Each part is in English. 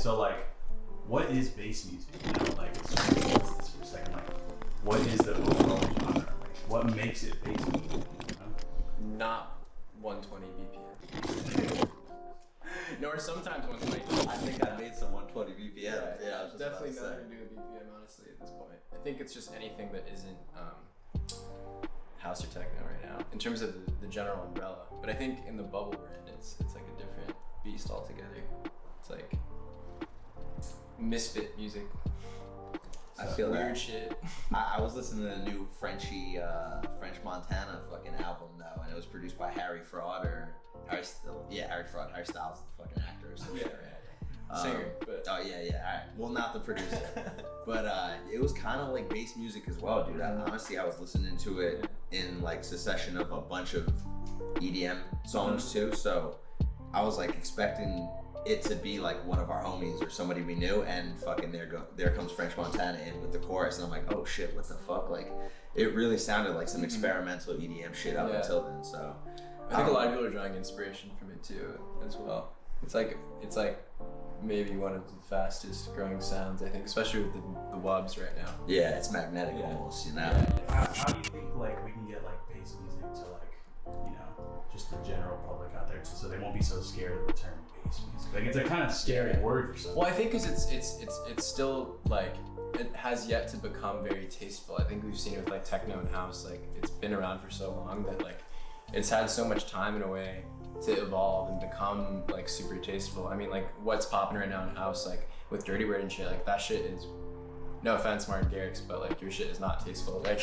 so like, what is bass music? You know, like, let's discuss this for a second. Like, what is the overall genre? Like, what makes it bass music? You know? Not 120 BPM. Nor sometimes 120. I think I made some 120 BPM. Yeah, I was just definitely about to nothing to do with BPM, honestly, at this point. I think it's just anything that isn't house or techno right now, in terms of the general umbrella. But I think in the bubble we're in, it's like a different beast altogether. It's like misfit music. I feel weird that. shit. I was listening to the new French Montana fucking album though, and it was produced by Harry Fraud or Harry Fraud. Harry Styles is the fucking actor or something. Singer, but oh yeah, alright. Well, not the producer, but it was kind of like bass music as well, dude. Honestly, I was listening to it in like succession of a bunch of EDM songs too, so I was like expecting it to be like one of our homies or somebody we knew, and fucking there comes French Montana in with the chorus, and I'm like, oh shit, what the fuck? Like, it really sounded like some experimental EDM shit up until then. So I think a lot of people are drawing inspiration from it too, as well. It's like maybe one of the fastest growing sounds, I think, especially with the wubs right now. Yeah, it's magnetic almost, you know. How do you think like we can get like bass music to like, you know, just the general public out there, so they won't be so scared of the term bass music? Like, it's a kind of scary word for something. Well, I think because it's still like, it has yet to become very tasteful. I think we've seen it with like techno and house. Like, it's been around for so long that like it's had so much time in a way to evolve and become like super tasteful. I mean, like what's popping right now in house, like with Dirty Bird and shit, like that shit is, no offense Martin Garrix, but like your shit is not tasteful. Like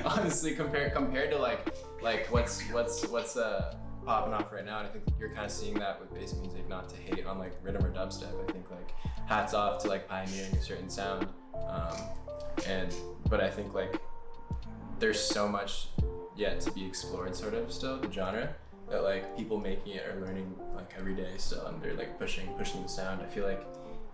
honestly, compared to like what's popping off right now, and I think you're kind of seeing that with bass music, not to hate on like rhythm or dubstep. I think like hats off to like pioneering a certain sound, but I think like there's so much yet to be explored, sort of, still, the genre, that like people making it are learning like every day still, and they're like pushing the sound. I feel like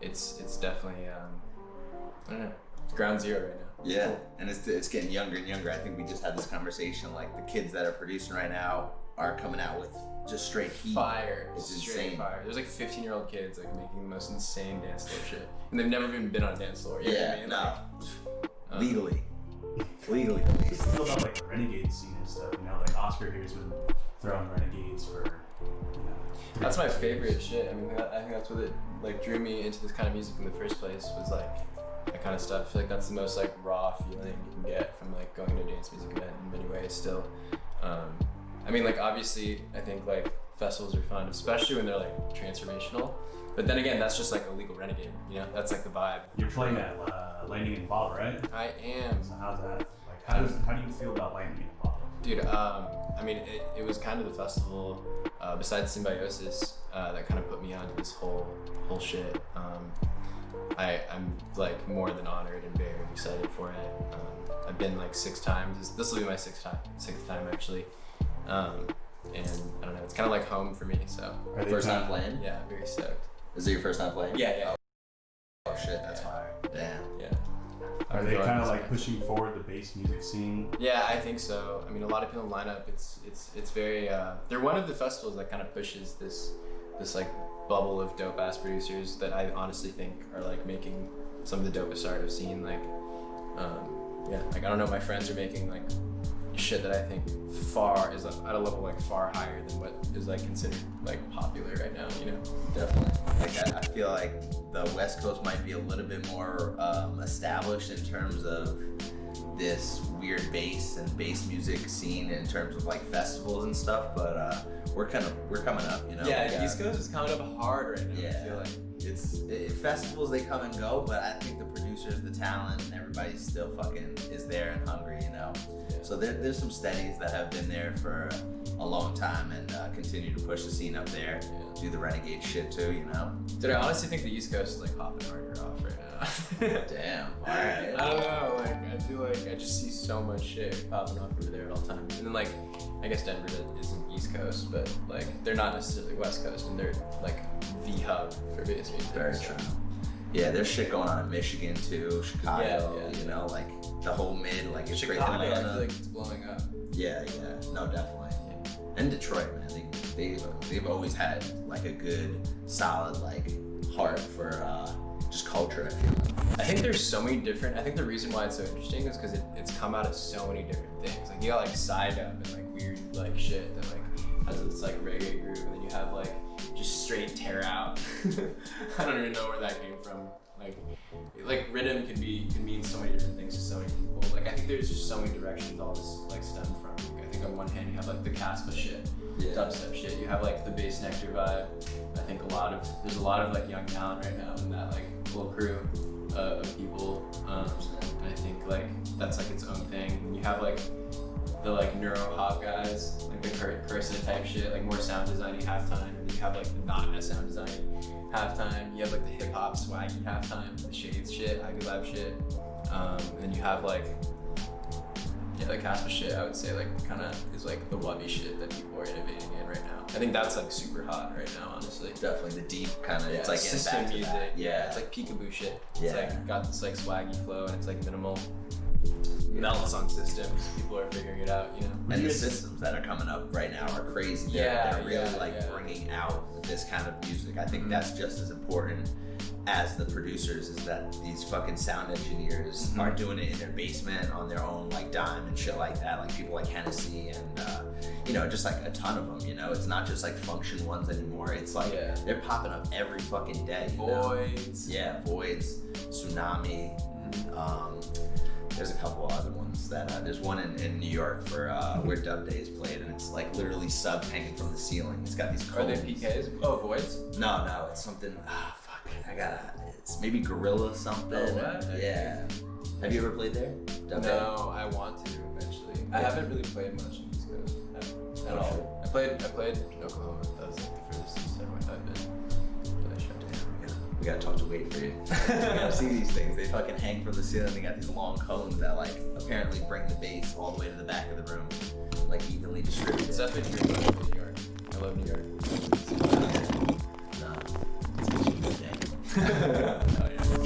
it's definitely I don't know, it's ground zero right now. Yeah, and it's getting younger and younger. I think we just had this conversation, like the kids that are producing right now are coming out with just straight heat. Fire. It's straight insane. Fire. There's like 15-year-old kids like making the most insane dance floor shit, and they've never even been on a dance floor. You know what I mean? No. Legally. It's still about like the renegade scene and stuff, you know, like Oscar here's been throwing renegades for, you know. That's my favorite shit. I mean, I think that's what it like drew me into this kind of music in the first place, was like that kind of stuff. I feel like that's the most like raw feeling you can get from like going to a dance music event in many ways still. I mean, like obviously I think like festivals are fun, especially when they're like transformational. But then again, that's just like a legal renegade, you know? That's like the vibe. You're playing at Lightning in the Bottle, right? I am. So how's that? Like, how do you feel about Lightning in the Bottle? Dude, I mean, it was kind of the festival, besides Symbiosis, that kind of put me onto this whole shit. I'm like more than honored and very excited for it. I've been like 6 times. This will be my sixth time actually. And I don't know, it's kind of like home for me, so. First time playing? Yeah, very stoked. Is it your first time playing? Yeah. Oh shit, that's fire. Damn. Yeah. Are they kind of like pushing forward the bass music scene? Yeah, I think so. I mean, a lot of people in the lineup, it's very, they're one of the festivals that kind of pushes this like bubble of dope ass producers that I honestly think are like making some of the dopest art I've seen. Like, like I don't know, my friends are making like shit that I think far is at a level like far higher than what is like considered like popular right now, you know? Definitely. Like I feel like the West Coast might be a little bit more established in terms of this weird bass and bass music scene in terms of like festivals and stuff, but we're coming up, you know? Yeah, the East Coast is coming up hard right now. Yeah. I feel like. Festivals, they come and go, but I think the producers, the talent, and everybody still fucking is there and hungry, you know? Yeah. So there's some steadies that have been there for a long time and continue to push the scene up there, do the renegade shit too, you know? Dude, I honestly think the East Coast is like hopping harder off right now. Damn, alright. I don't know, like I feel like I just see so much shit popping off over there at all times. And then like, I guess Denver isn't East Coast, but like they're not necessarily West Coast, and they're like the hub for bass music. Very true. Yeah, there's shit going on in Michigan too, Chicago, Yeah. you know, like the whole mid, like it's Chicago, great. I feel like it's blowing up. Yeah, no, definitely. And Detroit, man, they've always had like a good, solid, like heart for just culture, I feel. I think there's so many different. I think the reason why it's so interesting is because it's come out of so many different things. Like you got like side up and like weird like shit that like has this like reggae groove, and then you have like just straight tear out. I don't even know where that came from. Like rhythm can mean so many different things to so many people. Like I think there's just so many directions all this like stem from. Like, I think on one hand you have like the Caspa shit, dubstep shit. You have like the bass nectar vibe. I think there's a lot of like young talent right now in that like little crew of people. And I think like that's like its own thing. And you have like the like neuro hop guys, like the Cursor type shit, like more sound designy halftime. And then you have like the not as sound designy halftime. You have like the hip hop swaggy halftime, the shades shit, Ivy Lab shit. And then you have like the Caspa shit. I would say like kind of is like the wubby shit that people are innovating in right now. I think that's like super hot right now, honestly. Definitely the deep kind of. It's like system music. Yeah, it's like peekaboo shit. Yeah. It's like got this like swaggy flow, and it's like minimal. Melts on systems. People are figuring it out, you know. And the systems that are coming up right now are crazy. They're really bringing out this kind of music. I think that's just as important as the producers, is that these fucking sound engineers are doing it in their basement on their own like dime and shit like that. Like people like Hennessy and just like a ton of them. You know, it's not just like function ones anymore. It's like they're popping up every fucking day. Voids. Yeah, Voids, Tsunami. There's a couple other ones that there's one in New York for where Dub Day is played, and it's like literally sub hanging from the ceiling. It's got these cones. Are they PKs? Oh, Voids? No, it's something. It's maybe Gorilla something. Oh, what? Yeah. Have you ever played there? Dub Day? No, I want to eventually. I haven't really played much on the East Coast at all. I played in Oklahoma. That was like the furthest east I've been. We gotta talk to Wade for you. You gotta see these things. They fucking hang from the ceiling. They got these long cones that like apparently bring the bass all the way to the back of the room, like evenly distributed. It's definitely true about New York. I love New York. No, it's a good day. Oh, yeah.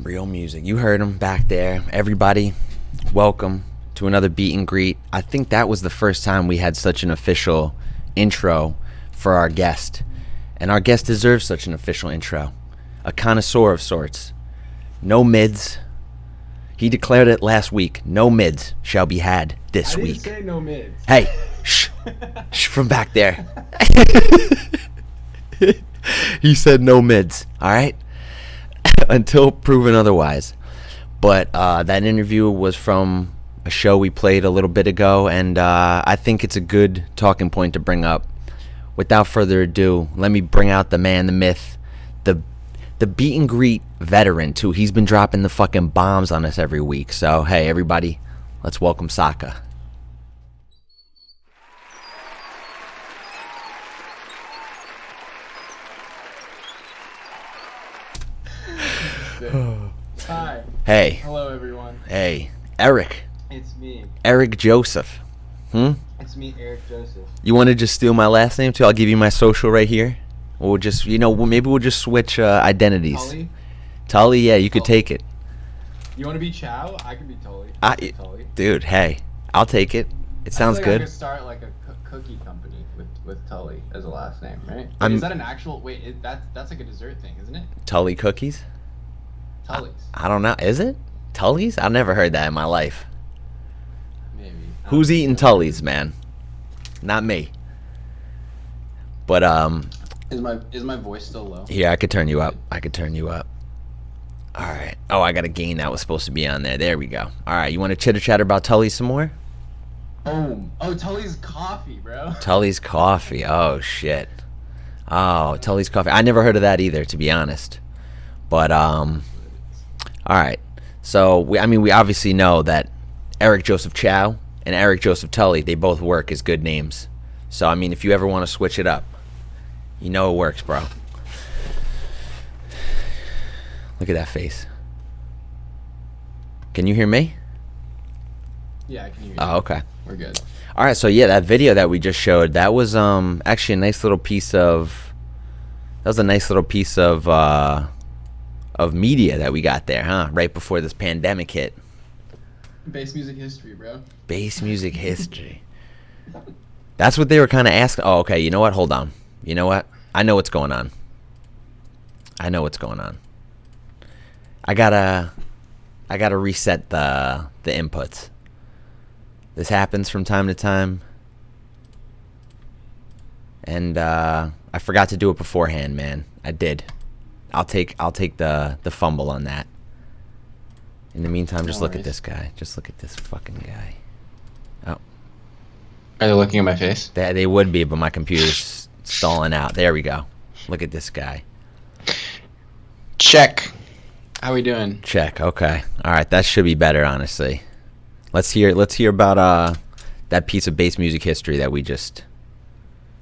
Real music. You heard him back there. Everybody, welcome to another beat and greet. I think that was the first time we had such an official intro for our guest. And our guest deserves such an official intro. A connoisseur of sorts. No mids. He declared it last week. No mids shall be had this week. I didn't say no mids. Hey, shh. Shh from back there. He said no mids, all right? Until proven otherwise. But that interview was from a show we played a little bit ago, and I think it's a good talking point to bring up. Without further ado, let me bring out the man, the myth, the beat and greet veteran too. He's been dropping the fucking bombs on us every week. So hey, everybody, let's welcome Saka. Hi. Hey. Hello, everyone. Hey, Eric. It's me. Eric Joseph. It's me, Eric Joseph. You want to just steal my last name too? I'll give you my social right here. We'll just, maybe we'll just switch identities. Tully? Tully, yeah, you could take it. You want to be Chow? I can be Tully. Tully. Dude, hey, I'll take it. It sounds I good. I could start like a cookie company with Tully as a last name, right? I'm- Is that an actual? Wait, that's like a dessert thing, isn't it? Tully cookies? Tully's. I don't know. Is it? Tully's? I've never heard that in my life. Maybe. Who's eating Tully's, man? Not me. But Is my voice still low? here, I could turn you up. All right. Oh, I got a gain that was supposed to be on there. There we go. All right. You want to chitter chatter about Tully's some more? Boom. Oh, Tully's coffee, bro. Tully's coffee. Oh shit. Oh, Tully's coffee. I never heard of that either, to be honest. But all right. So we obviously know that Eric Joseph Chow and Eric Joseph Tully, they both work as good names. So if you ever want to switch it up, you know it works, bro. Look at that face. Can you hear me? Yeah, I can hear you. Oh, okay. We're good. All right, so yeah, that video that we just showed, that was actually a nice little piece of media that we got there, huh? Right before this pandemic hit. Bass music history, bro. Bass music history. That's what they were kind of asking. Oh, okay. You know what? Hold on. You know what? I know what's going on. I gotta reset the inputs. This happens from time to time, and I forgot to do it beforehand, man. I did. I'll take the fumble on that. In the meantime, just look at this guy. Just look at this fucking guy. Oh. Are they looking at my face? They would be, but my computer's stalling out. There we go. Look at this guy. Check. How we doing? Check. Okay. All right. That should be better, honestly. Let's hear about that piece of bass music history that we just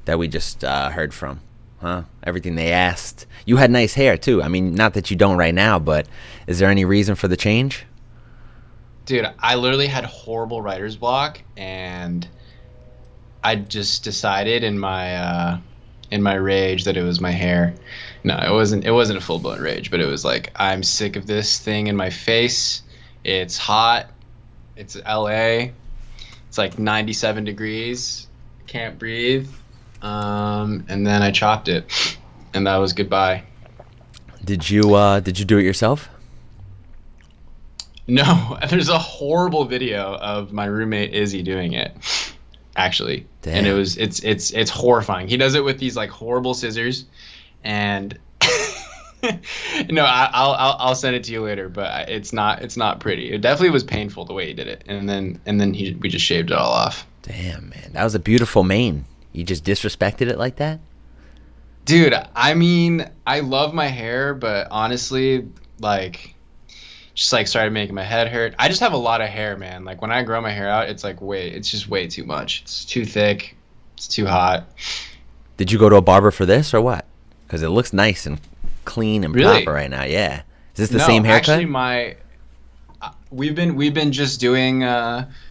heard from. Huh? Everything they asked. You had nice hair too. I mean, not that you don't right now, but is there any reason for the change? Dude, I literally had horrible writer's block, and I just decided in my rage that it was my hair. No, it wasn't a full-blown rage, but it was like, I'm sick of this thing in my face. It's hot. It's LA. It's like 97 degrees. Can't breathe. And then I chopped it, and that was goodbye. Did you do it yourself? No, there's a horrible video of my roommate Izzy doing it, actually. Damn. And it's horrifying. He does it with these like horrible scissors, and no, I'll send it to you later, but it's not pretty. It definitely was painful the way he did it, and then we just shaved it all off. Damn, man, that was a beautiful mane. You just disrespected it like that? Dude, I mean, I love my hair, but honestly, like, just like started making my head hurt. I just have a lot of hair, man. Like when I grow my hair out, it's like it's just way too much. It's too thick. It's too hot. Did you go to a barber for this or what? Because it looks nice and clean and proper right now. Yeah. Is this the same haircut? Actually, we've been just doing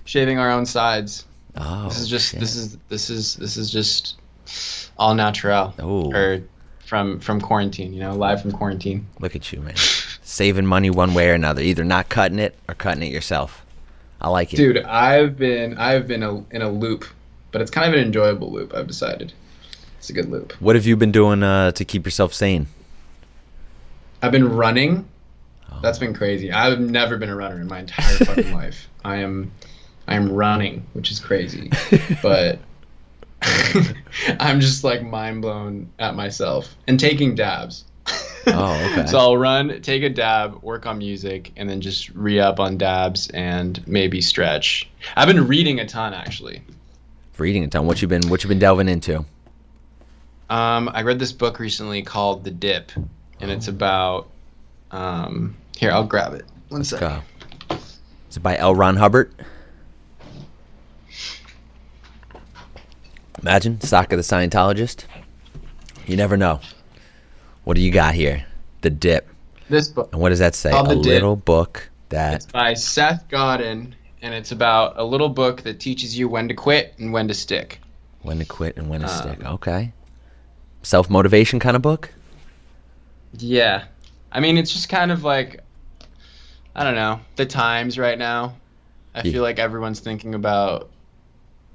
shaving our own sides. Oh, this is just shit. this is just all natural. Oh. Or from quarantine, live from quarantine. Look at you, man. Saving money one way or another, either not cutting it or cutting it yourself. I like it. Dude, I've been in a loop, but it's kind of an enjoyable loop. I've decided it's a good loop. What have you been doing to keep yourself sane? I've been running. Oh. That's been crazy. I've never been a runner in my entire fucking life. I am running, which is crazy, but I'm just like mind blown at myself and taking dabs. Oh, okay. So I'll run, take a dab, work on music, and then just re-up on dabs and maybe stretch. I've been reading a ton, actually. Reading a ton. What you been delving into? I read this book recently called The Dip, and it's about here, I'll grab it. One second. Go. Is it by L. Ron Hubbard? Imagine Saka the Scientologist. You never know. What do you got here? The Dip. This book. And what does that say? Called A The Dip. little book that... It's by Seth Godin, and it's about a little book that teaches you when to quit and when to stick. When to quit and when to stick. Okay. Self-motivation kind of book? Yeah. I mean, it's just kind of like, I don't know, the times right now. I feel like everyone's thinking about,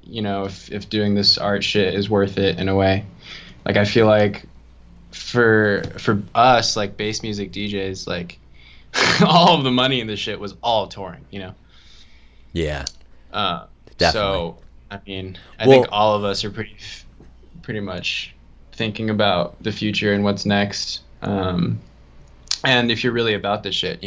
if doing this art shit is worth it in a way. Like, I feel like for us, like bass music DJs, like all of the money in this shit was all touring, Yeah. Definitely. So, I mean, I think all of us are pretty much thinking about the future and what's next. And if you're really about this shit,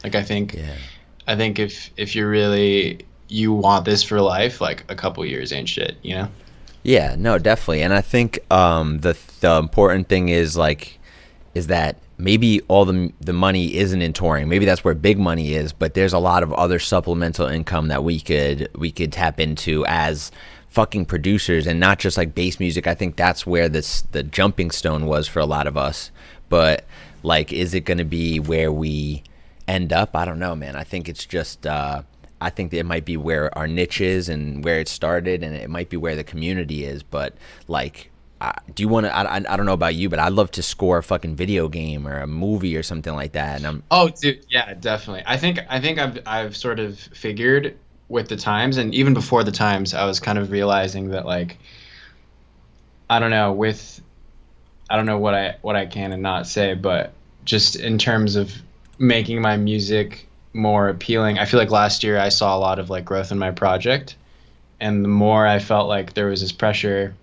like I think if you're really, you want this for life, like a couple years ain't shit, Yeah, no, definitely. And I think the important thing is that maybe all the money isn't in touring. Maybe that's where big money is, but there's a lot of other supplemental income that we could tap into as fucking producers, and not just like bass music. I think that's where the jumping stone was for a lot of us. But like, is it going to be where we end up? I don't know, man. I think it's just I think that it might be where our niche is and where it started, and it might be where the community is. But like, do you want to? I don't know about you, but I'd love to score a fucking video game or a movie or something like that. And Oh, dude, yeah, definitely. I think I've sort of figured with the times, and even before the times, I was kind of realizing that like I don't know what I can and not say, but just in terms of making my music more appealing, I feel like last year I saw a lot of like growth in my project, and the more I felt like there was this pressure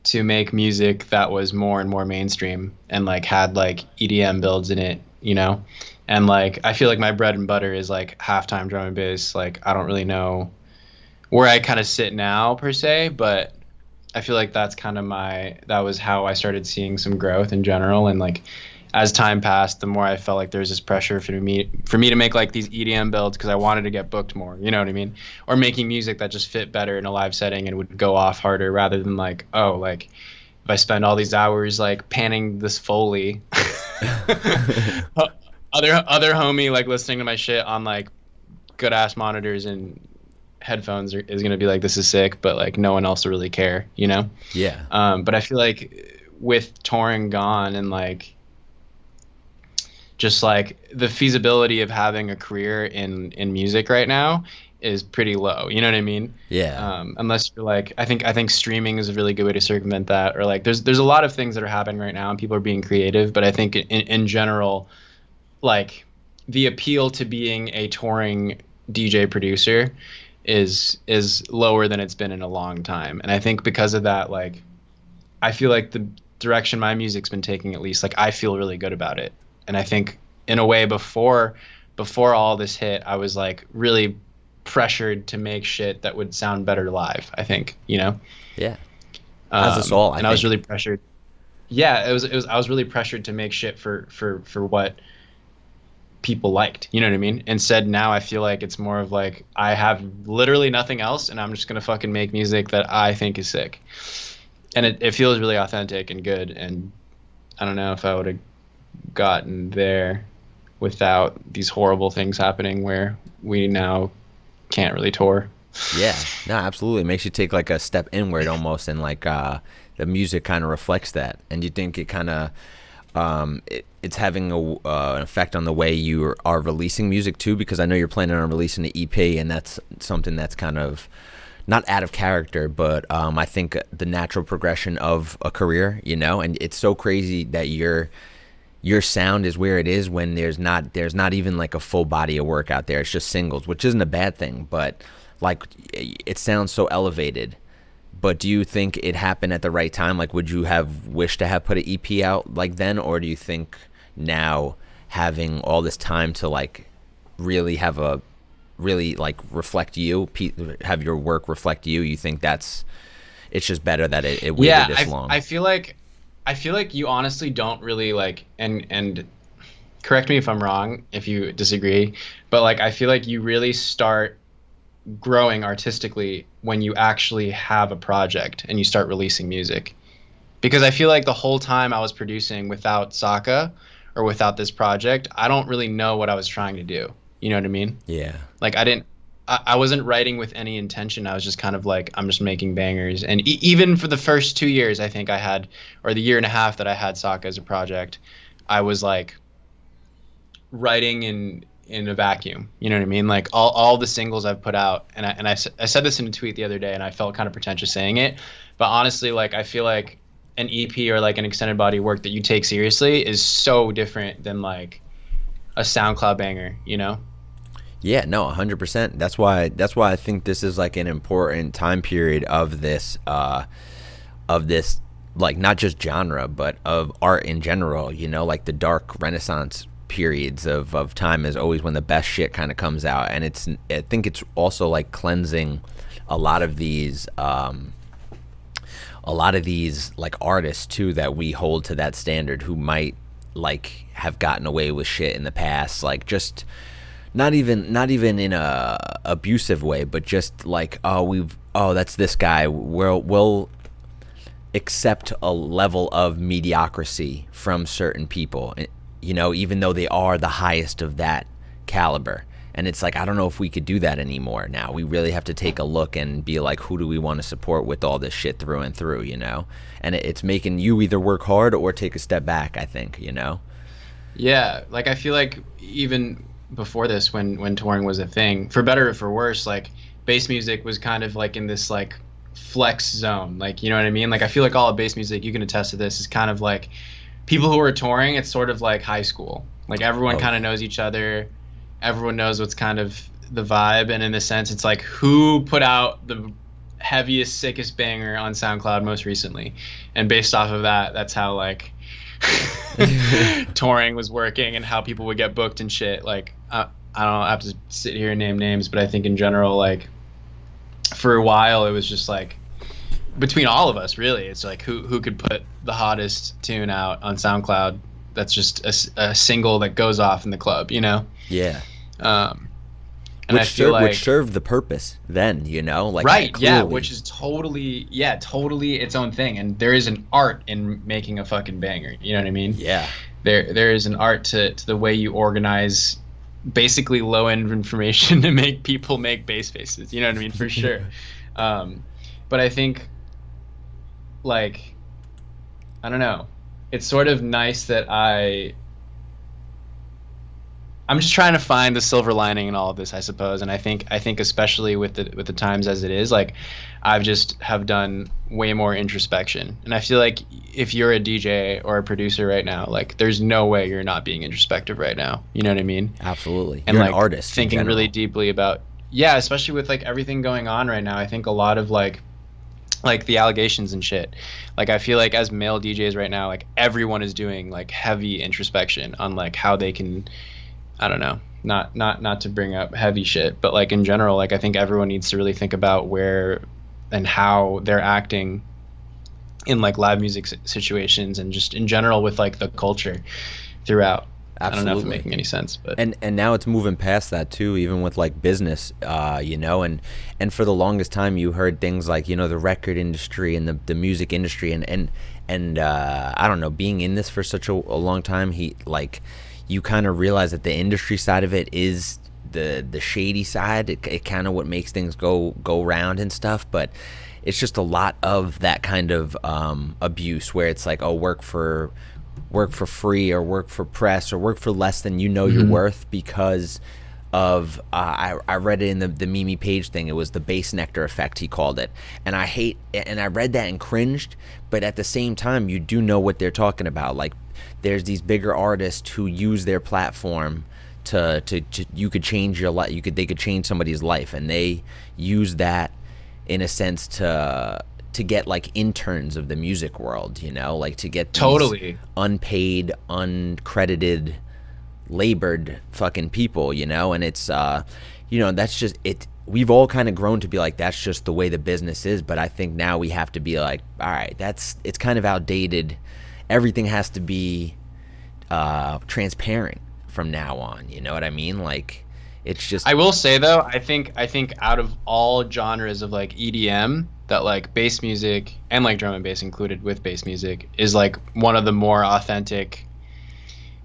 to make music that was more and more mainstream and like had like EDM builds in it, you know? And like I feel like my bread and butter is like halftime drum and bass. Like I don't really know where I kind of sit now per se, but I feel like that's kind of that was how I started seeing some growth in general. And like as time passed, the more I felt like there's this pressure for me to make like these EDM builds because I wanted to get booked more, you know what I mean? Or making music that just fit better in a live setting and would go off harder, rather than like, oh, like if I spend all these hours like panning this Foley, other homie like listening to my shit on like good ass monitors and headphones is gonna be like, this is sick, but like no one else will really care, you know? Yeah. But I feel like with touring gone and like just like the feasibility of having a career in music right now is pretty low, you know what I mean? Yeah. Unless you're like, I think streaming is a really good way to circumvent that, or like there's a lot of things that are happening right now and people are being creative, but I think in general, like the appeal to being a touring DJ producer is lower than it's been in a long time. And I think because of that, like I feel like the direction my music's been taking, at least, like I feel really good about it. And I think in a way before all this hit, I was like really pressured to make shit that would sound better live, I think, you know? Yeah. As us all, I was really pressured. Yeah, it was I was really pressured to make shit for what people liked, you know what I mean? Instead, now I feel like it's more of like I have literally nothing else and I'm just gonna fucking make music that I think is sick. And it feels really authentic and good, and I don't know if I would have gotten there without these horrible things happening where we now can't really tour. Yeah, no, absolutely. It makes you take like a step inward almost, and like the music kind of reflects that, and you think it kind of it's having an effect on the way you are releasing music too, because I know you're planning on releasing an EP, and that's something that's kind of not out of character, but I think the natural progression of a career, you know. And it's so crazy that your sound is where it is when there's not even like a full body of work out there. It's just singles, which isn't a bad thing, but like it sounds so elevated. But do you think it happened at the right time? Like, would you have wished to have put an EP out like then, or do you think now having all this time to like really have a really like reflect you, have your work reflect you, you think it's just better that it waited this long? I feel like you honestly don't really like, and correct me if I'm wrong if you disagree, but like I feel like you really start growing artistically when you actually have a project and you start releasing music. Because I feel like the whole time I was producing without Saka or without this project, I don't really know what I was trying to do. You know what I mean? Yeah. Like I wasn't writing with any intention. I was just kind of like, I'm just making bangers. And even for the first 2 years I think I had, or the year and a half that I had Saka as a project, I was like writing in a vacuum. You know what I mean? Like all the singles I've put out, and I said this in a tweet the other day, and I felt kind of pretentious saying it, but honestly, like I feel like an EP or like an extended body work that you take seriously is so different than like a SoundCloud banger, you know? Yeah, no, 100%. That's why I think this is like an important time period of this like not just genre, but of art in general, you know, like the dark Renaissance periods of time is always when the best shit kind of comes out. And I think it's also like cleansing a lot of these like artists too that we hold to that standard, who might like have gotten away with shit in the past, like just not even in a abusive way, but just like that's this guy, we'll accept a level of mediocrity from certain people, you know, even though they are the highest of that caliber. And it's like, I don't know if we could do that anymore now. We really have to take a look and be like, who do we want to support with all this shit through and through, you know? And it's making you either work hard or take a step back, I think, you know? Yeah, like I feel like even before this, when touring was a thing, for better or for worse, like bass music was kind of like in this like flex zone, like, you know what I mean? Like I feel like all of bass music, you can attest to this, is kind of like people who are touring, it's sort of like high school. Like everyone kind of knows each other, everyone knows what's kind of the vibe, and in a sense it's like who put out the heaviest, sickest banger on SoundCloud most recently, and based off of that, that's how like touring was working and how people would get booked and shit. Like I don't have to sit here and name names, but I think in general, like for a while it was just like between all of us, really, it's like who could put the hottest tune out on SoundCloud that's just a single that goes off in the club, you know? Yeah. And I feel like, which served the purpose then, you know, like right, clearly. yeah, which is totally its own thing, and there is an art in making a fucking banger. You know what I mean? Yeah. There is an art to the way you organize basically low end information to make people make bass faces. You know what I mean? For sure. But I think, like, I don't know. It's sort of nice that I'm just trying to find the silver lining in all of this, I suppose. And I think especially with the times as it is, like I've just have done way more introspection. And I feel like if you're a DJ or a producer right now, like there's no way you're not being introspective right now. You know what I mean? Absolutely. And you're like an artist. thinking really deeply about, yeah, especially with like everything going on right now. I think a lot of like the allegations and shit. Like I feel like as male DJs right now, like everyone is doing like heavy introspection on like how they can, I don't know, not to bring up heavy shit, but like in general, like I think everyone needs to really think about where and how they're acting in like live music situations and just in general with like the culture throughout. Absolutely. I don't know if I'm making any sense, but and now it's moving past that too, even with like business, you know, and for the longest time you heard things like, you know, the record industry and the music industry and I don't know, being in this for such a long time, you kind of realize that the industry side of it is the shady side. It kind of what makes things go round and stuff, but it's just a lot of that kind of abuse where it's like, oh, work for free or work for press or work for less than you know you're worth because of I read it in the Mimi Page thing. It was the bass nectar effect, he called it, and I read that and cringed, but at the same time you do know what they're talking about. Like there's these bigger artists who use their platform to you could change your life. They could change somebody's life, and they use that in a sense to get like interns of the music world, you know, like to get these unpaid, uncredited, labored fucking people, you know, and it's you know, that's just it. We've all kind of grown to be like, that's just the way the business is, but I think now we have to be like, all right, it's kind of outdated. Everything has to be transparent from now on, you know what I mean? Like it's just, I will say though, I think out of all genres of like EDM, that like bass music and like drum and bass included with bass music is like one of the more authentic.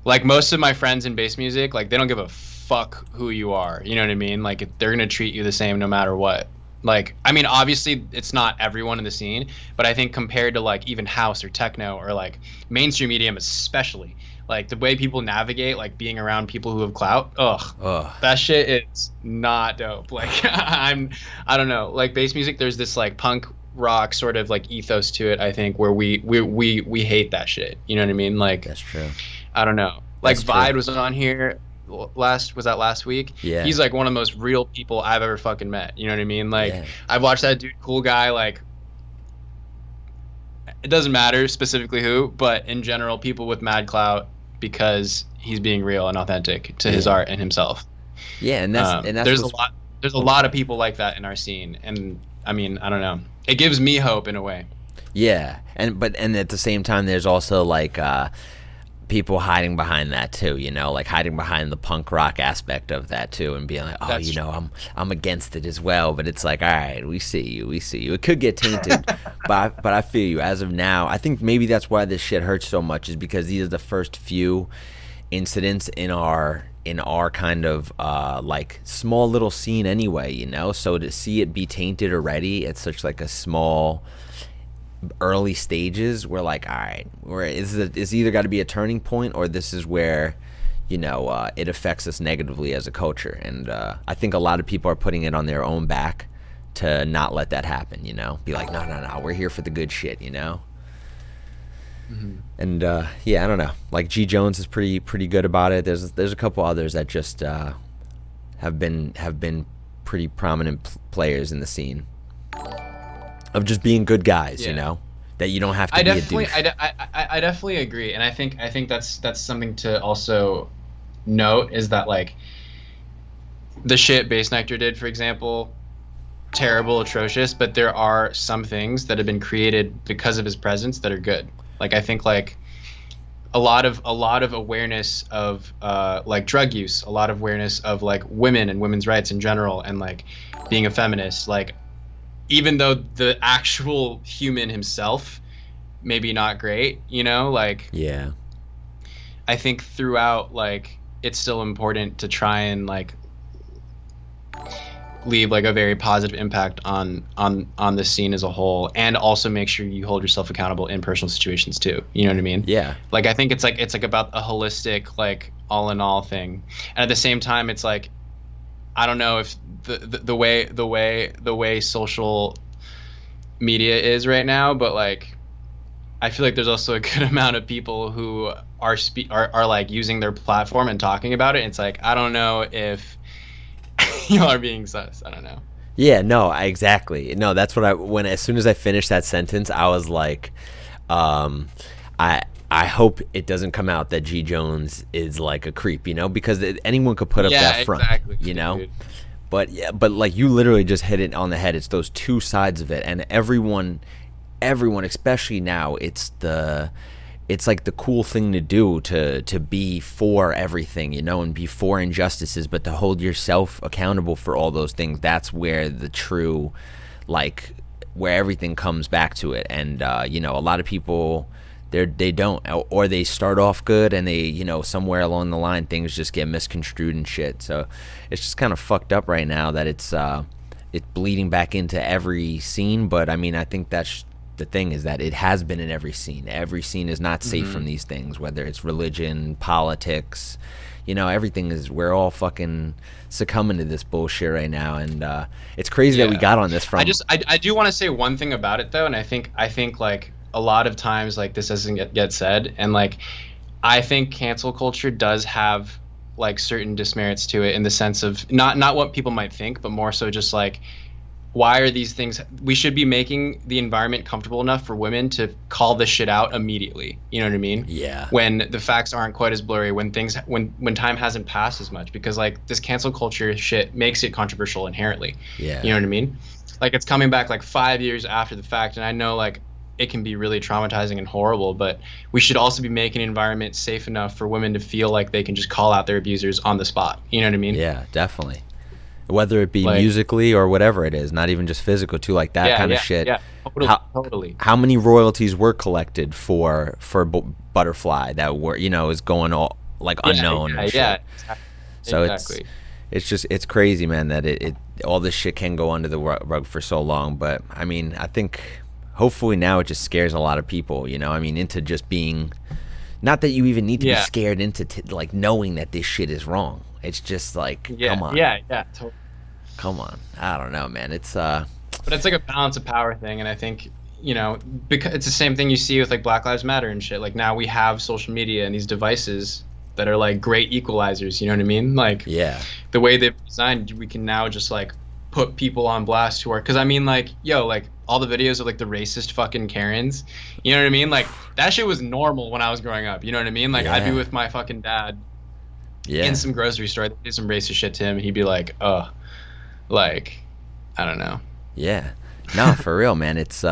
Like most of my friends in bass music, like they don't give a fuck who you are, you know what I mean? Like they're gonna treat you the same no matter what. Like, I mean, obviously it's not everyone in the scene, but I think compared to like even house or techno or like mainstream EDM especially, like the way people navigate, like being around people who have clout, that shit is not dope. Like I don't know, like bass music, there's this like punk rock sort of like ethos to it, I think, where we hate that shit. You know what I mean? Like that's true. I don't know. Like That's Vide true. was on here last week? Yeah. He's like one of the most real people I've ever fucking met. You know what I mean? Like Yeah. I've watched that dude, cool guy, like it doesn't matter specifically who, but in general, people with mad clout because he's being real and authentic to his art and himself. Yeah, and that's there's a lot of people like that in our scene, and I mean, I don't know. It gives me hope in a way. Yeah, and at the same time, there's also like people hiding behind that too, you know, like hiding behind the punk rock aspect of that too, and being like, oh, That's you know, I'm against it as well. But it's like, all right, we see you. It could get tainted, but I feel you. As of now, I think maybe that's why this shit hurts so much, is because these are the first few incidents in our kind of like small little scene anyway, you know. So to see it be tainted already at such like a small early stages, we're like, all right, it's either got to be a turning point, or this is where, it affects us negatively as a culture. And I think a lot of people are putting it on their own back to not let that happen, be like, no, we're here for the good shit, Mm-hmm. And yeah, I don't know, like G Jones is pretty good about it. There's a couple others that just have been pretty prominent players in the scene of just being good guys, that you don't have to be a douche. I definitely agree, and I think that's something to also note, is that like the shit Bass Nectar did, for example, terrible, atrocious, but there are some things that have been created because of his presence that are good. Like I think like a lot of awareness of like drug use, a lot of awareness of like women and women's rights in general, and like being a feminist, like even though the actual human himself maybe not great, like yeah, I think throughout, like it's still important to try and like leave like a very positive impact on the scene as a whole, and also make sure you hold yourself accountable in personal situations too, you know what I mean? Yeah, like I think it's like about a holistic, like all in all thing, and at the same time it's like I don't know if the way social media is right now, but like I feel like there's also a good amount of people who are like using their platform and talking about it. It's like I don't know if you are being sus. I don't know. Yeah, no, exactly. No, that's what as soon as I finished that sentence, I was like, I hope it doesn't come out that G Jones is like a creep, because anyone could put up that front, exactly, Dude. But like you literally just hit it on the head. It's those two sides of it, and everyone, especially now, it's like the cool thing to do to be for everything, and be for injustices, but to hold yourself accountable for all those things. That's where the true, like, where everything comes back to it. And a lot of people, they don't, or they start off good and they, somewhere along the line things just get misconstrued and shit. So it's just kind of fucked up right now that it's bleeding back into every scene. But I mean, I think that's the thing, is that it has been in every scene. Every scene is not safe from these things, whether it's religion, politics, everything is, we're all fucking succumbing to this bullshit right now. And it's crazy that we got on this from. I do want to say one thing about it though, and I think like a lot of times like this doesn't get said, and like I think cancel culture does have like certain demerits to it, in the sense of not what people might think, but more so just like, why are these things, we should be making the environment comfortable enough for women to call this shit out immediately, you know what I mean? Yeah, when the facts aren't quite as blurry, when time hasn't passed as much, because like this cancel culture shit makes it controversial inherently. Yeah, you know what I mean? Like it's coming back like 5 years after the fact, and I know like it can be really traumatizing and horrible, but we should also be making an environment safe enough for women to feel like they can just call out their abusers on the spot, you know what I mean? Yeah, definitely. Whether it be like, musically or whatever it is, not even just physical too, like that kind of shit. Yeah, totally. How many royalties were collected for Butterfly that were, is going all like unknown? And shit. Yeah. So exactly. it's crazy, man, that it all this shit can go under the rug for so long. But I mean, I think hopefully now it just scares a lot of people, into just being, not that you even need to be scared into like knowing that this shit is wrong. It's just like, come on. Yeah, totally. Come on. I don't know, man. It's But it's like a balance of power thing, and I think, because it's the same thing you see with like Black Lives Matter and shit. Like now we have social media and these devices that are like great equalizers, you know what I mean? Like the way they've designed, we can now just like put people on blast who are, because I mean like, like all the videos of like the racist fucking Karens, you know what I mean? Like that shit was normal when I was growing up, you know what I mean? Like I'd be with my fucking dad in some grocery store, I'd do some racist shit to him, and he'd be like, like, I don't know. Yeah. No, for real, man. It's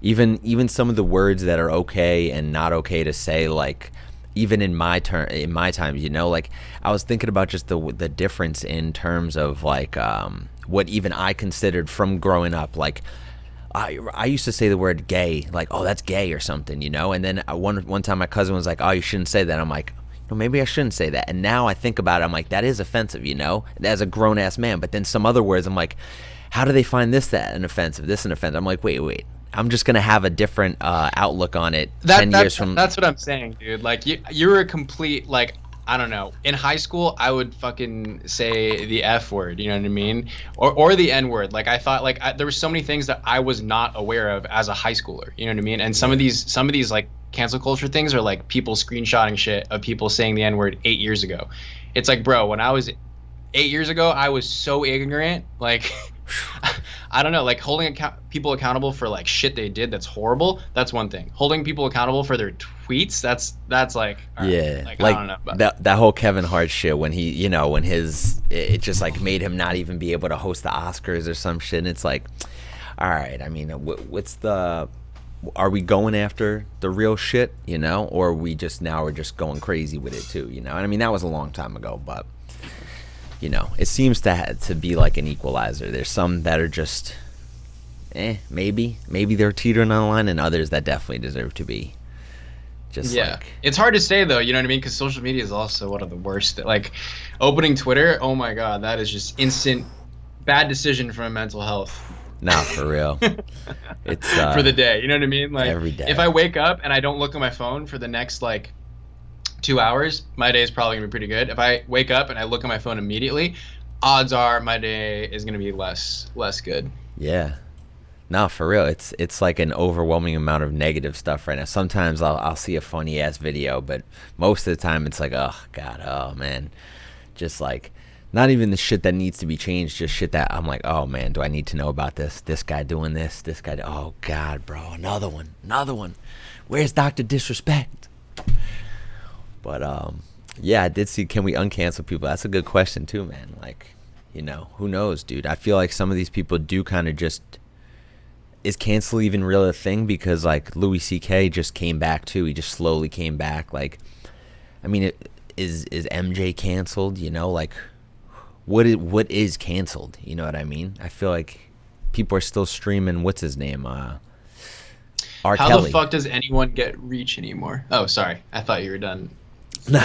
even some of the words that are okay and not okay to say, like, even in my times, like I was thinking about just the difference in terms of like what even I considered from growing up. Like I used to say the word gay, like, oh, that's gay or something, and then one time my cousin was like, oh, you shouldn't say that. I'm like, maybe I shouldn't say that. And now I think about it, I'm like, that is offensive, as a grown-ass man. But then some other words, I'm like, how do they find this an offensive, this an offensive? I'm like, wait. I'm just going to have a different outlook on it 10 years from... That's what I'm saying, dude. Like, you're a complete, like, I don't know. In high school, I would fucking say the F word, you know what I mean? Or the N word. Like I thought like there were so many things that I was not aware of as a high schooler, you know what I mean? And some of these like cancel culture things are like people screenshotting shit of people saying the N word 8 years ago. It's like, bro, when I was 8 years ago, I was so ignorant. Like, I don't know, like holding people accountable for like shit they did that's horrible, that's one thing. Holding people accountable for their tweets, that's like, yeah, right, like I don't know about that whole Kevin Hart shit when he, you know, when it just like made him not even be able to host the Oscars or some shit. And it's like, all right, I mean, are we going after the real shit, you know, or we're just going crazy with it too, you know? And I mean, that was a long time ago, but you know, it seems to be like an equalizer. There's some that are just, maybe they're teetering on the line, and others that definitely deserve to be just like. It's hard to say though, you know what I mean? Because social media is also one of the worst. Like, opening Twitter, oh my god, that is just instant bad decision for mental health. Nah, for real. It's for the day, you know what I mean? Like every day. If I wake up and I don't look at my phone for the next like 2 hours, my day is probably gonna be pretty good. If I wake up and I look at my phone immediately, odds are my day is gonna be less good. Yeah. No, for real. It's like an overwhelming amount of negative stuff right now. Sometimes I'll see a funny ass video, but most of the time it's like, oh god, oh man, just like not even the shit that needs to be changed, just shit that I'm like, oh man, do I need to know about this guy doing this guy, oh god, bro, another one. Where's Dr. Disrespect? But yeah, I did see, can we uncancel people? That's a good question too, man. Like, you know, who knows, dude? I feel like some of these people do kind of just, is cancel even really a thing? Because like Louis C.K. just came back too. He just slowly came back. Like, I mean, is MJ canceled? You know, like what is canceled? You know what I mean? I feel like people are still streaming. What's his name? R. How Kelly. the fuck does anyone get reach anymore? Oh, sorry. I thought you were done. No.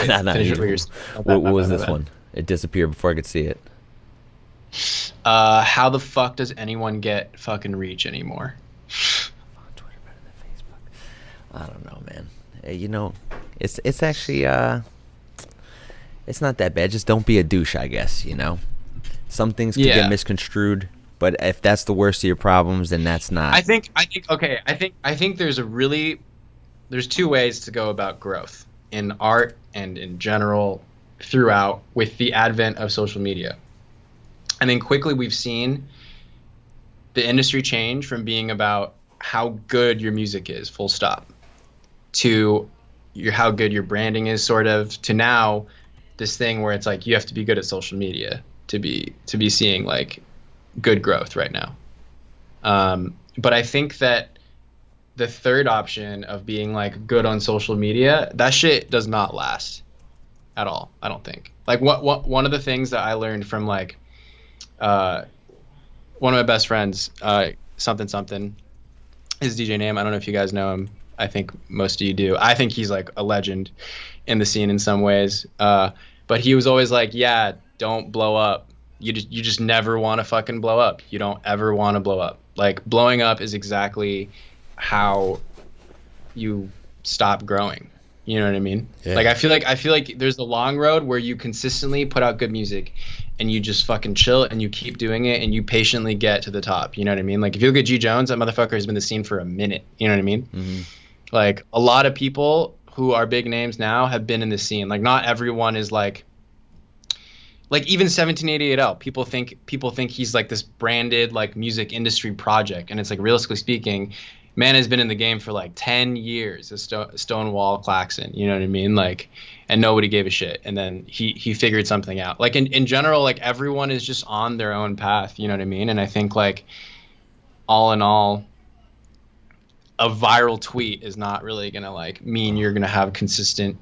What was this one? It disappeared before I could see it. How the fuck does anyone get fucking reach anymore? On Twitter better than Facebook. I don't know, man. You know, it's actually it's not that bad. Just don't be a douche, I guess. You know, some things can get misconstrued, but if that's the worst of your problems, then that's not. I think there's two ways to go about growth in art and in general throughout with the advent of social media. I think quickly we've seen the industry change from being about how good your music is, full stop, to how good your branding is, sort of, to now this thing where it's like you have to be good at social media to be seeing like good growth right now. But I think that the third option of being like good on social media, that shit does not last at all. I don't think. Like one of the things that I learned from like one of my best friends, something, his DJ name, I don't know if you guys know him. I think most of you do. I think he's like a legend in the scene in some ways. But he was always like, yeah, don't blow up. You just never want to fucking blow up. You don't ever want to blow up. Like, blowing up is exactly how you stop growing. You know what I mean? Yeah. Like, I feel like there's a long road where you consistently put out good music and you just fucking chill and you keep doing it and you patiently get to the top. You know what I mean? Like, if you look at G Jones, that motherfucker has been in the scene for a minute. You know what I mean? Mm-hmm. Like, a lot of people who are big names now have been in the scene. Like, not everyone is like even 1788L, people think he's like this branded like music industry project, and it's like, realistically speaking, man has been in the game for like 10 years. Stonewall Claxon, you know what I mean? Like, and nobody gave a shit, and then he figured something out. Like, in general, like, everyone is just on their own path, you know what I mean? And I think, like, all in all, a viral tweet is not really gonna like mean you're gonna have consistent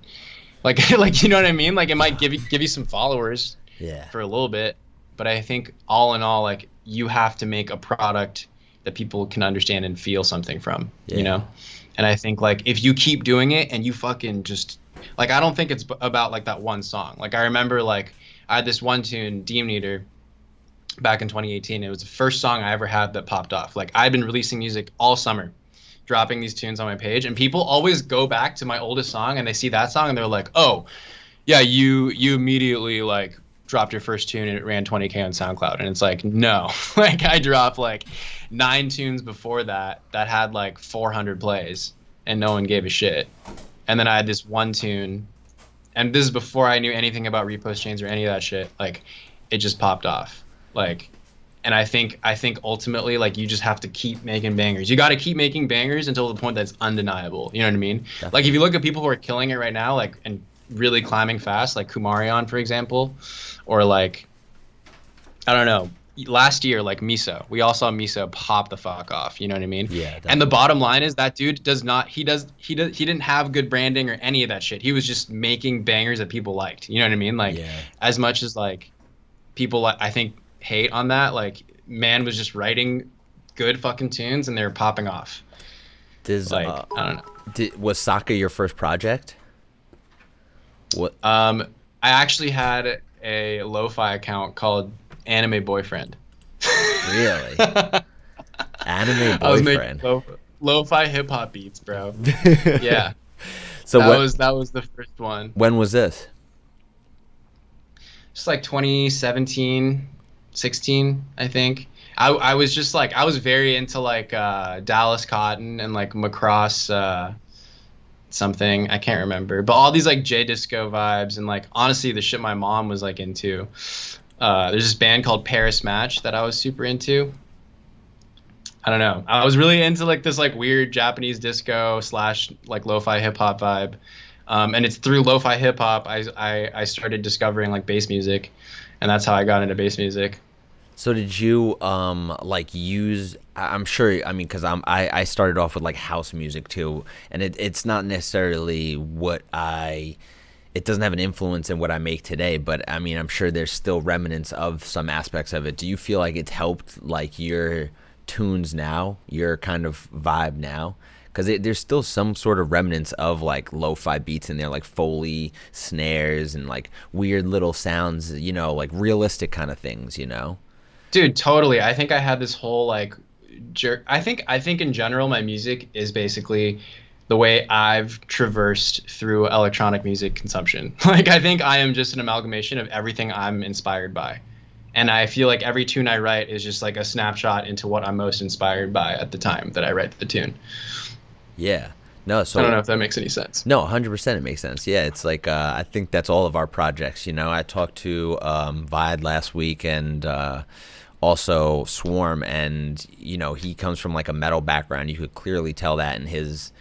like you know what I mean? Like, it might give you some followers. Yeah. For a little bit, but I think all in all, like, you have to make a product that people can understand and feel something from, you know? And I think, like, if you keep doing it and you fucking just, like, I don't think it's about like that one song. Like, I remember, like, I had this one tune, Demon Eater, back in 2018. It was the first song I ever had that popped off. Like, I've been releasing music all summer, dropping these tunes on my page, and people always go back to my oldest song and they see that song and they're like, oh, yeah, you immediately like dropped your first tune and it ran 20K on SoundCloud, and it's like, no. Like I dropped like 9 tunes before that had like 400 plays and no one gave a shit. And then I had this one tune, and this is before I knew anything about repost chains or any of that shit. Like it just popped off. Like, and I think ultimately, like, you just have to keep making bangers. You got to keep making bangers until the point that's undeniable. You know what I mean? Definitely. Like if you look at people who are killing it right now, like, and really climbing fast, like Kumarion, for example, or like, I don't know, last year, like Miso. We all saw Miso pop the fuck off. You know what I mean? Yeah. And the Definitely. bottom line is that dude he didn't have good branding or any of that shit. He was just making bangers that people liked. You know what I mean? Like, Yeah. as much as like people, I think, hate on that, like, man was just writing good fucking tunes and they were popping off. Like, I don't know. Was Saka your first project? What? I actually had a lo-fi account called Anime Boyfriend. Really? Anime I was Boyfriend. making lo-fi hip hop beats, bro. Yeah. So that was the first one. when was this? Just like 2017, 16, I think. I was just like, I was very into like Dallas Cotton and like Macross something, I can't remember, but all these like J Disco vibes and like honestly the shit my mom was like into. There's this band called Paris Match that I was super into. I don't know. I was really into like this like weird Japanese disco / like lo-fi hip hop vibe. And it's through lo-fi hip hop I started discovering like bass music, and that's how I got into bass music. So did you like use? I'm sure. I mean, because I started off with like house music too, and it's not necessarily what it doesn't have an influence in what I make today, but I mean, I'm sure there's still remnants of some aspects of it. Do you feel like it's helped like your tunes now, your kind of vibe now? Because there's still some sort of remnants of like lo-fi beats in there, like Foley snares and like weird little sounds, you know, like realistic kind of things, you know? Dude, totally. I think I had this whole like I think in general my music is basically the way I've traversed through electronic music consumption. Like I think I am just an amalgamation of everything I'm inspired by. And I feel like every tune I write is just like a snapshot into what I'm most inspired by at the time that I write the tune. Yeah. No, so I don't know if that makes any sense. No, 100% it makes sense. Yeah, it's like I think that's all of our projects. You know, I talked to Vide last week and also Swarm, and you know he comes from like a metal background. You could clearly tell that in his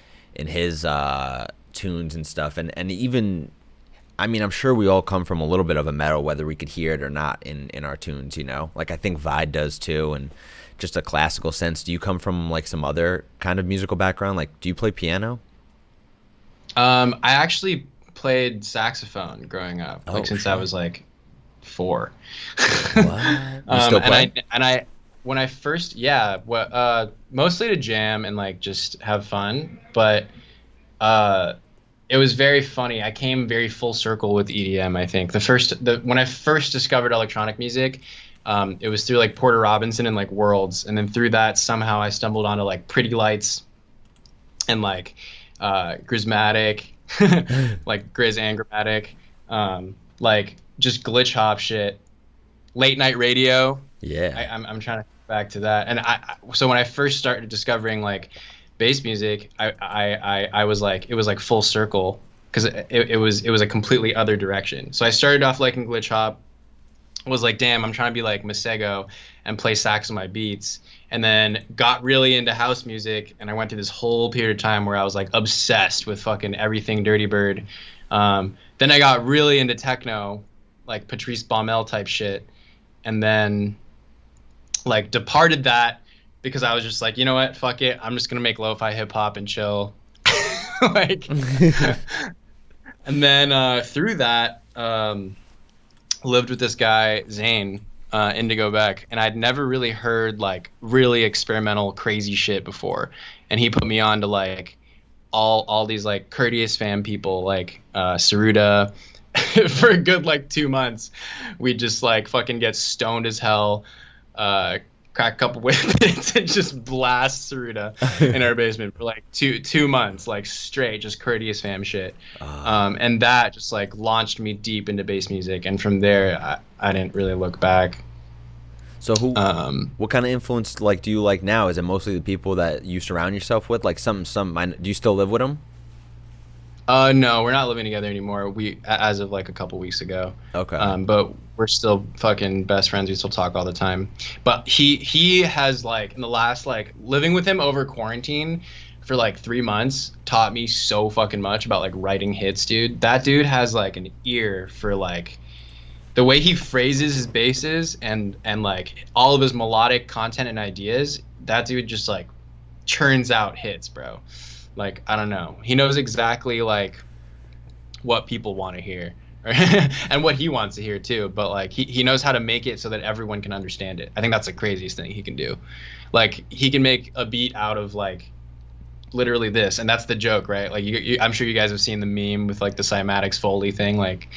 tunes and stuff, and even. I mean, I'm sure we all come from a little bit of a metal, whether we could hear it or not in our tunes, you know? Like, I think Vide does, too, and just a classical sense. Do you come from, like, some other kind of musical background? Like, do you play piano? I actually played saxophone growing up, like, since I was, like, 4. What? You still play? When I first, yeah, mostly to jam and, like, just have fun, but, it was very funny. I came very full circle with EDM, I think. When I first discovered electronic music, it was through like Porter Robinson and like Worlds. And then through that, somehow I stumbled onto like Pretty Lights and like Grismatic, like Grizz and Grammatic, like just glitch hop shit, late night radio. Yeah. I'm trying to get back to that. And so when I first started discovering like bass music, I was like, it was like full circle because it was a completely other direction. So I started off liking glitch hop, was like, damn, I'm trying to be like Masego and play sax on my beats, and then got really into house music, and I went through this whole period of time where I was like obsessed with fucking everything Dirty Bird. Then I got really into techno, like Patrice Baumel type shit, and then like departed that because I was just like, you know what, fuck it, I'm just gonna make lo-fi hip hop and chill. Like, and then through that, lived with this guy Zane, Indigo Beck, and I'd never really heard like really experimental crazy shit before, and he put me on to like all these like Courteous Fam people, like Saruda. For a good like 2 months, we just like fucking get stoned as hell, crack a couple whippets, and just blast Saruta in our basement for like two months, like straight, just courteous fam shit. And that just like launched me deep into bass music, and from there I didn't really look back. So what kind of influence like do you like now? Is it mostly the people that you surround yourself with? Like do you still live with them? No, we're not living together anymore. As of like a couple weeks ago. Okay. But we're still fucking best friends. We still talk all the time. But he has like in the last like living with him over quarantine for like 3 months taught me so fucking much about like writing hits, dude. That dude has like an ear for like the way he phrases his basses and like all of his melodic content and ideas. That dude just like churns out hits, bro. Like, I don't know. He knows exactly like what people want to hear and what he wants to hear too. But like he knows how to make it so that everyone can understand it. I think that's the craziest thing he can do. Like he can make a beat out of like literally this, and that's the joke, right? Like I'm sure you guys have seen the meme with like the cymatics Foley thing, like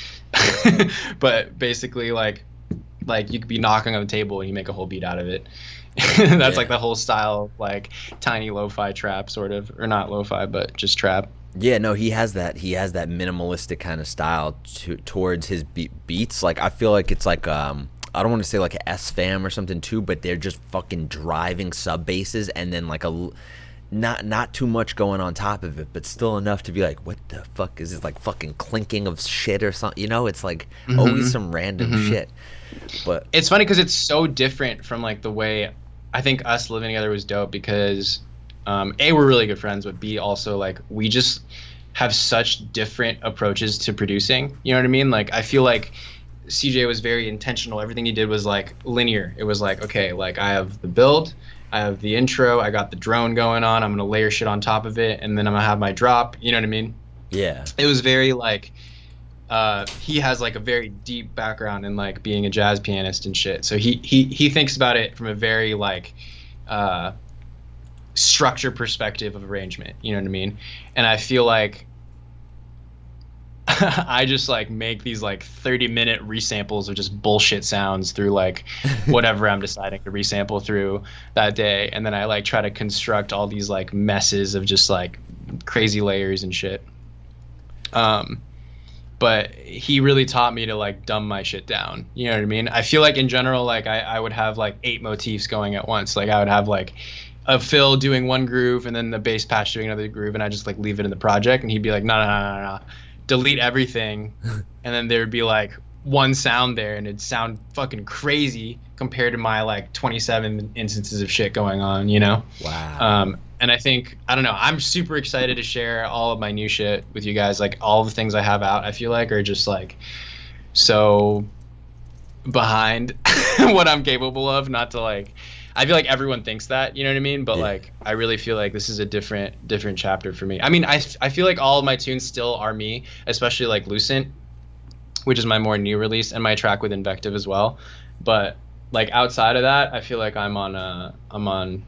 but basically like you could be knocking on the table and you make a whole beat out of it. That's like the whole style, like tiny lo-fi trap sort of, or not lo-fi but just trap. Yeah, no, he has that minimalistic kind of style towards his beats. Like I feel like it's like I don't want to say like a S-Fam or something too, but they're just fucking driving sub basses and then like not too much going on top of it, but still enough to be like, what the fuck is this, like fucking clinking of shit or something, you know? It's like always some random shit. But it's funny because it's so different from like the way I think us living together was dope because A, we're really good friends, but B, also like we just have such different approaches to producing, you know what I mean? Like I feel like CJ was very intentional. Everything he did was like linear. It was like, okay, like I have the build, I have the intro, I got the drone going on, I'm gonna layer shit on top of it, and then I'm gonna have my drop, you know what I mean? Yeah. It was very like he has like a very deep background in like being a jazz pianist and shit. So he thinks about it from a very like structure perspective of arrangement, you know what I mean? And I feel like I just like make these like 30-minute resamples of just bullshit sounds through like whatever I'm deciding to resample through that day, and then I like try to construct all these like messes of just like crazy layers and shit. But he really taught me to like dumb my shit down, you know what I mean? I feel like in general, like I would have like 8 motifs going at once. Like I would have like a fill doing one groove and then the bass patch doing another groove, and I just like leave it in the project, and he'd be like, no, delete everything. And then there would be like one sound there, and it'd sound fucking crazy compared to my like 27 instances of shit going on, you know? Wow. And I think, I don't know, I'm super excited to share all of my new shit with you guys. Like all the things I have out, I feel like are just like so behind what I'm capable of. Not to like, I feel like everyone thinks that, you know what I mean? But like, I really feel like this is a different chapter for me. I mean, I feel like all of my tunes still are me, especially like Lucent, which is my more new release, and my track with Invective as well. But like outside of that, I feel like I'm on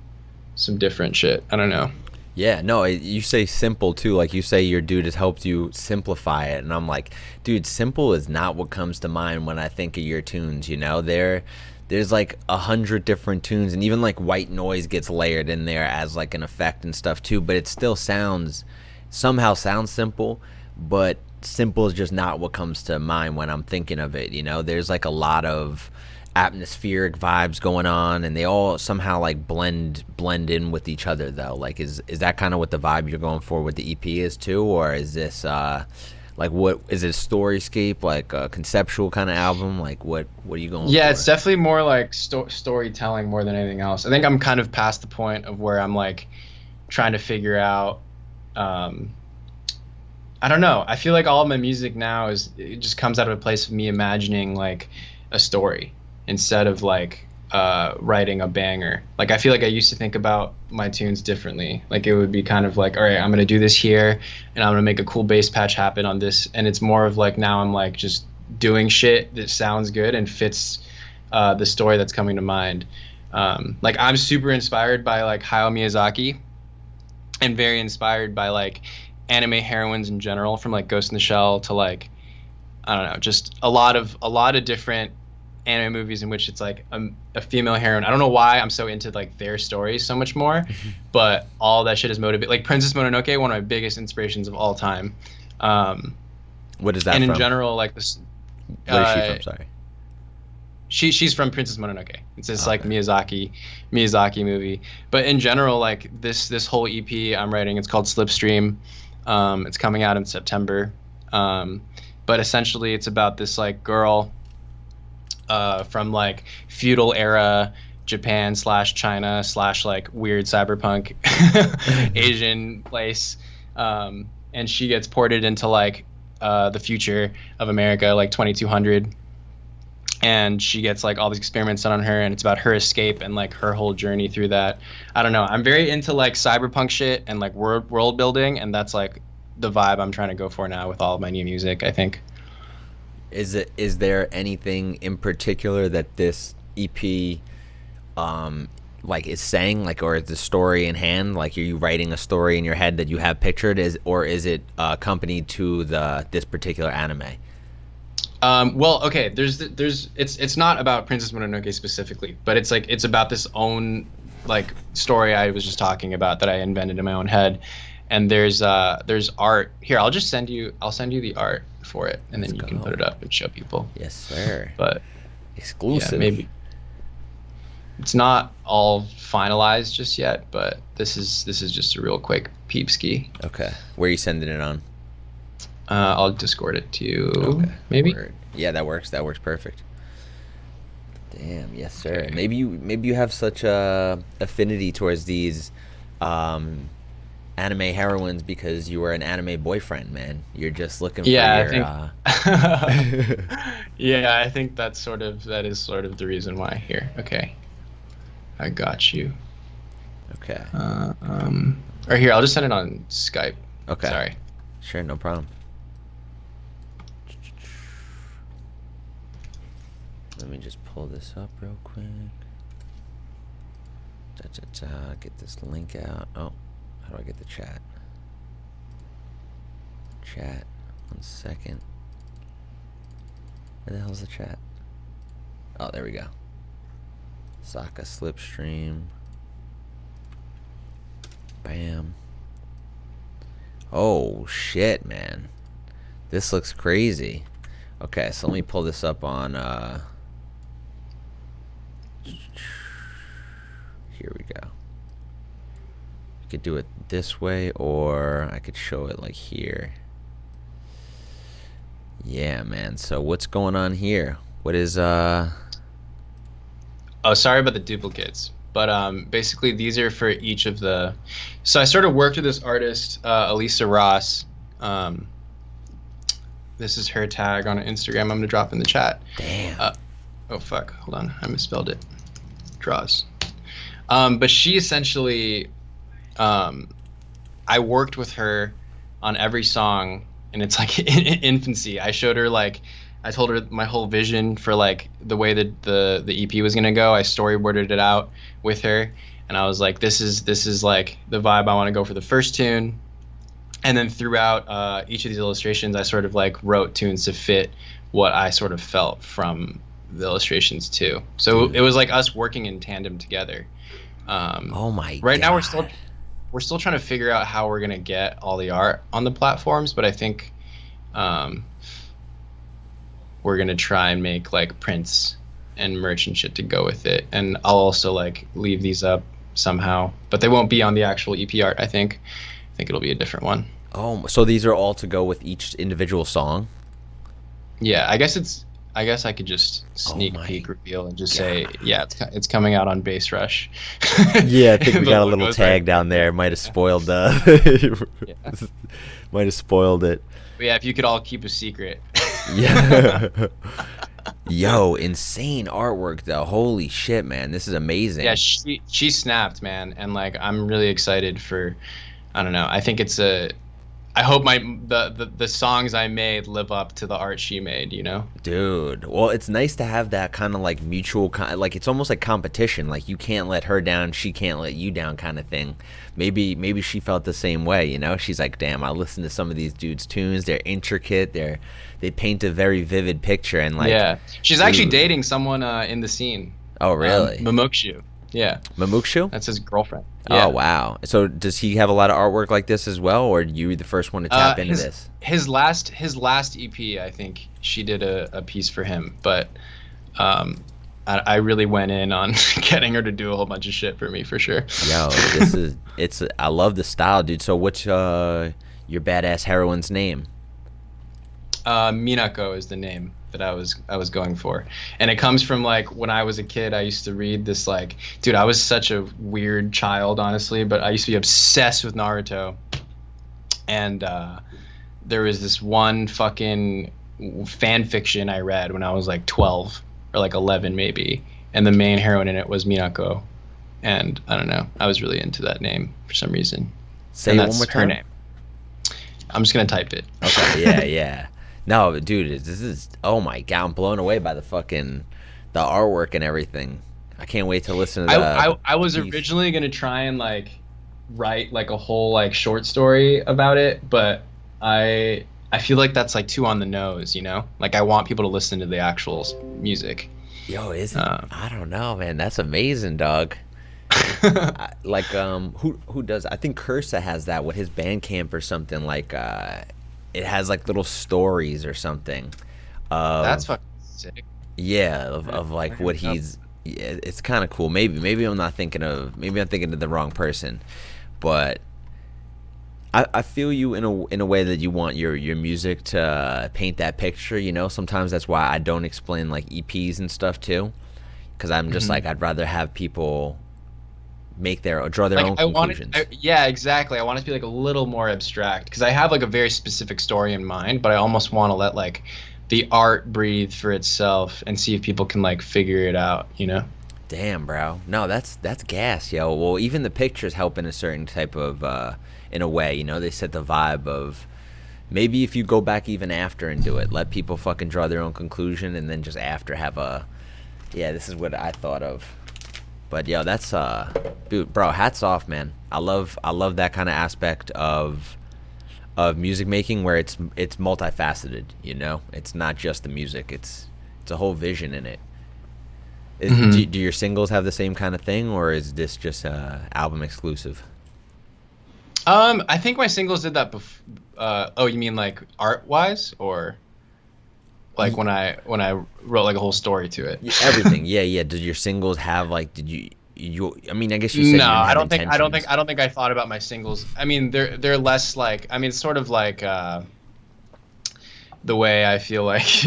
some different shit. I don't know. Yeah, no, you say simple too. Like you say your dude has helped you simplify it, and I'm like, dude, simple is not what comes to mind when I think of your tunes, you know? There's like 100 different tunes, and even like white noise gets layered in there as like an effect and stuff too, but it still somehow sounds simple, but simple is just not what comes to mind when I'm thinking of it, you know? There's like a lot of atmospheric vibes going on, and they all somehow like blend in with each other though. Like is that kind of what the vibe you're going for with the EP is too, or is this like what is it, a storyscape, like a conceptual kind of album? Like what are you going for? Yeah, it's definitely more like storytelling more than anything else. I think I'm kind of past the point of where I'm like trying to figure out I don't know. I feel like all of my music now it just comes out of a place of me imagining like a story instead of like writing a banger. Like I feel like I used to think about my tunes differently. Like it would be kind of like, all right, I'm gonna do this here, and I'm gonna make a cool bass patch happen on this. And it's more of like now I'm like just doing shit that sounds good and fits the story that's coming to mind. Like I'm super inspired by like Hayao Miyazaki, and very inspired by like anime heroines in general, from like Ghost in the Shell to like, I don't know, just a lot of different anime movies in which it's like a female heroine. I don't know why I'm so into like their stories so much more, but all that shit is motivated. Like Princess Mononoke, one of my biggest inspirations of all time. What is that and from? in general, like this. Where is she from? Sorry. She's from Princess Mononoke. It's this like Miyazaki movie. But in general, like this whole EP I'm writing, it's called Slipstream. It's coming out in September. But essentially, it's about this like girl from like feudal era Japan / China / like weird cyberpunk Asian place, and she gets ported into like the future of America, like 2200. And she gets like all these experiments done on her, and it's about her escape and like her whole journey through that. I don't know. I'm very into like cyberpunk shit and like world building, and that's like the vibe I'm trying to go for now with all of my new music, I think. Is there anything in particular that this EP like is saying, like, or is the story in hand? Like, are you writing a story in your head that you have pictured, or is it accompanied to this particular anime? Well, okay, it's not about Princess Mononoke specifically, but it's like it's about this own like story I was just talking about that I invented in my own head. And there's art here. I'll send you the art for it, and then you can put it up and show people. Yes, sir. But exclusive. Yeah, maybe it's not all finalized just yet, but this is just a real quick peep ski. Okay, where are you sending it on? I'll Discord it to you. Okay. Maybe. Word. Yeah, that works. That works perfect. Damn, yes, sir. Okay. Maybe you have such a affinity towards these anime heroines because you were an anime boyfriend, man. You're just looking for your. Yeah, I think that is sort of the reason why. Here, okay, I got you. Okay. Or here, I'll just send it on Skype. Okay. Sorry. Sure, no problem. Let me just pull this up real quick. Get this link out. Oh, how do I get the chat? Chat. 1 second. Where the hell's the chat? Oh, there we go. Saka Slipstream. Bam. Oh, shit, man. This looks crazy. Okay, so let me pull this up on, here we go. I could do it this way, or I could show it like here. Yeah, man. So what's going on here? What is, Oh, sorry about the duplicates. But basically these are for each of the. So I sort of worked with this artist, Elisa Ross. This is her tag on Instagram. I'm gonna drop in the chat. damn. Oh fuck! Hold on, I misspelled it. Draws. But she essentially, I worked with her on every song, and it's like in infancy. I showed her like. I told her my whole vision for like the way that the EP was gonna go. I storyboarded it out with her, and I was like, this is like the vibe I want to go for the first tune. And then throughout each of these illustrations, I sort of like wrote tunes to fit what I sort of felt from the illustrations too. So it was like us working in tandem together. Oh my right God. Now we're still trying to figure out how we're gonna get all the art on the platforms, but I think we're gonna try and make like prints and merch and shit to go with it. And I'll also like leave these up somehow, but they won't be on the actual EP art. I think it'll be a different one. Oh, so these are all to go with each individual song? Yeah, I guess I could just sneak peek reveal and just say, yeah, it's coming out on Bass Rush. Yeah, I think we The got a little logo's tag right down there. Might have spoiled Yeah. might have spoiled it. But yeah, if you could all keep a secret. Yeah. Yo, insane artwork though. Holy shit, man. This is amazing. Yeah, she snapped, man, and like I'm really excited for. I don't know. I think it's I hope the songs I made live up to the art she made, you know? Dude, well, it's nice to have that kind of like mutual, like it's almost like competition. Like you can't let her down, she can't let you down, kind of thing. Maybe she felt the same way, you know? She's like, damn, I listen to some of these dudes' tunes. They're intricate. They paint a very vivid picture, and like, Yeah, she's actually dude. dating someone in the scene. Oh, really? Mamokshu. Yeah, Mamukshu? that's his girlfriend. Yeah. Oh, wow. So does he have a lot of artwork like this as well, or you the first one to tap into this? His last EP, I think she did a piece for him, but I really went in on getting her to do a whole bunch of shit for me, for sure. Yo, I love the style, dude. So what's your badass heroine's name? Minako is the name that I was going for, and it comes from like when I was a kid. I used to read this, like, dude, I was such a weird child, honestly, but I used to be obsessed with Naruto, and there was this one fucking fan fiction I read when I was like 12 or like 11 maybe, and the main heroine in it was Minako, and I don't know, I was really into that name for some reason. Say and it that's one more her time. name. I'm just gonna type it. Okay, yeah, yeah. No, dude, this is, oh my god, I'm blown away by the artwork and everything. I can't wait to listen to that. I was originally gonna try and like write like a whole like short story about it, but I feel like that's like too on the nose, you know? Like I want people to listen to the actual music. Yo, I don't know, man. That's amazing, dog. Who does? I think Cursa has that with his Bandcamp or something. Like it has like little stories or something. That's fucking sick. Yeah, of like what he's. Yeah, it's kind of cool. Maybe I'm not thinking of. Maybe I'm thinking of the wrong person, but I feel you in a way that you want your music to paint that picture. You know, sometimes that's why I don't explain like EPs and stuff too, because I'm just like, I'd rather have people draw their own conclusions. Yeah, exactly. I want it to be like a little more abstract, because I have like a very specific story in mind, but I almost want to let like the art breathe for itself and see if people can like figure it out, you know? Damn, bro. No, that's gas, yo. Well, even the pictures help in a certain type of in a way, you know, they set the vibe of, maybe if you go back even after and do it, let people fucking draw their own conclusion, and then just after have this is what I thought of. But yo, that's dude, bro, hats off, man. I love that kind of aspect of music making, where it's multifaceted, you know? It's not just the music, it's a whole vision in it. Do your singles have the same kind of thing, or is this just album exclusive? I think my singles did that oh, you mean like art wise, or like when I wrote like a whole story to it? Everything. Yeah. Did your singles have like, did you I mean, I guess you said no, you I don't intentions. think I thought about my singles. I mean, they're less like, I mean, sort of like the way I feel like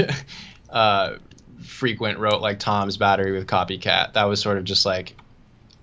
Frequent wrote like Tom's Battery with Copycat. That was sort of just like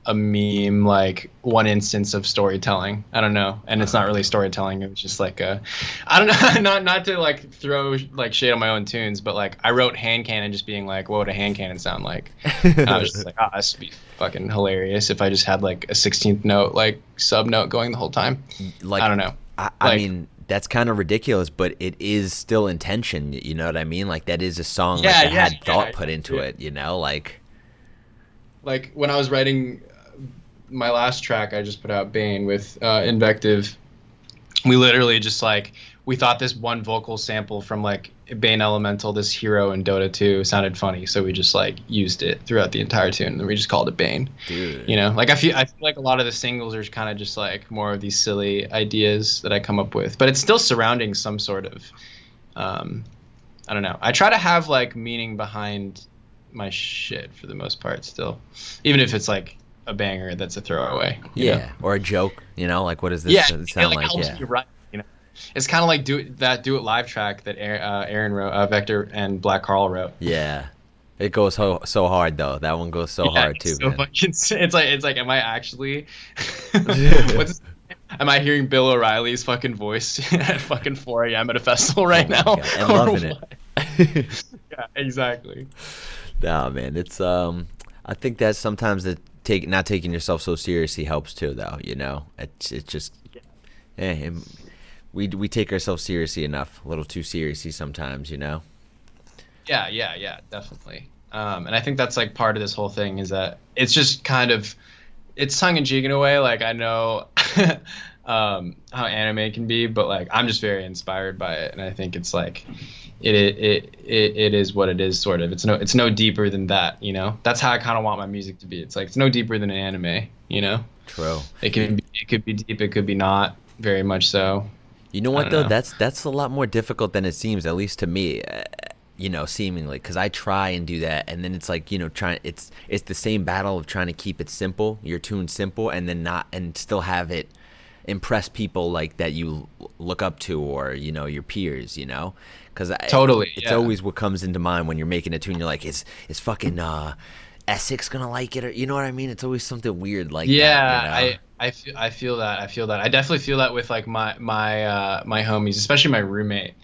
a meme, like one instance of storytelling. I don't know, and it's not really storytelling. It was just like I don't know, not to like throw like shade on my own tunes, but like I wrote hand cannon just being like, what would a hand cannon sound like? And I was just like, oh, this would be fucking hilarious if I just had like a 16th note like sub note going the whole time. Like, I don't know. I mean, that's kind of ridiculous, but it is still intention. You know what I mean? Like that is a song that had thought put into it. You know, like when I was writing my last track I just put out, Bane, with Invective, we literally just like, we thought this one vocal sample from like Bane Elemental, this hero in Dota 2, sounded funny, so we just like used it throughout the entire tune, and we just called it Bane. Dude. You know, like I feel like a lot of the singles are kind of just like more of these silly ideas that I come up with, but it's still surrounding some sort of I don't know, I try to have like meaning behind my shit for the most part still, even if it's like a banger that's a throwaway. You know? Or a joke, you know, like what does this sound like? Yeah, you right, you know, it's kind of like Do It Live track that Aaron wrote, Vector and Black Carl wrote. Yeah, it goes so hard though. That one goes so hard too. So fucking, it's like, am I actually? Am I hearing Bill O'Reilly's fucking voice at fucking 4 a.m. at a festival right now? And loving it. Yeah, exactly. Nah, man, it's I think that sometimes not taking yourself so seriously helps too, though. You know, it's just, we take ourselves seriously enough, a little too seriously sometimes, you know. Yeah, definitely. And I think that's like part of this whole thing is that it's just kind of, it's tongue in cheek in a way. Like I know how anime can be, but like I'm just very inspired by it, and I think it's like it is what it is, sort of. It's no deeper than that, you know. That's how I kind of want my music to be. It's like it's no deeper than an anime, you know. True. It could be deep, it could be not very much so. You know what though? That's a lot more difficult than it seems, at least to me. You know, seemingly, because I try and do that, and then it's like, you know, it's the same battle of trying to keep it simple, your tune simple, and then not, and still have it impress people like that you look up to, or you know, your peers, you know, because totally, it's always what comes into mind when you're making a tune. You're like, is fucking Essex gonna like it, or you know what I mean? It's always something weird like that. You know? I feel that. I definitely feel that with like my homies, especially my roommate.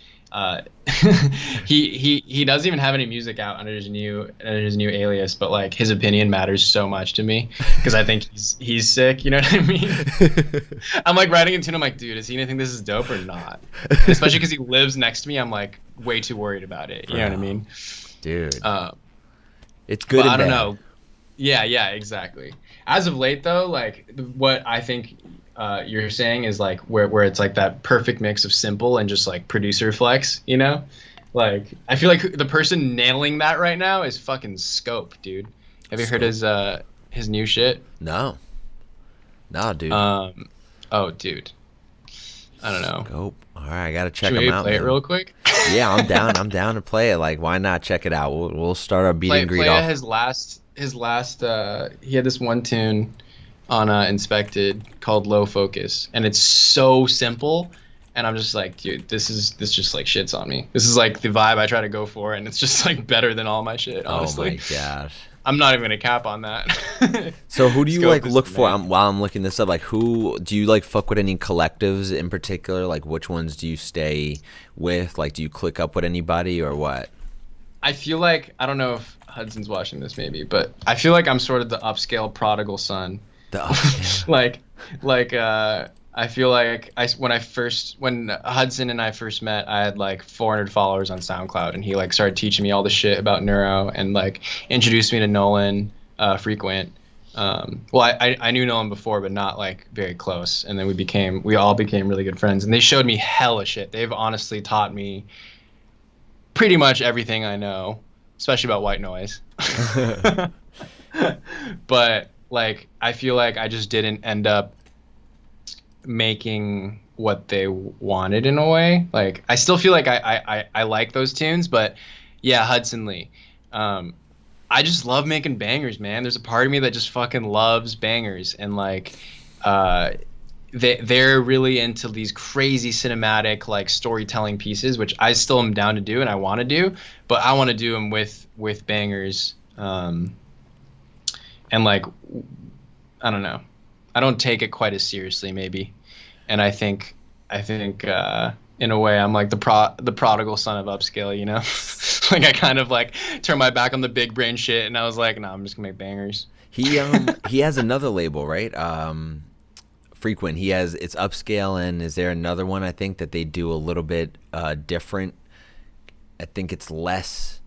He doesn't even have any music out under his new alias, but like his opinion matters so much to me because I think he's sick. You know what I mean? I'm like writing into him, I'm like, dude, is he gonna think this is dope or not? And especially because he lives next to me, I'm like way too worried about it. You know what I mean? Dude. It's good. I don't know. Yeah, exactly. As of late though, like what I think you're saying is like where it's like that perfect mix of simple and just like producer flex, you know? Like I feel like the person nailing that right now is fucking Scope, dude. Have you heard his new shit? No, dude. Oh, dude. I don't know. Scope. All right, I gotta check him out. Play it real quick. Yeah, I'm down. I'm down to play it. Like, why not check it out? We'll start our beat and greet off. His last. He had this one tune on Inspected called Low Focus, and it's so simple, and I'm just like, dude, this just like shits on me. This is like the vibe I try to go for, and it's just like better than all my shit, honestly. Oh my gosh. I'm not even gonna cap on that. So who do you like look for while I'm looking this up? Like, who do you like fuck with? Any collectives in particular? Like, which ones do you stay with? Like, do you click up with anybody or what? I feel like, I don't know if Hudson's watching this maybe, but I feel like I'm sort of the upscale prodigal son. like I feel like when Hudson and I first met, I had like 400 followers on SoundCloud, and he like started teaching me all the shit about neuro and like introduced me to Nolan, Frequent. I knew Nolan before, but not like very close, and then we all became really good friends, and they showed me hella shit. They've honestly taught me pretty much everything I know, especially about white noise. But like I feel like I just didn't end up making what they wanted in a way. Like I still feel like I like those tunes, but yeah, Hudson Lee. I just love making bangers, man. There's a part of me that just fucking loves bangers, and like they're really into these crazy cinematic like storytelling pieces, which I still am down to do and I want to do, but I want to do them with bangers. And like, I don't know, I don't take it quite as seriously maybe, and I think in a way I'm like the prodigal son of upscale, you know. Like I kind of like turned my back on the big brain shit, and I was like, no, I'm just gonna make bangers. He has another label, right? Frequent. It's upscale, and is there another one I think that they do a little bit different? I think it's less.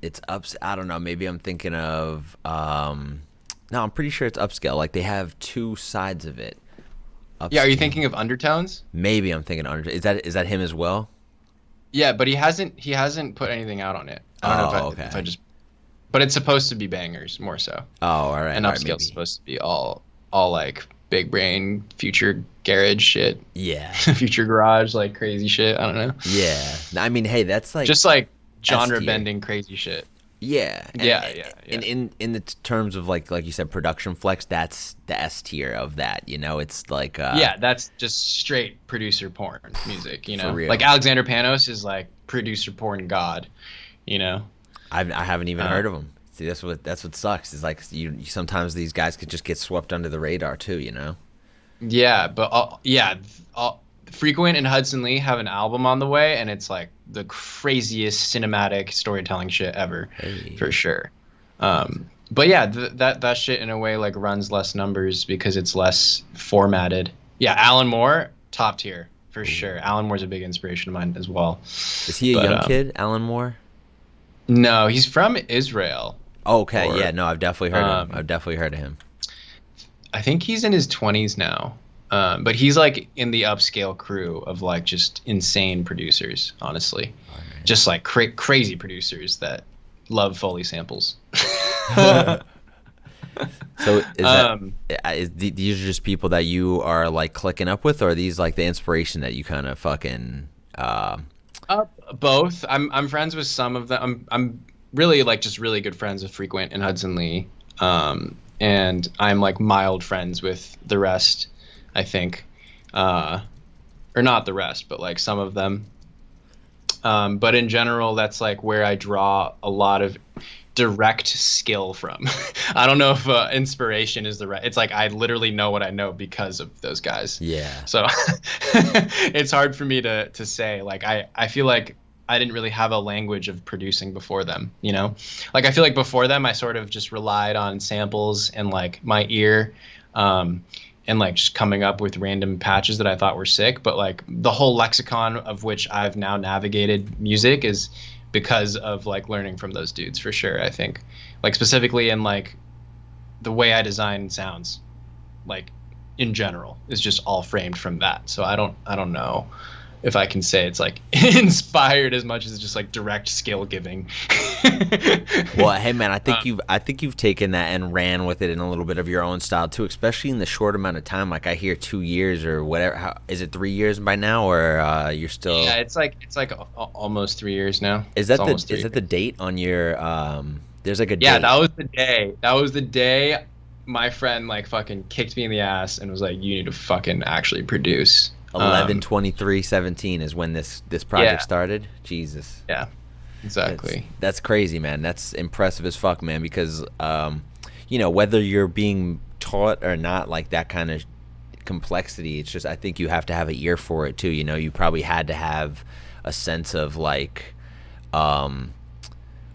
It's I don't know. Maybe I'm thinking of. No, I'm pretty sure it's upscale. Like they have two sides of it. Upscale. Yeah, are you thinking of Undertones? Maybe I'm thinking Undertones. Is that him as well? Yeah, but he hasn't put anything out on it. I don't know if I just. But it's supposed to be bangers more so. Oh, all right. And upscale's supposed to be all like big brain future garage shit. Yeah. Future garage, like crazy shit. I don't know. Yeah. I mean, hey, that's like just like genre bending crazy shit. Yeah. Yeah. And in the terms of like you said, production flex, that's the S tier of that. You know, it's like yeah, that's just straight producer porn music. You know, for real. Like Alexander Panos is like producer porn god. You know, I haven't even heard of him. See, that's what sucks. Is like you sometimes these guys could just get swept under the radar too. You know. Yeah, but Frequent and Hudson Lee have an album on the way, and it's like the craziest cinematic storytelling shit ever, for sure. But yeah, that shit in a way like runs less numbers because it's less formatted. Yeah, Alan Moore, top tier for sure. Alan Moore's a big inspiration of mine as well. Is he a young kid, Alan Moore? No, he's from Israel. Oh, okay, yeah, no, I've definitely heard of him. um, I've definitely heard of him. I think he's in his 20s now. But he's like in the upscale crew of like just insane producers, honestly. Alright. Just like crazy producers that love Foley samples. So these are just people that you are like clicking up with, or are these like the inspiration that you kind of fucking Both. I'm friends with some of them. I'm really like just really good friends with Frequent and Hudson Lee. And I'm like mild friends with the rest, I think. Or not the rest, but like some of them. But in general, that's like where I draw a lot of direct skill from. I don't know if inspiration is the right. It's like I literally know what I know because of those guys. Yeah. So it's hard for me to say. Like I feel like I didn't really have a language of producing before them, you know? Like I feel like before them I sort of just relied on samples and like my ear, and like just coming up with random patches that I thought were sick. But like the whole lexicon of which I've now navigated music is because of like learning from those dudes, for sure. I think like specifically in like the way I design sounds, like in general, is just all framed from that. So I don't know if I can say it's like inspired as much as just like direct skill giving. Well, hey man, I think you've taken that and ran with it in a little bit of your own style too, especially in the short amount of time. Like I hear 2 years or whatever. Is it 3 years by now, or you're still? Yeah, it's like almost 3 years now. Is that the date on your? There's like a yeah. date. That was the day. That was the day. My friend like fucking kicked me in the ass and was like, "You need to fucking actually produce." 11/23/17 is when this project started. Jesus. Yeah, exactly. That's crazy, man. That's impressive as fuck, man. Because you know, whether you're being taught or not, like that kind of complexity, it's just I think you have to have an ear for it too. You know, you probably had to have a sense of like, I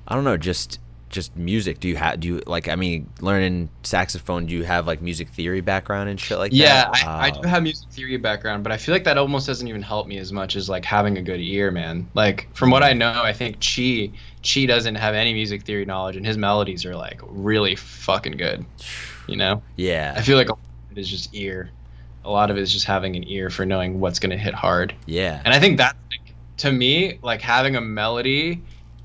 don't know, just music. Do you like, I mean, learning saxophone, do you have like music theory background and shit like that? Yeah, I do have music theory background, but I feel like that almost doesn't even help me as much as like having a good ear, man. Like from what I know, I think Chi doesn't have any music theory knowledge, and his melodies are like really fucking good, you know? Yeah. I feel like a lot of it is just ear. A lot of it is just having an ear for knowing what's gonna hit hard. Yeah. And I think that's like, to me, like having a melody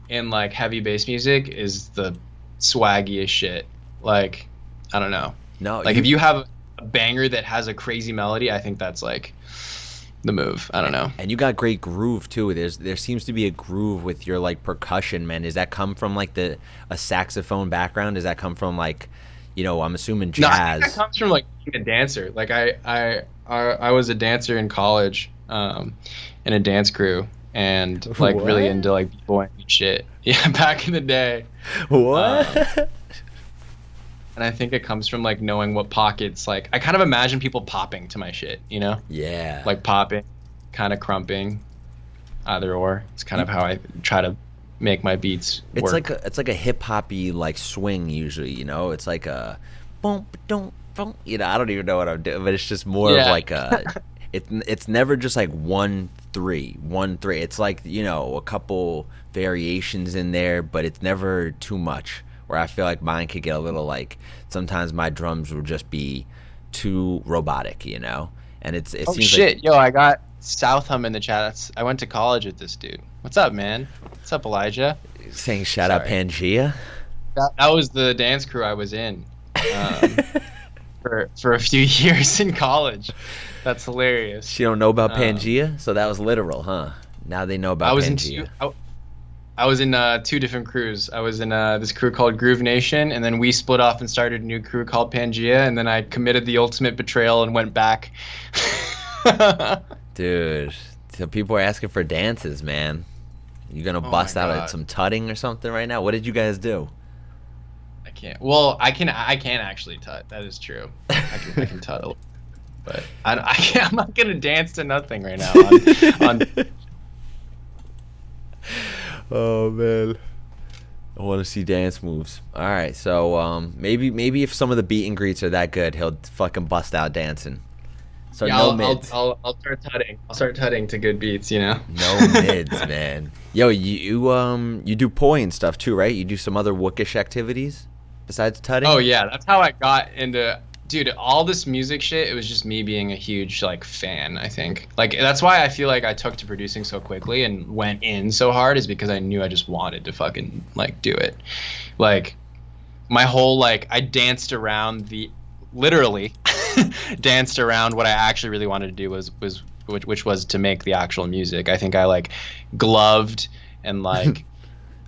in like heavy bass music is the swaggiest shit. Like, I don't know. No. Like if you have a banger that has a crazy melody, I think that's like the move. I don't know. And you got great groove too. There seems to be a groove with your like percussion, man. Does that come from like a saxophone background? Does that come from like, you know, I'm assuming jazz? No, I think that comes from like being a dancer. Like I was a dancer in college, in a dance crew. And like really into like b-boying and shit. Yeah, back in the day. What? And I think it comes from like knowing what pockets, like I kind of imagine people popping to my shit, you know? Yeah. Like popping, kind of crumping, either or. It's kind of how I try to make my beats work. It's like a hip hoppy like swing usually, you know? It's like a boom don't boom. You know, I don't even know what I'm doing, but it's just more of like a it's never just like 1-3. It's like, you know, a couple variations in there, but it's never too much. Where I feel like mine could get a little like, sometimes my drums will just be too robotic, you know. And it oh seems shit, like, yo, I got Southam in the chat. I went to college with this dude. What's up, man? What's up, Elijah? saying shout out Pangea. That was the dance crew I was in for a few years in college. That's hilarious. She don't know about Pangea, so that was literal, huh? Now they know about Pangea. I was in 2 different crews. I was in this crew called Groove Nation, and then we split off and started a new crew called Pangea, and then I committed the ultimate betrayal and went back. Dude, so people are asking for dances, man. You gonna bust out at some tutting or something right now? What did you guys do? I can't. Well, I can actually tut. That is true. I can tut a little. But I'm not gonna dance to nothing right now. Oh man, I want to see dance moves. All right, so maybe if some of the beat and greets are that good, he'll fucking bust out dancing. So Yeah, no mids. I'll start tutting. I'll start tutting to good beats, you know. No mids, man. Yo, you do poi and stuff too, right? You do some other wookish activities besides tutting? Oh yeah, that's how I got into, dude, all this music shit. It was just me being a huge like fan, I think. Like that's why I feel like I took to producing so quickly and went in so hard, is because I knew I just wanted to fucking like do it. Like my whole like I danced around the literally danced around what I actually really wanted to do which was to make the actual music. I think I like gloved and like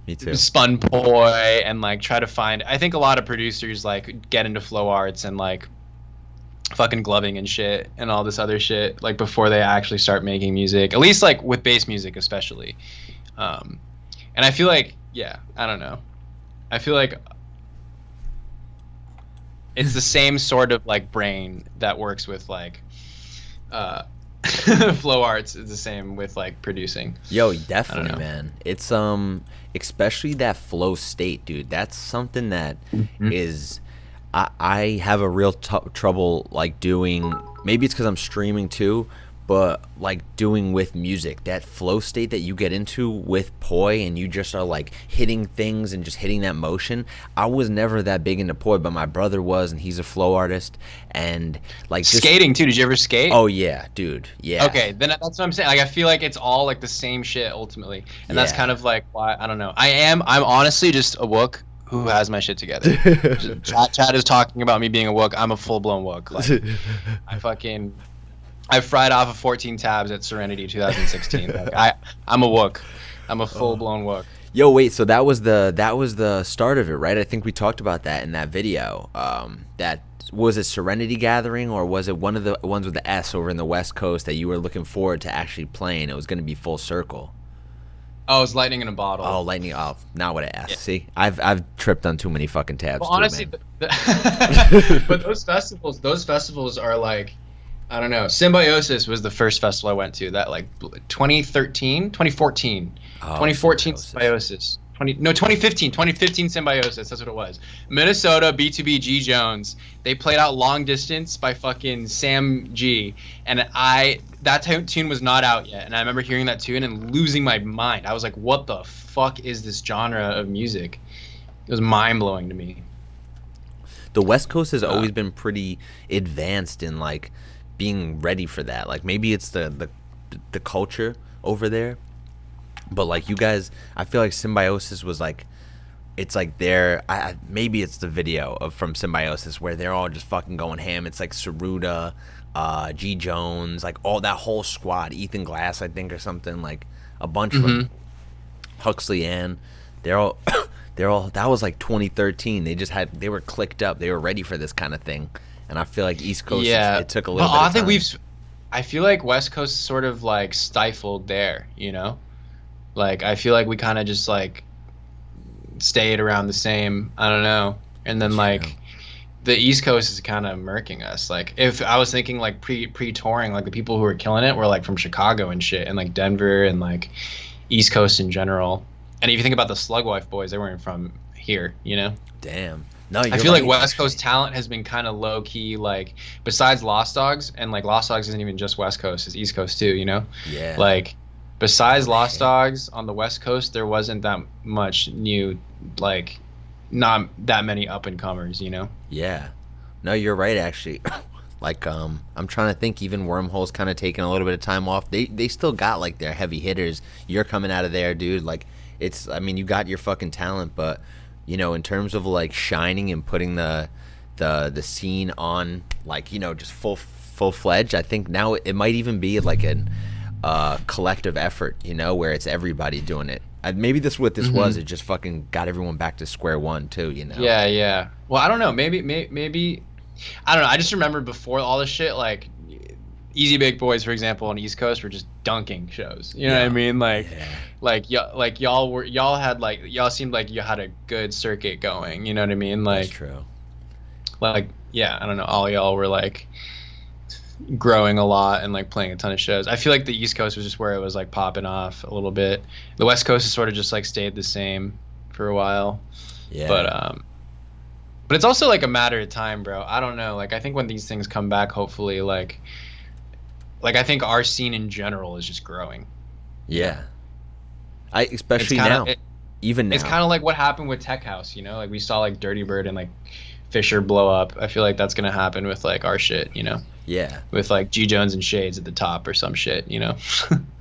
Me too. spun poi and like try to find. I think a lot of producers like get into flow arts and like fucking gloving and shit and all this other shit like before they actually start making music. At least like with bass music especially. And I feel like I don't know. I feel like it's the same sort of like brain that works with like flow arts is the same with like producing. Yo, definitely, man. It's especially that flow state, dude. That's something that is I have a real trouble like doing. Maybe it's because I'm streaming too, but like doing with music, that flow state that you get into with poi, and you just are like hitting things and just hitting that motion. I was never that big into poi, but my brother was, and he's a flow artist. And like just, skating too. Did you ever skate? Oh yeah, dude. Yeah. Okay, then that's what I'm saying. Like I feel like it's all like the same shit ultimately, and that's kind of like why I don't know. I'm honestly just a wook who has my shit together. Chad is talking about me being a wook. I'm a full blown wook. Like I fried off of 14 tabs at Serenity 2016. Like I'm a wook. I'm a full blown wook. Yo, wait. So that was the start of it, right? I think we talked about that in that video. That was it. Serenity Gathering, or was it one of the ones with the S over in the West Coast that you were looking forward to actually playing? It was going to be full circle. Oh, it's lightning in a bottle. Oh, lightning off. Now what I asked. Yeah. See, I've tripped on too many fucking tabs. Well, honestly, but those festivals are like, I don't know. Symbiosis was the first festival I went to. That like 2014. 2014 Symbiosis. 2015 Symbiosis. That's what it was. Minnesota, B2B G Jones. They played out Long Distance by fucking Sam G. And that tune was not out yet. And I remember hearing that tune and losing my mind. I was like, what the fuck is this genre of music? It was mind blowing to me. The West Coast has always been pretty advanced in like being ready for that. Like maybe it's the culture over there. But like you guys, I feel like Symbiosis was like, it's like maybe it's the video from Symbiosis where they're all just fucking going ham. It's like Saruda, G Jones, like all that whole squad, Ethan Glass, I think, or something, like a bunch of them. Huxley Ann, they're all that was like 2013. They were clicked up. They were ready for this kind of thing. And I feel like East Coast, it took a little bit of time. I feel like West Coast sort of like stifled there, you know? Like, I feel like we kind of just, like, stayed around the same, I don't know. And then, like, the East Coast is kind of murking us. Like, if I was thinking, like, pre-touring, like, the people who were killing it were, like, from Chicago and shit, and, like, Denver and, like, East Coast in general. And if you think about the Slugwife boys, they weren't from here, you know? Damn. No, I feel like West Coast talent has been kind of low-key, like, besides Lost Dogs, and, like, Lost Dogs isn't even just West Coast, it's East Coast, too, you know? Yeah. Like, besides Lost Dogs on the West Coast, there wasn't that much new, like, not that many up-and-comers, you know? Yeah. No, you're right, actually. Like, I'm trying to think, even Wormhole's kind of taking a little bit of time off. They still got, like, their heavy hitters. You're coming out of there, dude. Like, you got your fucking talent, but, you know, in terms of, like, shining and putting the scene on, like, you know, just full-fledged, I think now it might even be, like, an collective effort, you know, where it's everybody doing it. Maybe this was, it just fucking got everyone back to square one too, you know. Yeah. Well, I don't know, maybe I don't know. I just remember before all this shit, like Easy Bake Boys, for example, on the East Coast were just dunking shows. You know what I mean? Like y'all seemed like you had a good circuit going. You know what I mean? Like, that's true. Like, yeah, I don't know. All y'all were like growing a lot and like playing a ton of shows. I feel like the East Coast was just where it was like popping off a little bit. The West Coast has sort of just like stayed the same for a while. Yeah. But it's also like a matter of time, bro. I don't know. Like, I think when these things come back, hopefully, like, like I think our scene in general is just growing. Yeah. Especially It's kinda- now. Even now. It's kind of like what happened with Tech House, you know? Like we saw like Dirty Bird and like Fisher blow up. I feel like that's gonna happen with like our shit, you know? Yeah. With like G Jones and Shades at the top or some shit, you know?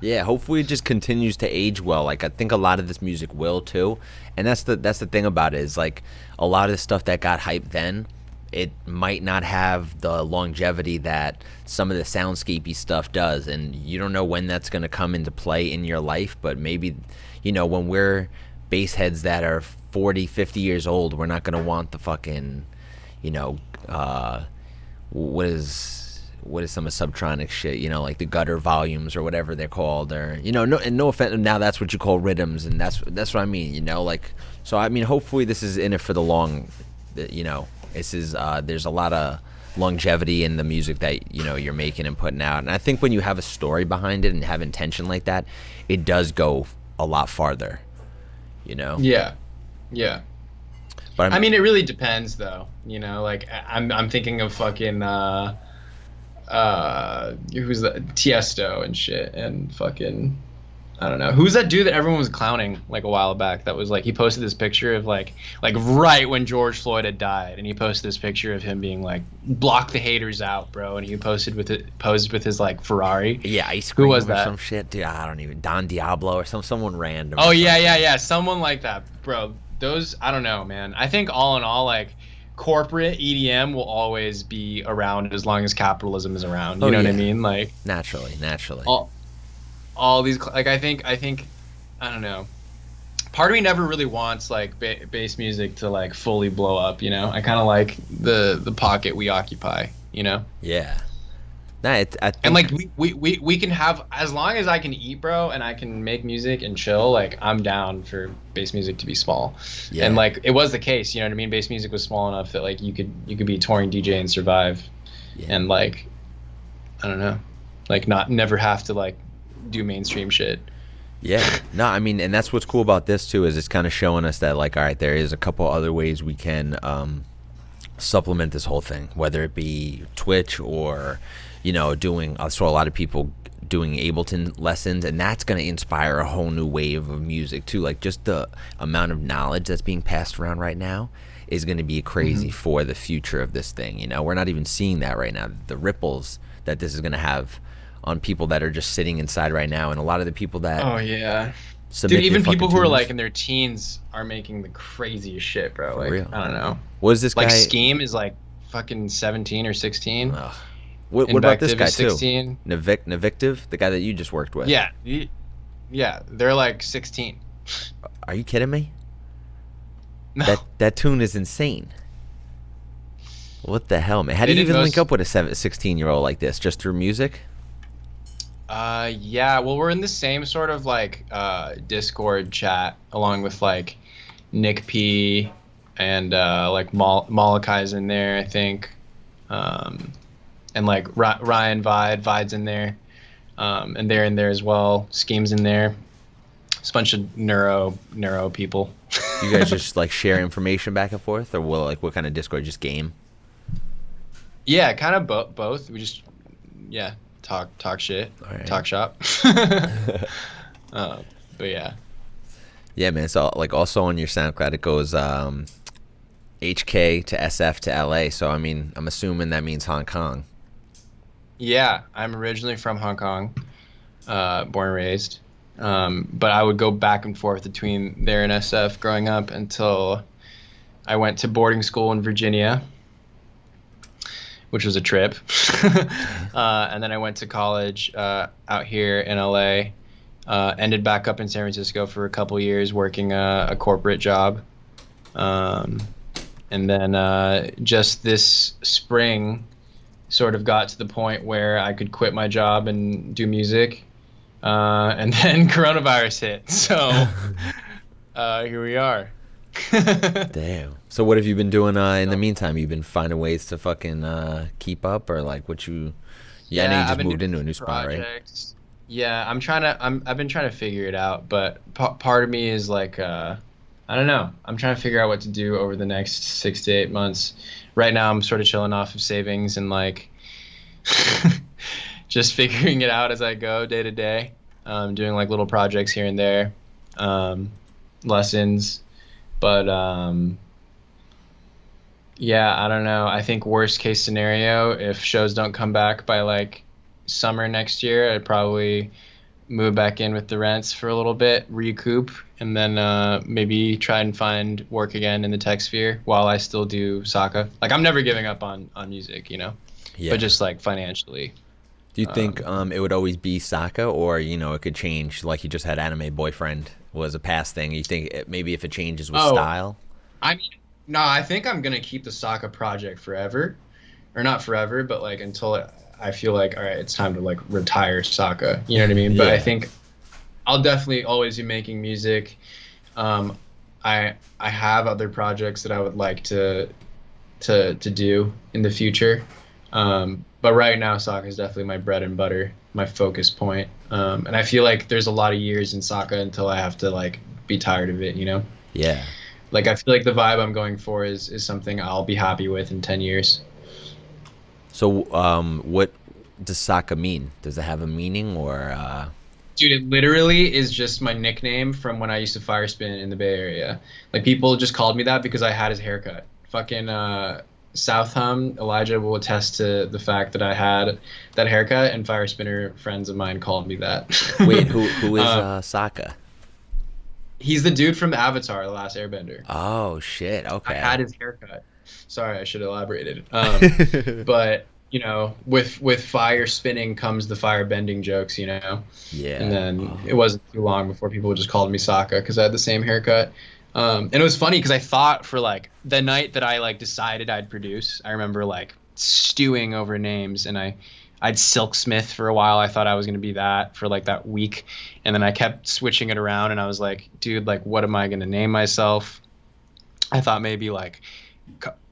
Yeah, hopefully it just continues to age well. Like I think a lot of this music will too. And that's the thing about it, is like a lot of the stuff that got hyped then, it might not have the longevity that some of the soundscapey stuff does, and you don't know when that's going to come into play in your life. But maybe, you know, when we're bass heads that are 40, 50 years old, we're not going to want the fucking, you know, what is some of Subtronic shit, you know, like the gutter volumes or whatever they're called, or, you know, no offense, now that's what you call rhythms, and that's what I mean, you know, like, so I mean, hopefully this is in it for the long, you know, this is there's a lot of longevity in the music that, you know, you're making and putting out, and I think when you have a story behind it and have intention like that, it does go a lot farther, you know. Yeah. But I mean, it really depends, though. You know, like I'm thinking of fucking who's that, Tiesto and shit, and fucking I don't know, who's that dude that everyone was clowning like a while back, that was like, he posted this picture of like right when George Floyd had died, and he posted this picture of him being like, block the haters out, bro, and he posed with his like Ferrari. Yeah, ice cream. Who was or that? some shit, dude. I don't even, Don Diablo or someone random. Oh or yeah, someone like that, bro. Those, I don't know, man. I think all in all, like, corporate EDM will always be around as long as capitalism is around. You know what I mean? Like, naturally. All these, like, I think, I don't know. Part of me never really wants like bass music to like fully blow up. You know, I kind of like the pocket we occupy. You know? Yeah. Nah, I think, and like we can have, as long as I can eat, bro, and I can make music and chill, like I'm down for bass music to be small. Yeah. And like it was the case, you know what I mean? Bass music was small enough that like you could be a touring DJ and survive. Yeah. And like, I don't know, like never have to like do mainstream shit. Yeah. No, I mean, and that's what's cool about this too, is it's kind of showing us that like, all right, there is a couple other ways we can supplement this whole thing, whether it be Twitch or, you know, I saw a lot of people doing Ableton lessons, and that's going to inspire a whole new wave of music too. Like just the amount of knowledge that's being passed around right now is going to be crazy for the future of this thing. You know, we're not even seeing that right now. The ripples that this is going to have on people that are just sitting inside right now, and a lot of the people that dude, even people who are tunes, like in their teens are making the craziest shit, bro. Like, real. I don't know. What is this guy? Like Scheme is like fucking 17 or 16. What about this Invective guy is 16. too? Navictive, the guy that you just worked with. Yeah, yeah, they're like 16. Are you kidding me? No. That tune is insane. What the hell, man? How do They you did even link most- up with a 16-year-old like this? Just through music? Yeah, well, we're in the same sort of like Discord chat, along with like Nick P and like Molochai's in there, I think, and like Ryan Vide's in there, and they're in there as well. Scheme's in there. It's a bunch of neuro people. You guys just like share information back and forth, or what kind of Discord? Just game? Yeah, kind of both. We just talk shit, All right. talk shop. But yeah. Yeah, man. So like also on your SoundCloud it goes HK to SF to LA. So I mean, I'm assuming that means Hong Kong. Yeah, I'm originally from Hong Kong, born and raised. But I would go back and forth between there and SF growing up until I went to boarding school in Virginia, which was a trip. And then I went to college out here in LA, ended back up in San Francisco for a couple years working a corporate job. And then just this spring sort of got to the point where I could quit my job and do music. And then coronavirus hit. So here we are. Damn. So what have you been doing in the meantime? You've been finding ways to fucking keep up, or like what you? Yeah, I know you I've just been moved doing into a new spot, right? projects. Yeah, I've been trying to figure it out, but part of me is like, I don't know. I'm trying to figure out what to do over the next 6 to 8 months. Right now, I'm sort of chilling off of savings and like just figuring it out as I go day to day, doing like little projects here and there, lessons, but yeah, I don't know. I think worst case scenario, if shows don't come back by like summer next year, I'd probably move back in with the rents for a little bit, recoup, and then maybe try and find work again in the tech sphere while I still do Saka. Like, I'm never giving up on music, you know? Yeah. But just like financially. Do you think it would always be Saka, or it could change? Like you just had Anime Boyfriend was a past thing. You think maybe if it changes with style? I mean, no, I think I'm gonna keep the Saka project forever, or not forever, but like until I feel like, all right, it's time to like retire Saka. You know what I mean? But I think I'll definitely always be making music. I have other projects that I would like to do in the future. But right now, Saka is definitely my bread and butter, my focus point. And I feel like there's a lot of years in Saka until I have to like be tired of it, you know? Yeah. Like, I feel like the vibe I'm going for is something I'll be happy with in 10 years. So, what does Saka mean? Does it have a meaning, or? Dude, it literally is just my nickname from when I used to fire spin in the Bay Area. Like, people just called me that because I had his haircut. Fucking South Hum, Elijah will attest to the fact that I had that haircut, and fire spinner friends of mine called me that. Wait, who is Saka? He's the dude from Avatar, The Last Airbender. Oh shit! Okay. I had his haircut. Sorry, I should have elaborated. But you know, with fire spinning comes the fire bending jokes, you know. Yeah. And then it wasn't too long before people just called me Saka because I had the same haircut. And it was funny because I thought for like the night that I like decided I'd produce, I remember like stewing over names, and I'd Silksmith for a while. I thought I was going to be that for like that week. And then I kept switching it around, and I was like, dude, like, what am I going to name myself? I thought maybe like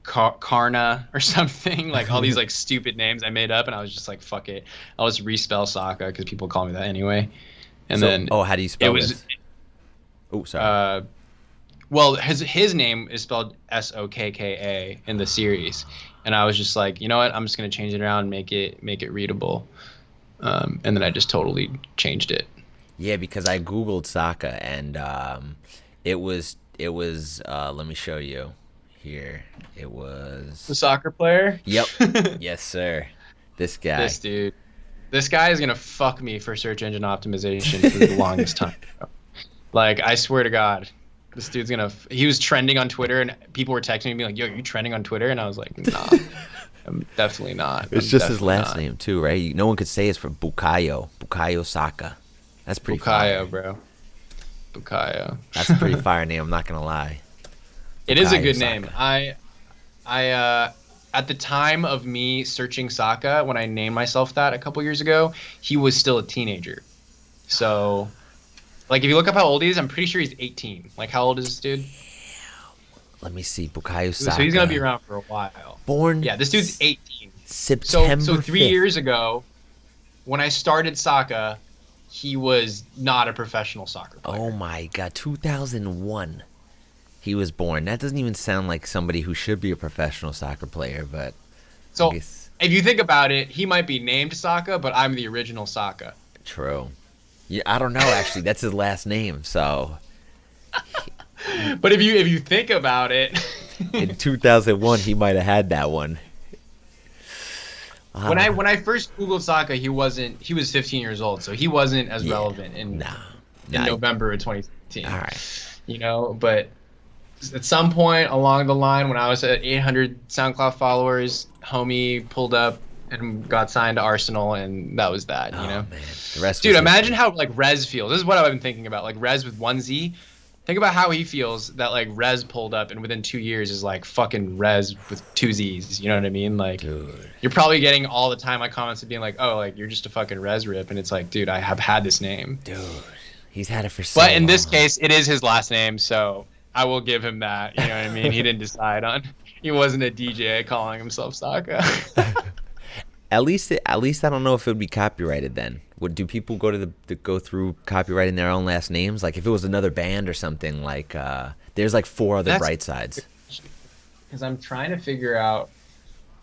Karna or something, like all these like stupid names I made up. And I was just like, fuck it. I'll just respell Saka because people call me that anyway. And then. Oh, how do you spell this? Oh, sorry. Well, his name is spelled Sokka in the series, and I was just like, you know what? I'm just gonna change it around, and make it readable, and then I just totally changed it. Yeah, because I googled Saka, and it was let me show you here. It was The soccer player. Yep. Yes, sir. This guy. This dude. This guy is gonna fuck me for search engine optimization for the longest time. Like, I swear to God. This dude's he was trending on Twitter, and people were texting me like, yo, are you trending on Twitter? And I was like, nah, I'm definitely not. It's just his last name too, right? No one could say it's for Bukayo Saka. That's pretty fire. Bukayo, bro. Bukayo. That's a pretty fire name, I'm not going to lie. It is a good Saka. name. I at the time of me searching Saka, when I named myself that a couple years ago, he was still a teenager. So... like, if you look up how old he is, I'm pretty sure he's 18. Like, how old is this dude? Let me see. Bukayo Saka. So he's going to be around for a while. Born... yeah, this dude's 18. September So 3 5th. years ago, when I started Saka, he was not a professional soccer player. Oh, my God. 2001. He was born. That doesn't even sound like somebody who should be a professional soccer player, but... So, if you think about it, he might be named Saka, but I'm the original Saka. True. Yeah, I don't know, actually. That's his last name, so... But if you think about it... in 2001, he might have had that one. When I first Googled Saka, he was 15 years old, so he wasn't as relevant in November of 2017. All right. You know, but at some point along the line, when I was at 800 SoundCloud followers, homie pulled up and got signed to Arsenal, and that was that, you know? Man. The rest Dude, was imagine how, like, Rez feels. This is what I've been thinking about. Like, Rez with one Z. Think about how he feels that, like, Rez pulled up and within 2 years is, like, fucking Rez with 2 Zs. You know what I mean? Like, Dude. You're probably getting all the time my comments of being like, oh, like, you're just a fucking Rez rip. And it's like, dude, I have had this name. Dude, he's had it for so long. But in this case, it is his last name, so I will give him that. You know what I mean? He didn't decide on... He wasn't a DJ calling himself Saka. At least I don't know if it would be copyrighted then. Do people go through copyrighting their own last names? Like if it was another band or something, like there's like 4 other Brightsides. Because I'm trying to figure out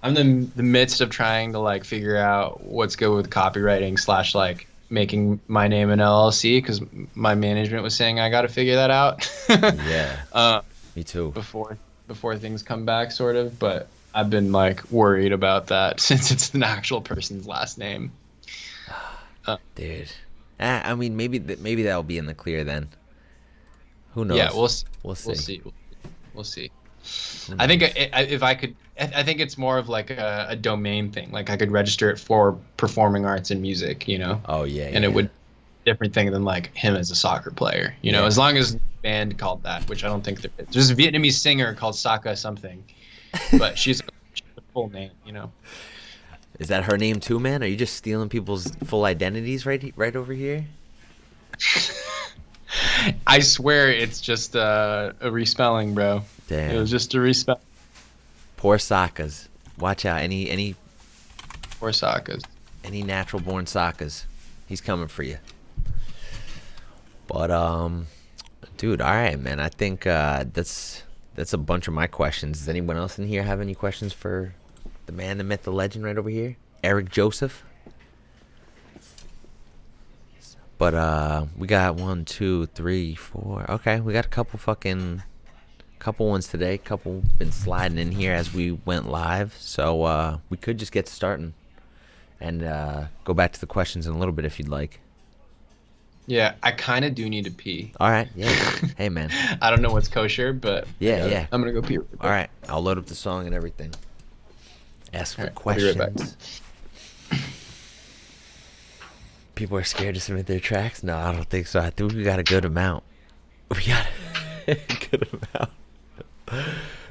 I'm in the midst of trying to like figure out what's good with copywriting / like making my name an LLC, because my management was saying I got to figure that out. Yeah. Me too. Before things come back, sort of. But I've been like worried about that since it's an actual person's last name. Dude. I mean, maybe that'll be in the clear then. Who knows? Yeah, we'll see. I think if I could, I think it's more of like a domain thing. Like I could register it for performing arts and music, you know? Oh, yeah. And it would different thing than like him as a soccer player, you know, as long as the band called that, which I don't think there is. There's a Vietnamese singer called Saka something, but she's a full name, you know. Is that her name too, man? Are you just stealing people's full identities right over here? I swear it's just a respelling, bro. Damn. It was just a respell. Poor Sakas. Watch out. Any Poor Sakas. Any natural born Sakas. He's coming for you. But dude, all right, man. I think that's a bunch of my questions. Does anyone else in here have any questions for the man, the myth, the legend right over here? Eric Joseph? But we got 1, 2, 3, 4. Okay, we got a couple ones today. Couple been sliding in here as we went live. So we could just get starting and go back to the questions in a little bit if you'd like. Yeah, I kind of do need to pee. All right, yeah. Hey, man. I don't know what's kosher, but yeah. I'm gonna go pee. Real quick. All right, I'll load up the song and everything. Ask for All right, questions. I'll be right back. People are scared to submit their tracks? No, I don't think so. I think we got a good amount. We got a good amount.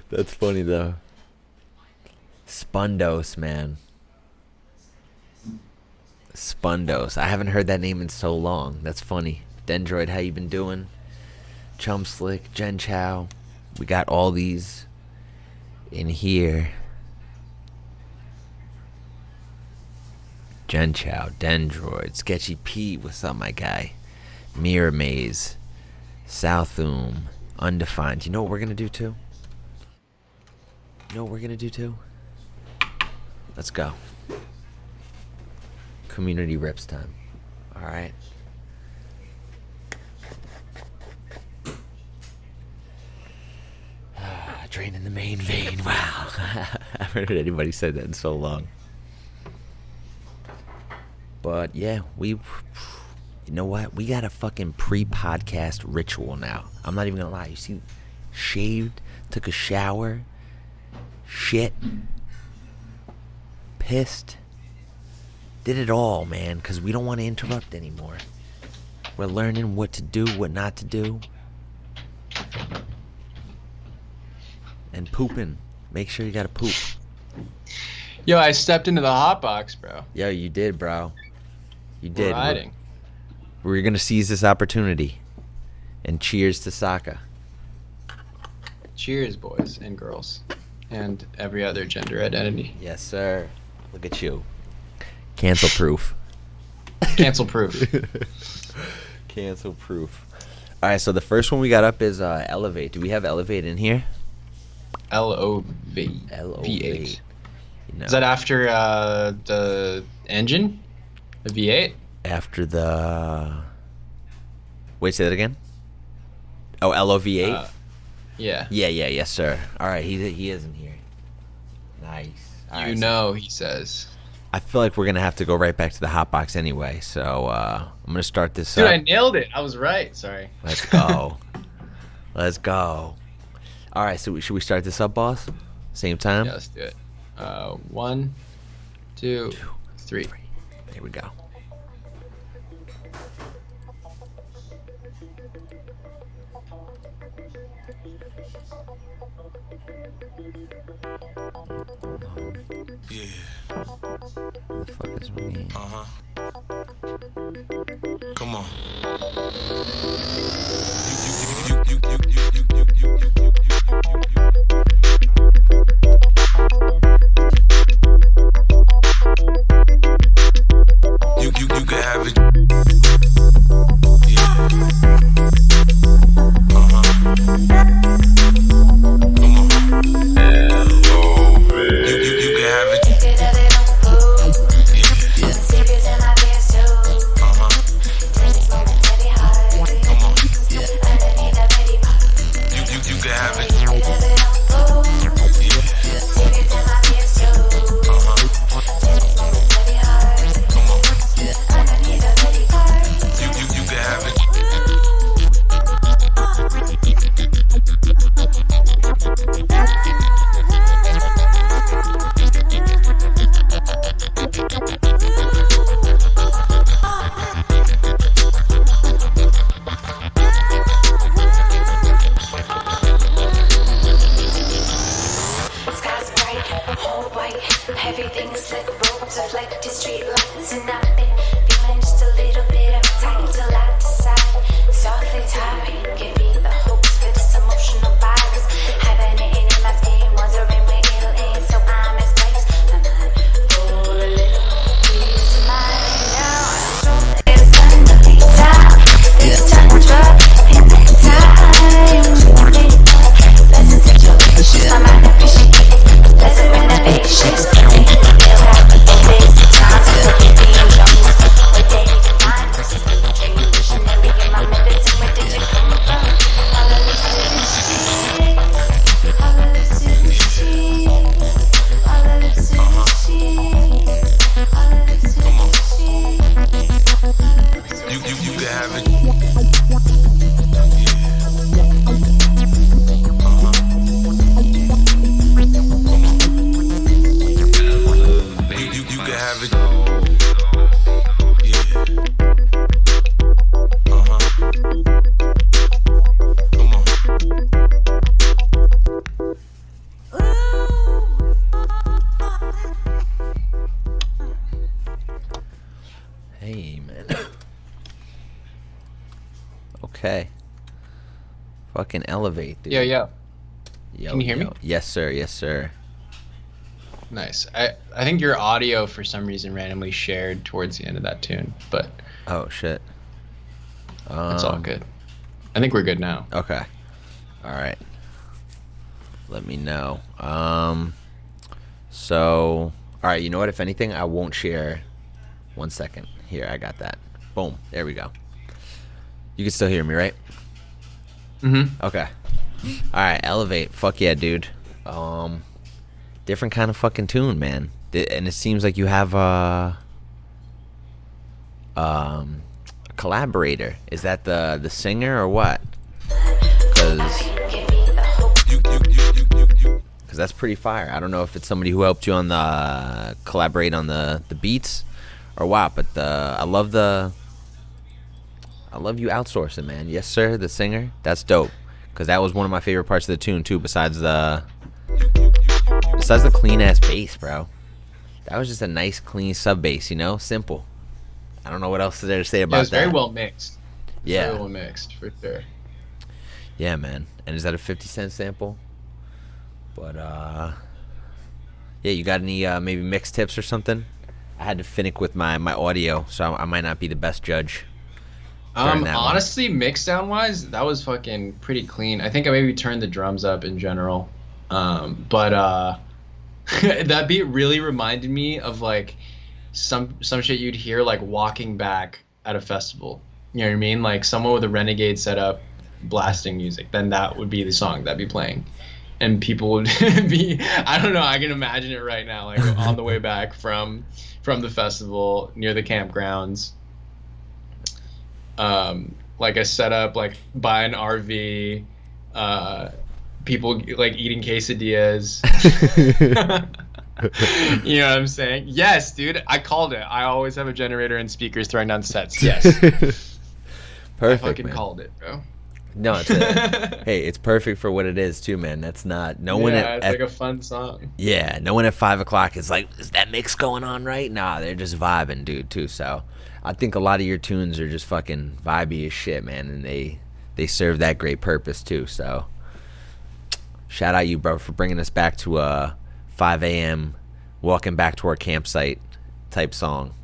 That's funny, though. Spundos, man. Spundos. I haven't heard that name in so long. That's funny. Dendroid, how you been doing? Chum Slick, Jen Chow. We got all these in here. Jen Chow, Dendroid, Sketchy Pete, what's up, my guy? Mirror Maze, Southoom, Undefined. You know what we're gonna do too? Let's go. Community rips time. All right. Draining the main vein. Wow. I haven't heard anybody say that in so long. But yeah, you know what? We got a fucking pre-podcast ritual now. I'm not even gonna lie. You see, shaved, took a shower, shit, pissed, did it all, man, because we don't want to interrupt anymore. We're learning what to do, what not to do. And pooping. Make sure you gotta poop. Yo, I stepped into the hot box, bro. Yo, you did, bro. You did. Riding. We're gonna seize this opportunity. And cheers to Saka. Cheers, boys and girls, and every other gender identity. Yes, sir. Look at you. Cancel proof. Cancel proof. Cancel proof. All right, so the first one we got up is Elevate. Do we have Elevate in here? LOV. Elevate. You know, Is that after the engine? The V8? after the? Wait, say that again. Oh, LOV8. Yeah. Yeah, yes, sir. All right, he is in here. Nice. All You right, know, he says. I feel like we're gonna have to go right back to the hot box anyway. So I'm gonna start this Dude, up. I nailed it. I was right. Sorry. Let's go. Let's go. All right, so should we start this up, boss? Same time? Yeah, let's do it. 1, 2, 3. Here we go. Yeah. What the fuck is me? Come on. You can have it. Yeah. Come on. You can have can have it. Yeah. Come on. You can have it. Yeah. Come on. Hey, man. Okay. Fucking elevate, dude. Yo. Yo, Can you hear me? Yes, sir. Yes, sir. Nice. I think your audio for some reason randomly shared towards the end of that tune, but Oh, shit. it's all good. I think we're good now. Okay. All right. Let me know. So, all right. You know what? If anything, I won't share. 1 second. Here, I got that. Boom. There we go. You can still hear me, right? Mm-hmm. Okay. All right. Elevate. Fuck yeah, dude. Different kind of fucking tune, man. And it seems like you have a collaborator. Is that the singer or what? Because that's pretty fire. I don't know if it's somebody who helped you on the collaborate on the beats or what, but I love you outsourcing, man. Yes, sir. The singer. That's dope. Because that was one of my favorite parts of the tune too. Besides the clean ass bass, bro. That was just a nice clean sub bass. You know, simple. I don't know what else is there to say about It was that. very well mixed. Yeah. Very well mixed, for sure. Yeah, man. And is that a 50 Cent sample? But yeah, you got any maybe mix tips or something? I had to finick with my audio, so I might not be the best judge. during that one. Honestly, mix sound wise, that was fucking pretty clean. I think I maybe turned the drums up in general. But that beat really reminded me of like some shit you'd hear like walking back at a festival. You know what I mean? Like someone with a Renegade setup blasting music, then that would be the song that'd be playing. And people would be, I don't know, I can imagine it right now, like on the way back from the festival near the campgrounds. Like a setup, like by an RV, people like eating quesadillas. You know what I'm saying? Yes, dude, I called it. I always have a generator and speakers throwing down sets. Yes. Perfect, I fucking man. called it, bro. No, it's hey, it's perfect for what it is too, man. That's not one Yeah, at, it's like a fun song. yeah, no one at 5 o'clock is like, is that mix going on right? Nah, they're just vibing, dude, too. So I think a lot of your tunes are just fucking vibey as shit, man, and they serve that great purpose too. So shout out you, bro, for bringing us back to a 5 a.m. walking back to our campsite type song.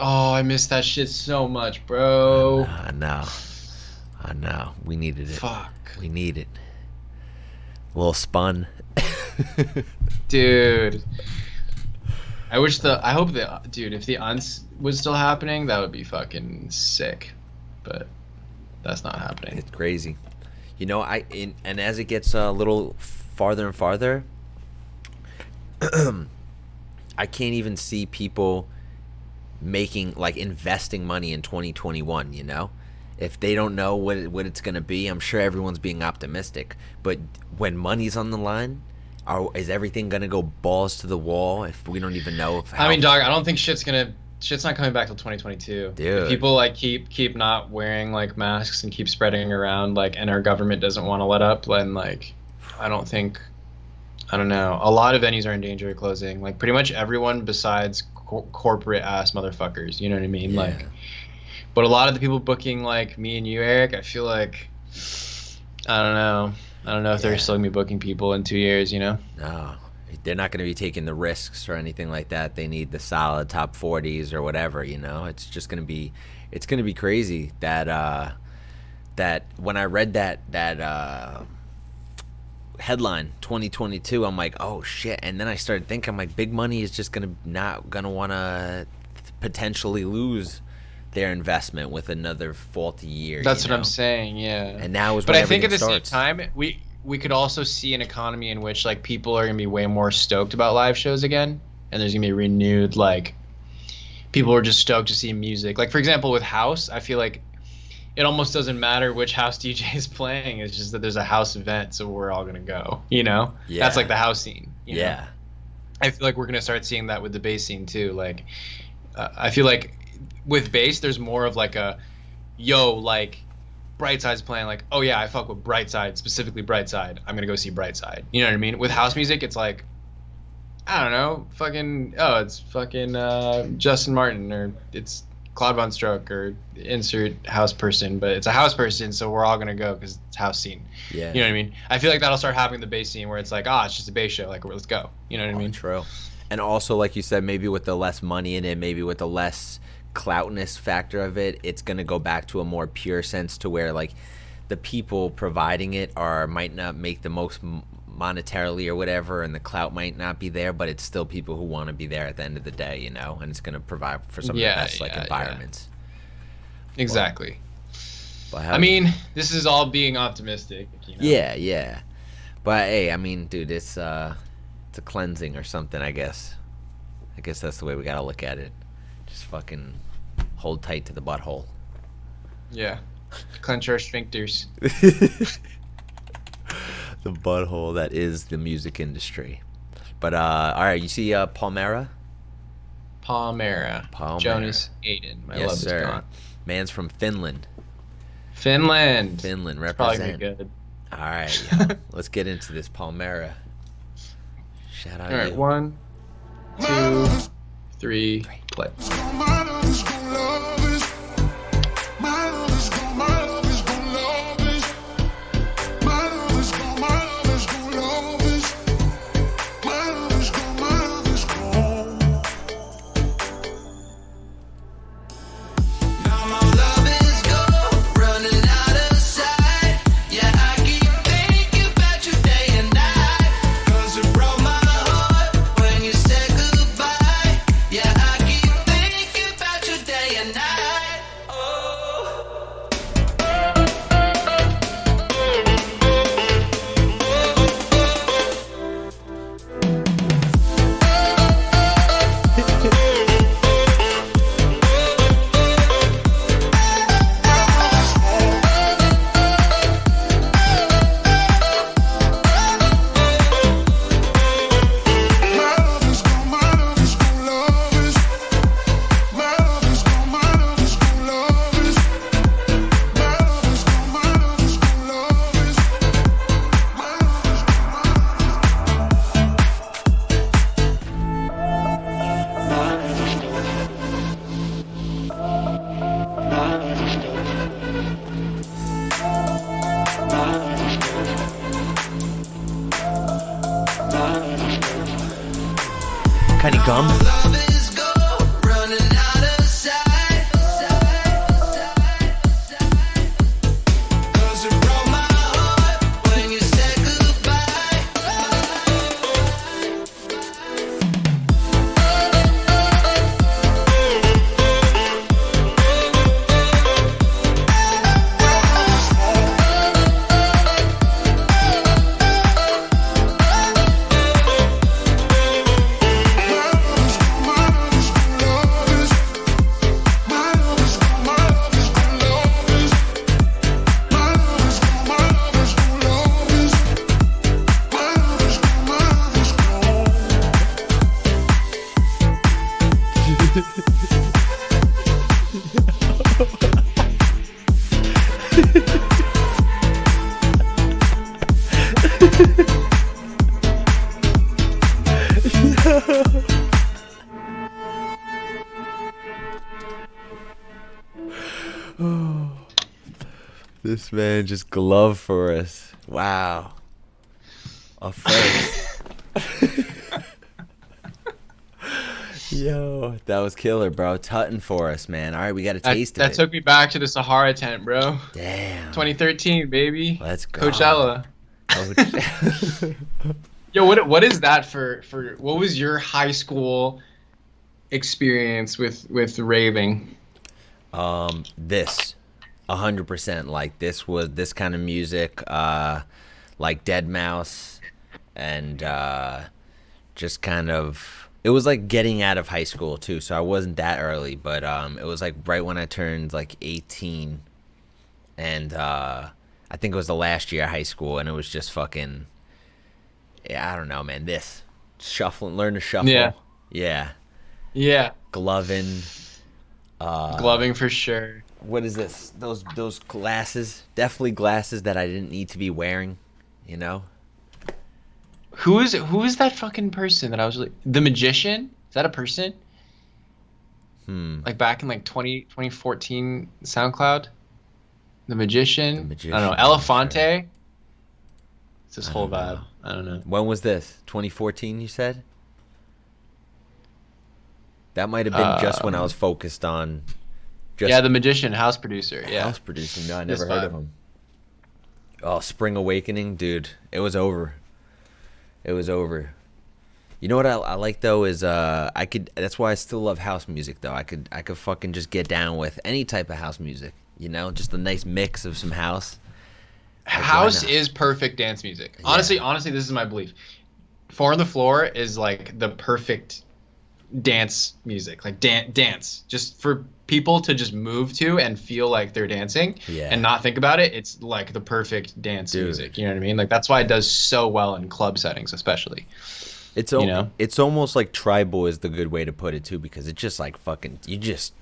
Oh, I miss that shit so much, bro. I know. We needed it. Fuck. We need it. A little spun. Dude. I hope dude, if the uns was still happening, that would be fucking sick. But that's not happening. It's crazy. You know, and as it gets a little farther and farther, I can't even see people making, like, investing money in 2021, you know? If they don't know what it's going to be, I'm sure everyone's being optimistic. But when money's on the line, is everything going to go balls to the wall if we don't even know? I mean, dog, I don't think shit's not coming back till 2022. Dude. If people like keep not wearing like masks and keep spreading around, like, and our government doesn't want to let up, then like, I don't know. A lot of venues are in danger of closing. Like pretty much everyone besides corporate ass motherfuckers. You know what I mean? Yeah. Like, but a lot of the people booking like me and you, Eric, I feel like, I don't know if they're still gonna be booking people in 2 years. You know? No, they're not going to be taking the risks or anything like that. They need the solid top 40s or whatever, you know? It's just going to be, it's going to be crazy that when I read that headline 2022, I'm like, oh shit. And then I started thinking, I'm like, big money is just not gonna want to potentially lose their investment with another faulty year. That's you what know? I'm saying. Yeah. And now is But when I think at the everything starts. same time, we could also see an economy in which like people are gonna be way more stoked about live shows again, and there's gonna be renewed like people are just stoked to see music. Like for example, with house, I feel like it almost doesn't matter which house DJ is playing. It's just that there's a house event, so we're all gonna go. You know, Yeah. That's like the house scene. You know? Yeah. I feel like we're gonna start seeing that with the bass scene too. Like, I feel like with bass, there's more of like a, yo, like, Brightside's playing. Like, oh yeah, I fuck with Brightside, specifically Brightside. I'm gonna go see Brightside. You know what I mean? With house music, it's like, I don't know, it's fucking Justin Martin, or it's Claude Von Stroke, or insert house person, but it's a house person, so we're all gonna go because it's house scene. Yeah. You know what I mean? I feel like that'll start happening with the bass scene where it's like, it's just a bass show, like let's go. You know what I mean? True. And also, like you said, maybe with the less money in it, maybe with the less cloutness factor of it, it's gonna go back to a more pure sense to where like the people providing it might not make the most monetarily or whatever, and the clout might not be there, but it's still people who want to be there at the end of the day, you know, and it's going to provide for some of the best like environments. Exactly. But I mean, this is all being optimistic, you know? Yeah. But hey, I mean, dude, it's a cleansing or something, I guess. I guess that's the way we got to look at it. Just fucking hold tight to the butthole. Yeah. Clench our sphincters. The butthole that is the music industry. But all right, you see Palmera? Palmera. Jonas Aiden. My Yes, love sir. is gone. Man's from Finland. Finland Represent. Probably be good. All right, yo, let's get into this Palmera. Shout out. All right, you. 1, 2, 3, play. Kind of gum. This man just gloved for us. Wow. A first. Yo, that was killer, bro. Tutting for us, man. All right, we got a taste of That it. took me back to the Sahara tent, bro. Damn. 2013, baby. Let's go. Coachella. Yo, what is that for what was your high school experience with raving? This 100%. Like this kind of music, like Dead Mouse, and just kind of It was like getting out of high school too, so I wasn't that early, but it was like right when I turned like 18, and I think it was the last year of high school, and it was just fucking, yeah, I don't know, man. This shuffling, learn to shuffle, yeah, gloving, gloving for sure. What is this? Those glasses, definitely glasses that I didn't need to be wearing, you know. Who is that fucking person that I was like, the magician? Is that a person? Like back in like 2014 SoundCloud? The magician? I don't know. Elefante? Sure. It's this whole vibe. I don't know. When was this? 2014 you said? That might have been just when I was focused on yeah, the magician, house producer. Yeah. House producing. No, I never heard of him. Oh, Spring Awakening, dude. It was over. It was over. You know what I like though is that's why I still love house music though. I could fucking just get down with any type of house music, you know, just a nice mix of some house. Like, house is perfect dance music. Yeah. Honestly, this is my belief. Four on the Floor is like the perfect dance music, like dance just for people to just move to and feel like they're dancing and not think about it. It's like the perfect dance music, you know what I mean? Like that's why it does so well in club settings especially. It's it's almost like tribal is the good way to put it too, because it's just like fucking you just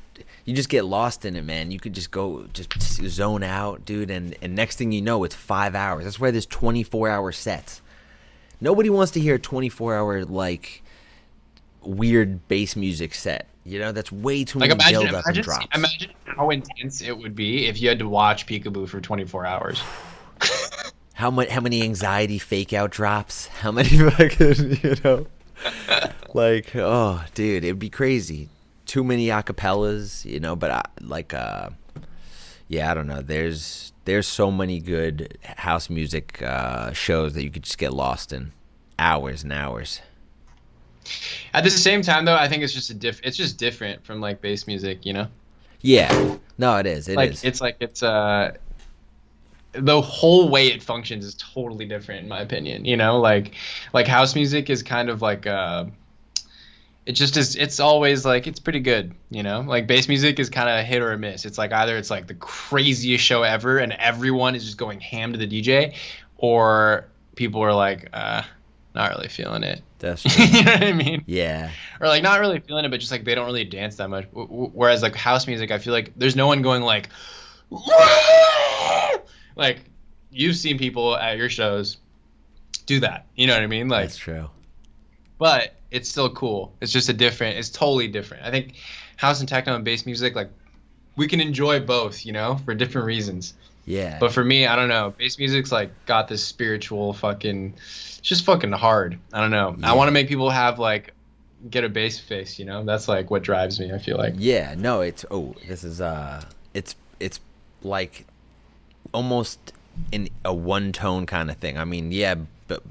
get lost in it, man. You could just go just zone out, dude, and next thing you know it's 5 hours. That's why there's 24-hour sets. Nobody wants to hear a 24-hour like weird bass music set, you know. That's way too many build up and drops. Imagine how intense it would be if you had to watch Peekaboo for 24 hours. How many anxiety fake out drops, how many fucking, you know, like, oh dude, it'd be crazy. Too many acapellas, you know. But yeah, I don't know, there's so many good house music shows that you could just get lost in hours and hours. At the same time, though, I think it's just it's just different from like bass music, you know. Yeah, no, it is. It's the whole way it functions is totally different, in my opinion. You know, like house music is kind of like it just is. It's always like it's pretty good, you know. Like bass music is kind of hit or miss. It's like either it's like the craziest show ever and everyone is just going ham to the DJ, or people are like, not really feeling it. That's true. You know what I mean? Yeah. Or like not really feeling it, but just like they don't really dance that much. Whereas like house music, I feel like there's no one going like, like you've seen people at your shows do that. You know what I mean? Like that's true. But it's still cool. It's just it's totally different. I think house and techno and bass music, like we can enjoy both, you know, for different reasons. Yeah. But for me, I don't know. Bass music's like got this spiritual fucking. It's just fucking hard. I don't know. Yeah. I want to make people have like get a bass face. You know, that's like what drives me. I feel like. Yeah. No. It's it's like almost in a one tone kind of thing. I mean, yeah, but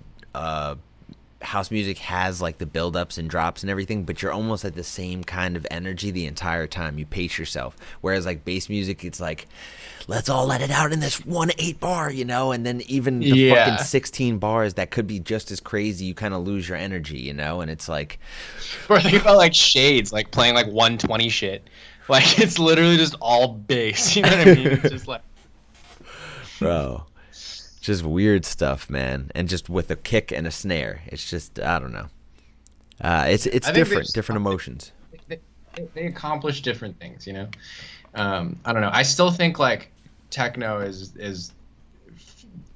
house music has like the build-ups and drops and everything, but you're almost at the same kind of energy the entire time. You pace yourself. Whereas like bass music, it's like, let's all let it out in this 1/8 bar, you know, and then even the fucking 16 bars that could be just as crazy, you kind of lose your energy, you know, and it's like. Or think about like Shades, like playing like 120 shit. Like it's literally just all bass, you know what I mean? It's just like. Bro. Just weird stuff, man, and just with a kick and a snare. It's just, I don't know. It's different emotions. They accomplish different things, you know. I don't know. I still think like techno is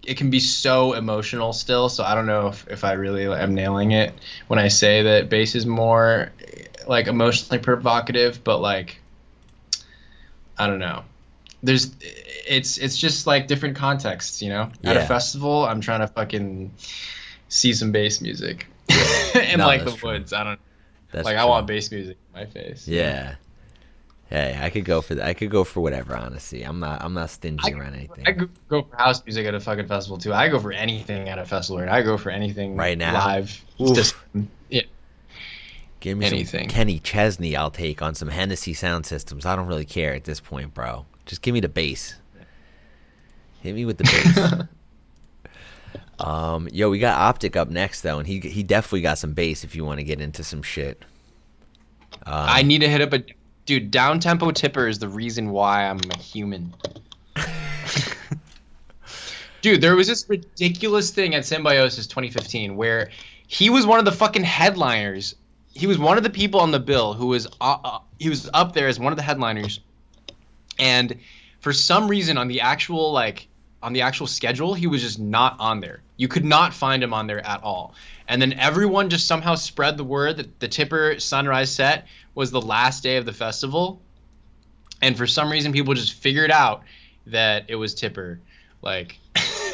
it can be so emotional still. So I don't know if I really am nailing it when I say that bass is more like emotionally provocative, but like I don't know. It's just like different contexts, you know. At a festival, I'm trying to fucking see some bass music in like the woods. I don't that's like. True. I want bass music in my face. Yeah. Hey, I could go for that. I could go for whatever. Honestly, I'm not stingy around anything. I could go for house music at a fucking festival too. I go for anything at a festival. I go for anything right now live. Just yeah. Give me anything. Some Kenny Chesney. I'll take on some Hennessy sound systems. I don't really care at this point, bro. Just give me the bass. Hit me with the bass. Yo, we got Optic up next though, and he definitely got some bass if you want to get into some shit. I need to hit up a dude. Down tempo tipper is the reason why I'm a human. Dude, there was this ridiculous thing at Symbiosis 2015 where he was one of the fucking headliners. He was one of the people on the bill who was he was up there as one of the headliners, and for some reason on the actual schedule he was just not on there. You could not find him on there at all. And then everyone just somehow spread the word that the Tipper Sunrise set was the last day of the festival, and for some reason people just figured out that it was Tipper, like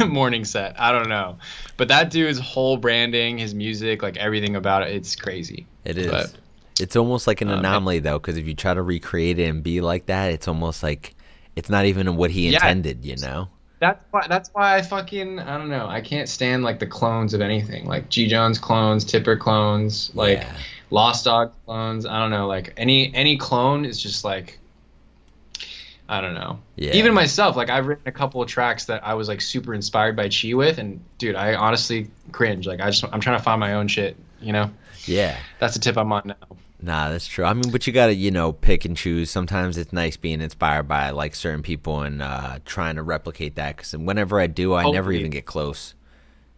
morning set. I don't know, but that dude's whole branding, his music, like everything about it, it's crazy. It is. But, it's almost like an anomaly though, because if you try to recreate it and be like that, it's almost like it's not even what he intended, you know. That's why I don't know. I can't stand like the clones of anything, like G Jones clones, Tipper clones, like Lost Dog clones. I don't know, like any clone is just like, I don't know. Yeah. Even myself, like I've written a couple of tracks that I was like super inspired by Chi with, and dude, I honestly cringe. Like I'm trying to find my own shit, you know? Yeah. That's the tip I'm on now. Nah, that's true. I mean, but you gotta, pick and choose. Sometimes it's nice being inspired by like certain people and trying to replicate that. Because whenever I do, I never even get close.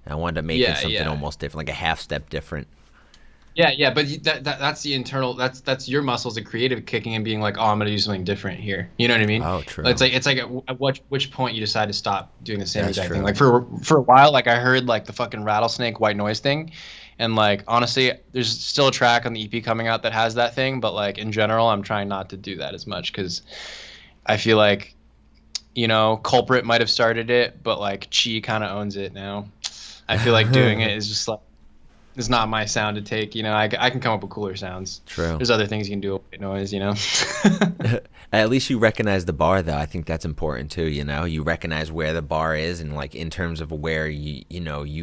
I wanted to make it something almost different, like a half step different. Yeah, but that's the internal. That's your muscles, of creative kicking and being like, oh, I'm gonna do something different here. You know what I mean? Oh, true. It's like at which point you decide to stop doing the same exact thing. Like for a while, like I heard like the fucking Rattlesnake White Noise thing. And like honestly, there's still a track on the EP coming out that has that thing, but like in general, I'm trying not to do that as much because I feel like, Culprit might have started it, but like Chi kind of owns it now. I feel like doing it is just like, it's not my sound to take. I can come up with cooler sounds. True. There's other things you can do with white noise. At least you recognize the bar, though. I think that's important too. You recognize where the bar is, and like in terms of where you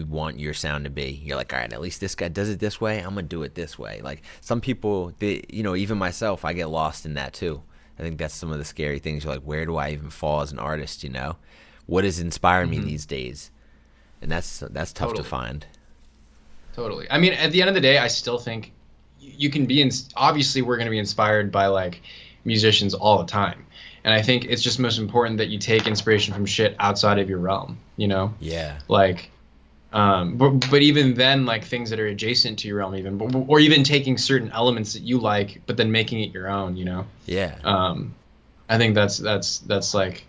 want your sound to be. You're like, all right, at least this guy does it this way. I'm gonna do it this way. Like some people, even myself, I get lost in that too. I think that's some of the scary things. You're like, where do I even fall as an artist? What is inspiring me these days? And that's tough to find. Totally. I mean, at the end of the day, I still think you can be obviously we're going to be inspired by like musicians all the time. And I think it's just most important that you take inspiration from shit outside of your realm, Yeah. Like, but even then, like things that are adjacent to your realm even, or even taking certain elements that you like, but then making it your own, Yeah. I think that's like,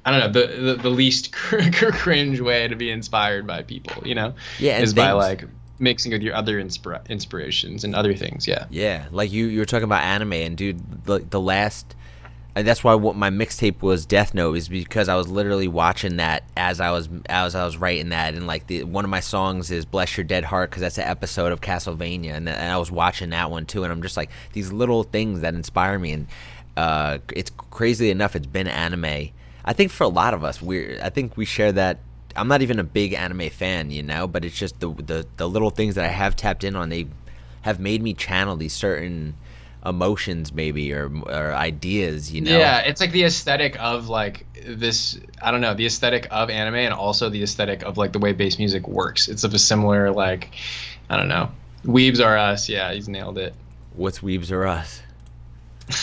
I don't know, the least cringe way to be inspired by people, Yeah, is by like mixing with your other inspirations and other things. Yeah. Yeah, like you were talking about anime, and dude, the last, and that's why what my mixtape was Death Note, is because I was literally watching that as I was writing that, and like one of my songs is Bless Your Dead Heart because that's an episode of Castlevania, and I was watching that one too, and I'm just like these little things that inspire me, and it's crazy enough, it's been anime. I think for a lot of us, I think we share that. I'm not even a big anime fan, but it's just the little things that I have tapped in on. They have made me channel these certain emotions, maybe, or ideas, Yeah, it's like the aesthetic of like this. I don't know, the aesthetic of anime, and also the aesthetic of like the way bass music works. It's of a similar like, I don't know, Weebs Are Us. Yeah, he's nailed it. What's Weebs Are Us?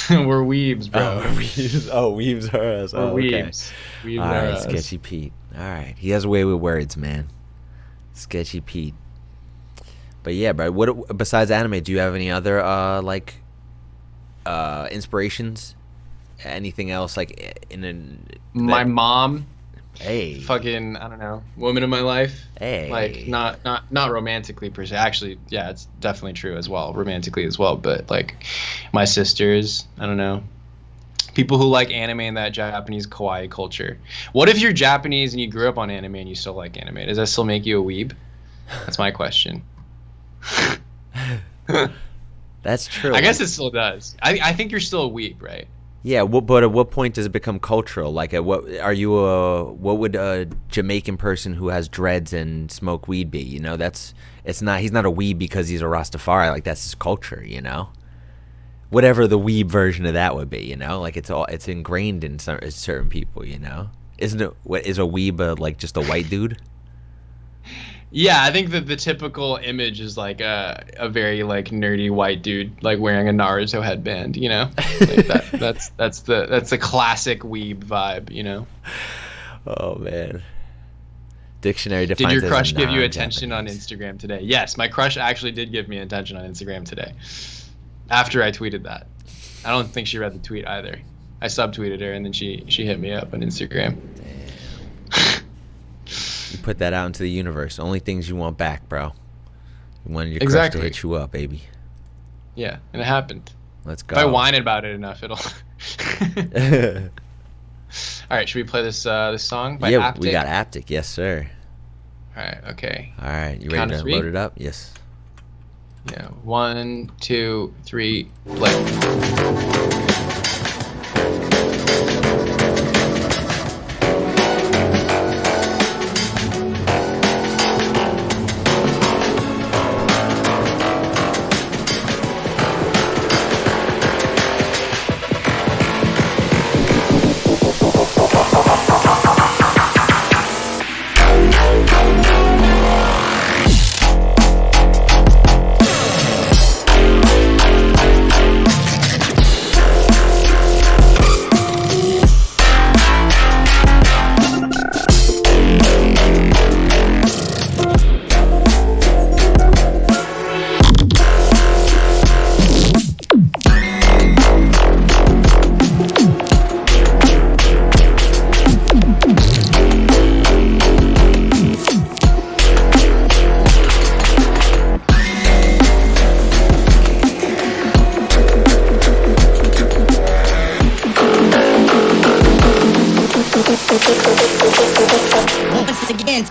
We're weebs, bro. Weebs are us. We're weebs. Weebs All are right, us. Sketchy Pete. All right, he has a way with words, man. Sketchy Pete. But yeah, bro. What besides anime? Do you have any other inspirations? Anything else like my mom? Hey. Fucking, I don't know, woman of my life. Hey. Like not romantically per se. Actually, yeah, it's definitely true as well, romantically as well. But like my sisters, I don't know, people who like anime and that Japanese kawaii culture. What if you're Japanese and you grew up on anime and you still like anime? Does that still make you a weeb? That's my question. That's true. I guess it still does. I think you're still a weeb, right? Yeah, but at what point does it become cultural? Like, what would a Jamaican person who has dreads and smoke weed be? He's not a weeb because he's a Rastafari. Like, that's his culture. Whatever the weeb version of that would be. Like it's ingrained in certain people. Isn't it? What is a weeb? Like just a white dude? Yeah, I think that the typical image is like a very like nerdy white dude like wearing a Naruto headband, you know? Like that's the classic weeb vibe, you know? Oh man. Dictionary Did defines your as crush give you attention on non-Japanese. Instagram today? Yes, my crush actually did give me attention on Instagram today. After I tweeted that. I don't think she read the tweet either. I subtweeted her and then she hit me up on Instagram. You put that out into the universe. Only things you want back, bro. You wanted your crush Exactly. to hit you up, baby. Yeah, and it happened. Let's go. If I whine about it enough, it'll. All right, should we play this song by Yeah, Aptic? we got Aptic. Yes, sir. All right, okay. All right, you Count ready of to three? load it up? Yes. Yeah, 1, 2, 3, play. Once again.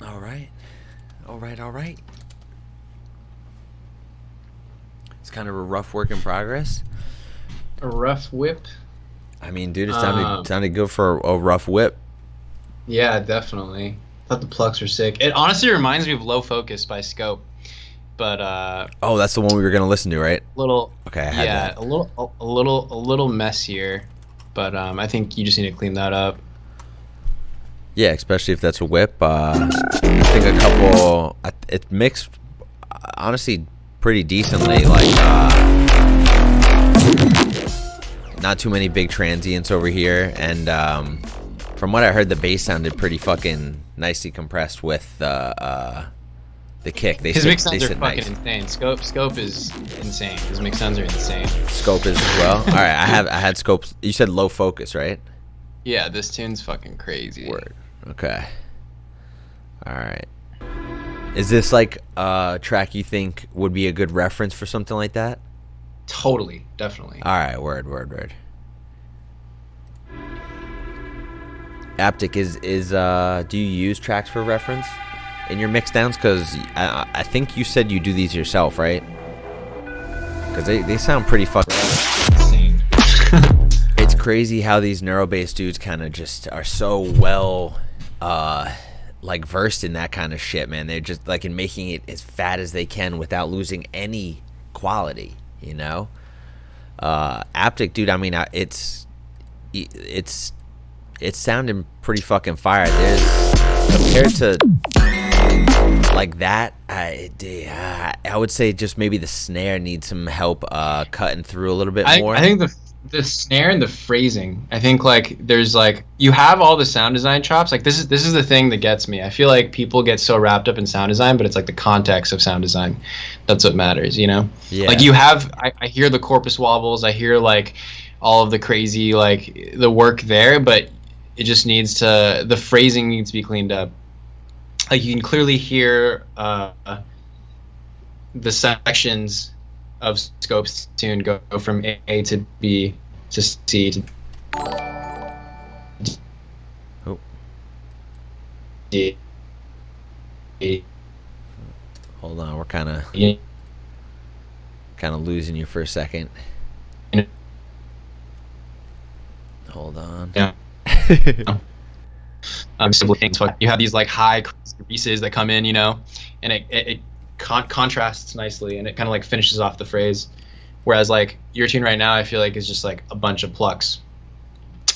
All right. All right. All right. It's kind of a rough work in progress. A rough whip. I mean, dude, it's time to go for a rough whip. Yeah, definitely. Thought the plugs were sick. It honestly reminds me of Low Focus by Scope, but Oh, that's the one we were gonna listen to, right? little. Okay, I had Yeah, that. a little messier, but I think you just need to clean that up. Yeah, especially if that's a whip. I think a couple. It mixed, honestly, pretty decently. Like, not too many big transients over here, and from what I heard, the bass sounded pretty fucking nicely compressed with the kick. His mix sounds are fucking insane. Scope is insane. His mix sounds are insane. Scope is as well. All right, I had Scope. You said Low Focus, right? Yeah, this tune's fucking crazy. Word. Okay. All right. Is this like a track you think would be a good reference for something like that? Totally, definitely. All right. Word. Aptic is do you use tracks for reference in your mix downs? Because I think you said you do these yourself, right? Because they sound pretty fucking Insane. It's crazy how these neuro-based dudes kind of just are so well like versed in that kind of shit, man. They're just like in making it as fat as they can without losing any quality, you know? Aptic, dude, I mean, it's sounding pretty fucking fire. There's, compared to like that, I would say just maybe the snare needs some help cutting through a little bit more. I think the snare and the phrasing. I think like there's like you have all the sound design chops. Like this is the thing that gets me. I feel like people get so wrapped up in sound design, but it's like the context of sound design. That's what matters, you know? Yeah. Like you have I hear the corpus wobbles, I hear like all of the crazy like the work there, but it just needs to the phrasing needs to be cleaned up. Like you can clearly hear the sections of Scope's tune go from A to B to C to Oh. Hold on, we're kind of losing you for a second. Hold on. Yeah. Simply things. You have these like high creases that come in, you know, and it contrasts nicely, and it kind of like finishes off the phrase. Whereas like your tune right now, I feel like is just like a bunch of plucks,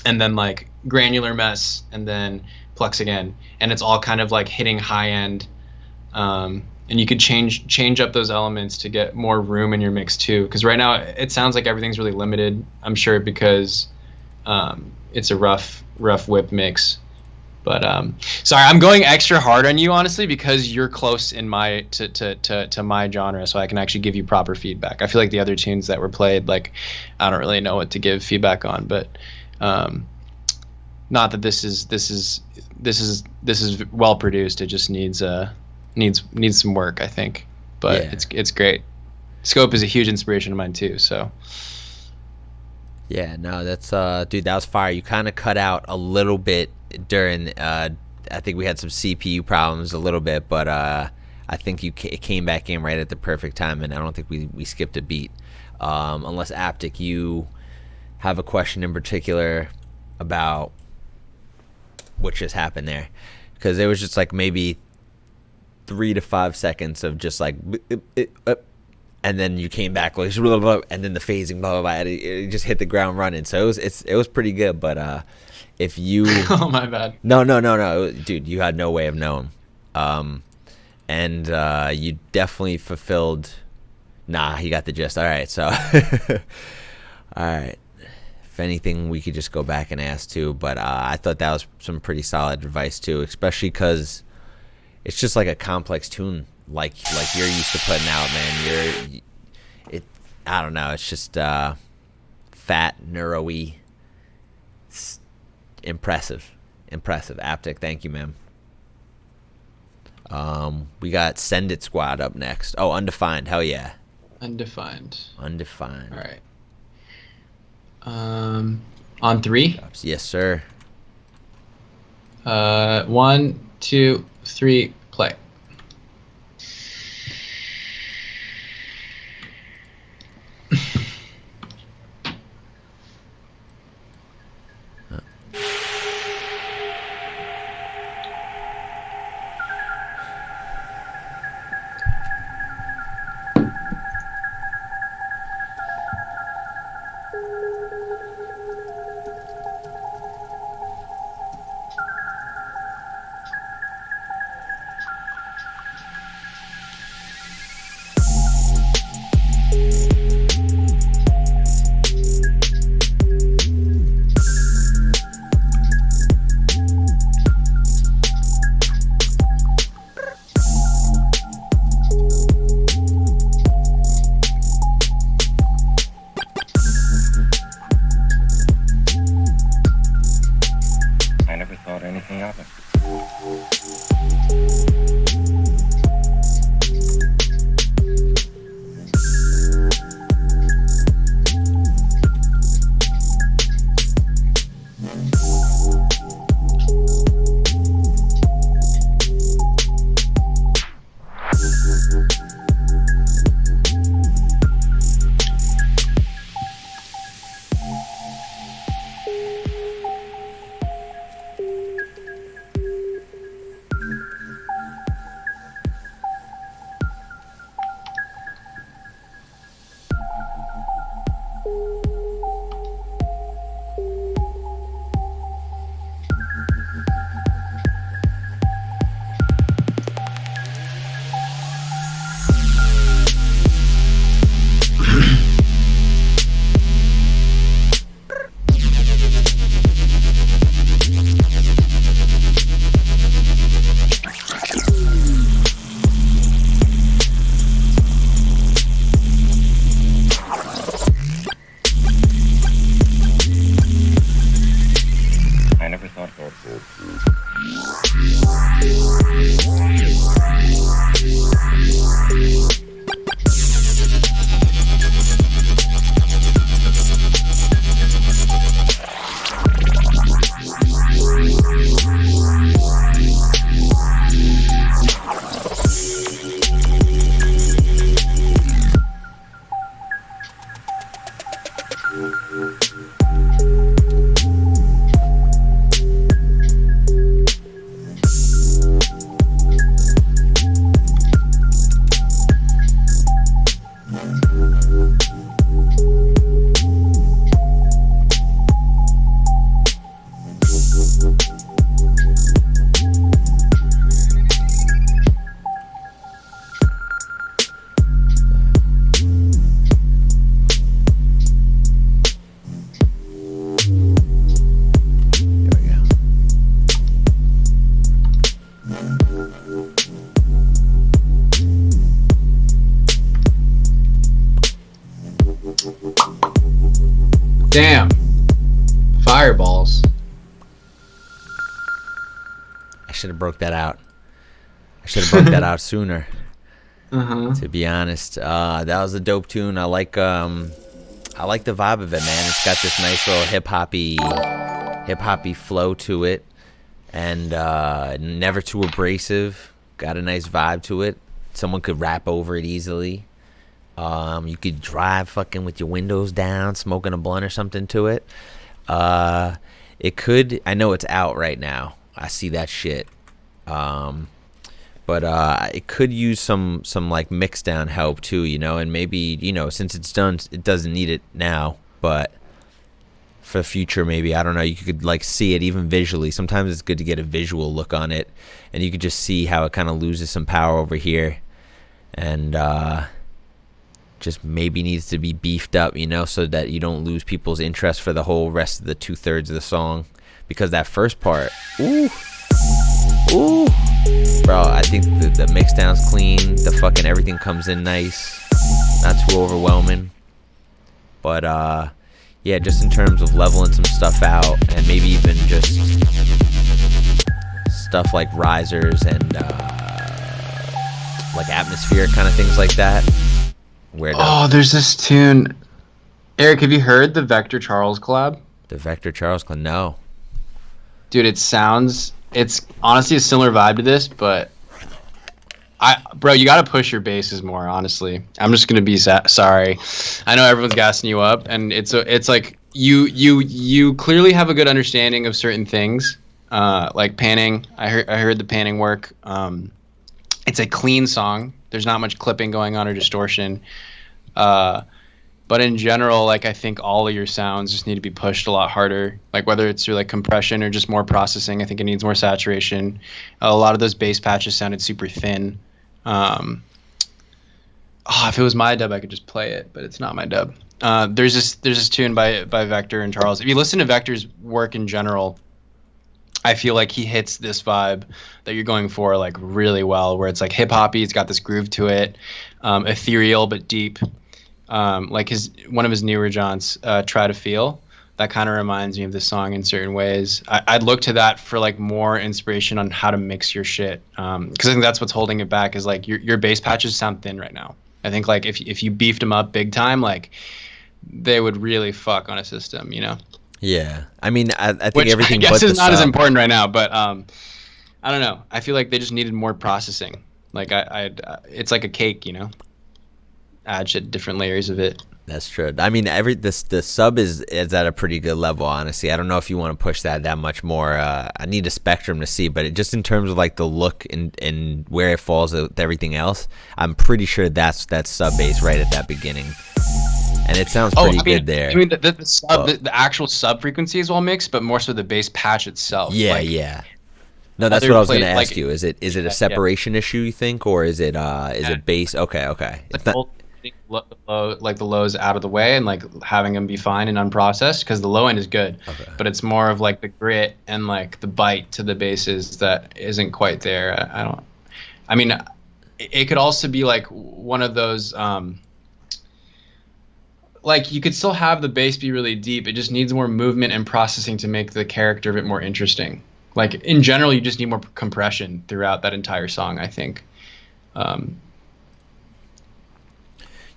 and then like granular mess, and then plucks again, and it's all kind of like hitting high end. And you could change up those elements to get more room in your mix too. Because right now it sounds like everything's really limited. I'm sure because it's a rough whip mix. But sorry, I'm going extra hard on you honestly because you're close in my to my genre, so I can actually give you proper feedback. I feel like the other tunes that were played, like I don't really know what to give feedback on, but not that this is well produced. It just needs some work, I think. But Yeah. it's great. Scope is a huge inspiration of mine too. So Yeah, no, that's dude, that was fire. You kind of cut out a little bit during I think we had some CPU problems a little bit, but I think it came back in right at the perfect time, and I don't think we skipped a beat. Unless Aptic, you have a question in particular about what just happened there, because there was just like maybe 3 to 5 seconds of just like and then you came back like blah, blah, blah, and then the phasing blah blah blah, and it just hit the ground running. So it was pretty good. But if you oh my bad. no, dude, you had no way of knowing. And you definitely fulfilled. Nah, you got the gist. All right, so all right. If anything, we could just go back and ask too. But I thought that was some pretty solid advice too, especially because it's just like a complex tune, like you're used to putting out, man. I don't know. It's just fat, neuro-y, impressive. Aptic, thank you, man. We got Send It Squad up next. Oh, Undefined. Hell yeah. Undefined. All right. On 3. Yes, sir. 1, 2, 3, play. I never thought anything of it. Damn. Fireballs. I should have broke that out. I should have broke that out sooner. To be honest, that was a dope tune. I like the vibe of it, man. It's got this nice little hip hoppy flow to it, and never too abrasive. Got a nice vibe to it. Someone could rap over it easily. You could drive fucking with your windows down, smoking a blunt or something to it. It could. I know it's out right now. I see that shit. But it could use some like mix down help too, you know, and maybe, you know, since it's done, it doesn't need it now, but for the future, maybe, I don't know, you could like see it even visually. Sometimes it's good to get a visual look on it, and you could just see how it kind of loses some power over here, and just maybe needs to be beefed up, you know, so that you don't lose people's interest for the whole rest of the 2/3 of the song, because that first part, ooh, bro, I think the mix down's clean, the fucking everything comes in nice, not too overwhelming, but yeah, just in terms of leveling some stuff out, and maybe even just stuff like risers and like atmosphere kind of things like that. There's this tune. Eric, have you heard the Vector Charles collab? The Vector Charles collab? No. Dude, it's honestly a similar vibe to this, but bro, you gotta push your basses more, honestly. I'm just gonna be sorry. I know everyone's gassing you up, and it's like you clearly have a good understanding of certain things, like panning. I heard the panning work. It's a clean song. There's not much clipping going on or distortion. But in general, like, I think all of your sounds just need to be pushed a lot harder. Like, whether it's through like compression or just more processing, I think it needs more saturation. A lot of those bass patches sounded super thin. If it was my dub, I could just play it, but it's not my dub. There's this tune by Vector and Charles. If you listen to Vector's work in general, I feel like he hits this vibe that you're going for like really well, where it's like hip hoppy, it's got this groove to it, ethereal but deep. Like one of his newer jaunts, Try to Feel, that kind of reminds me of this song in certain ways. I'd look to that for like more inspiration on how to mix your shit, because I think that's what's holding it back, is like your bass patches sound thin right now. I think like if you beefed them up big time, like they would really fuck on a system, you know? Yeah, I mean, I think which everything I guess but is the not as sub. important right now, but I don't know. I feel like they just needed more processing. Like it's like a cake, you know. Add shit, different layers of it. That's true. I mean, the sub is at a pretty good level, honestly. I don't know if you want to push that much more. I need a spectrum to see, but just in terms of like the look and where it falls with everything else, I'm pretty sure that's sub bass right at that beginning. And it sounds pretty good there. I mean, the actual sub frequency is well mixed, but more so the bass patch itself. Yeah, like, yeah. No, that's what I was going to ask you. Is it a separation issue, you think, or is it bass? Okay. It's not, like the lows out of the way and like having them be fine and unprocessed, because the low end is good, but it's more of like the grit and like the bite to the basses that isn't quite there. I mean, it could also be like one of those. Like, you could still have the bass be really deep. It just needs more movement and processing to make the character a bit more interesting. Like, in general, you just need more compression throughout that entire song, I think.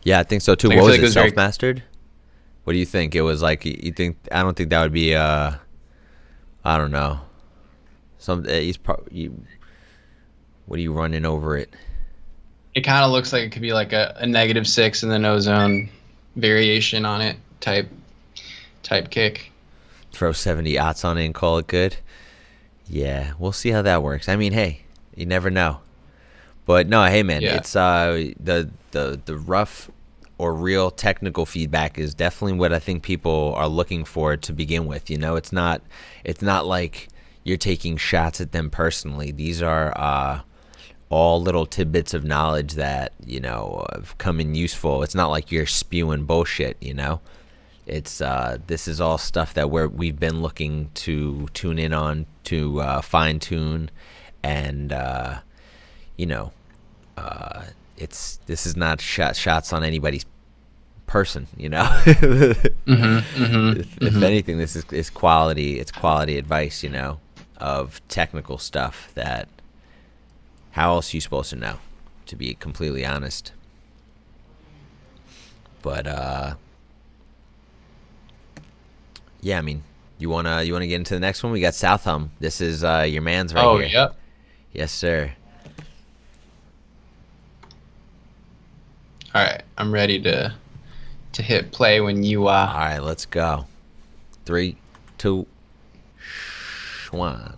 Yeah, I think so too. Like, what was like it, self-mastered? What do you think? It was like, you think? I don't think that would be. I don't know. He's probably. What are you running over it? It kind of looks like it could be like a -6 and then ozone variation on it type type kick. Throw 70 aughts on it and call it good. Yeah, we'll see how that works. I mean, hey, you never know. But no, hey man, Yeah. it's the rough or real technical feedback is definitely what I think people are looking for to begin with. You know, it's not like you're taking shots at them personally. These are all little tidbits of knowledge that, you know, have come in useful. It's not like you're spewing bullshit, you know. It's this is all stuff that we've been looking to tune in on, to fine tune, and you know, this is not shots on anybody's person, you know. If anything, this is quality. It's quality advice, you know, of technical stuff that how else are you supposed to know, to be completely honest. But yeah, I mean, you wanna get into the next one? We got South Hum. This is your man's right here. Oh, yep. Yes, sir. All right, I'm ready to hit play when you All right, let's go. 3, 2, 1.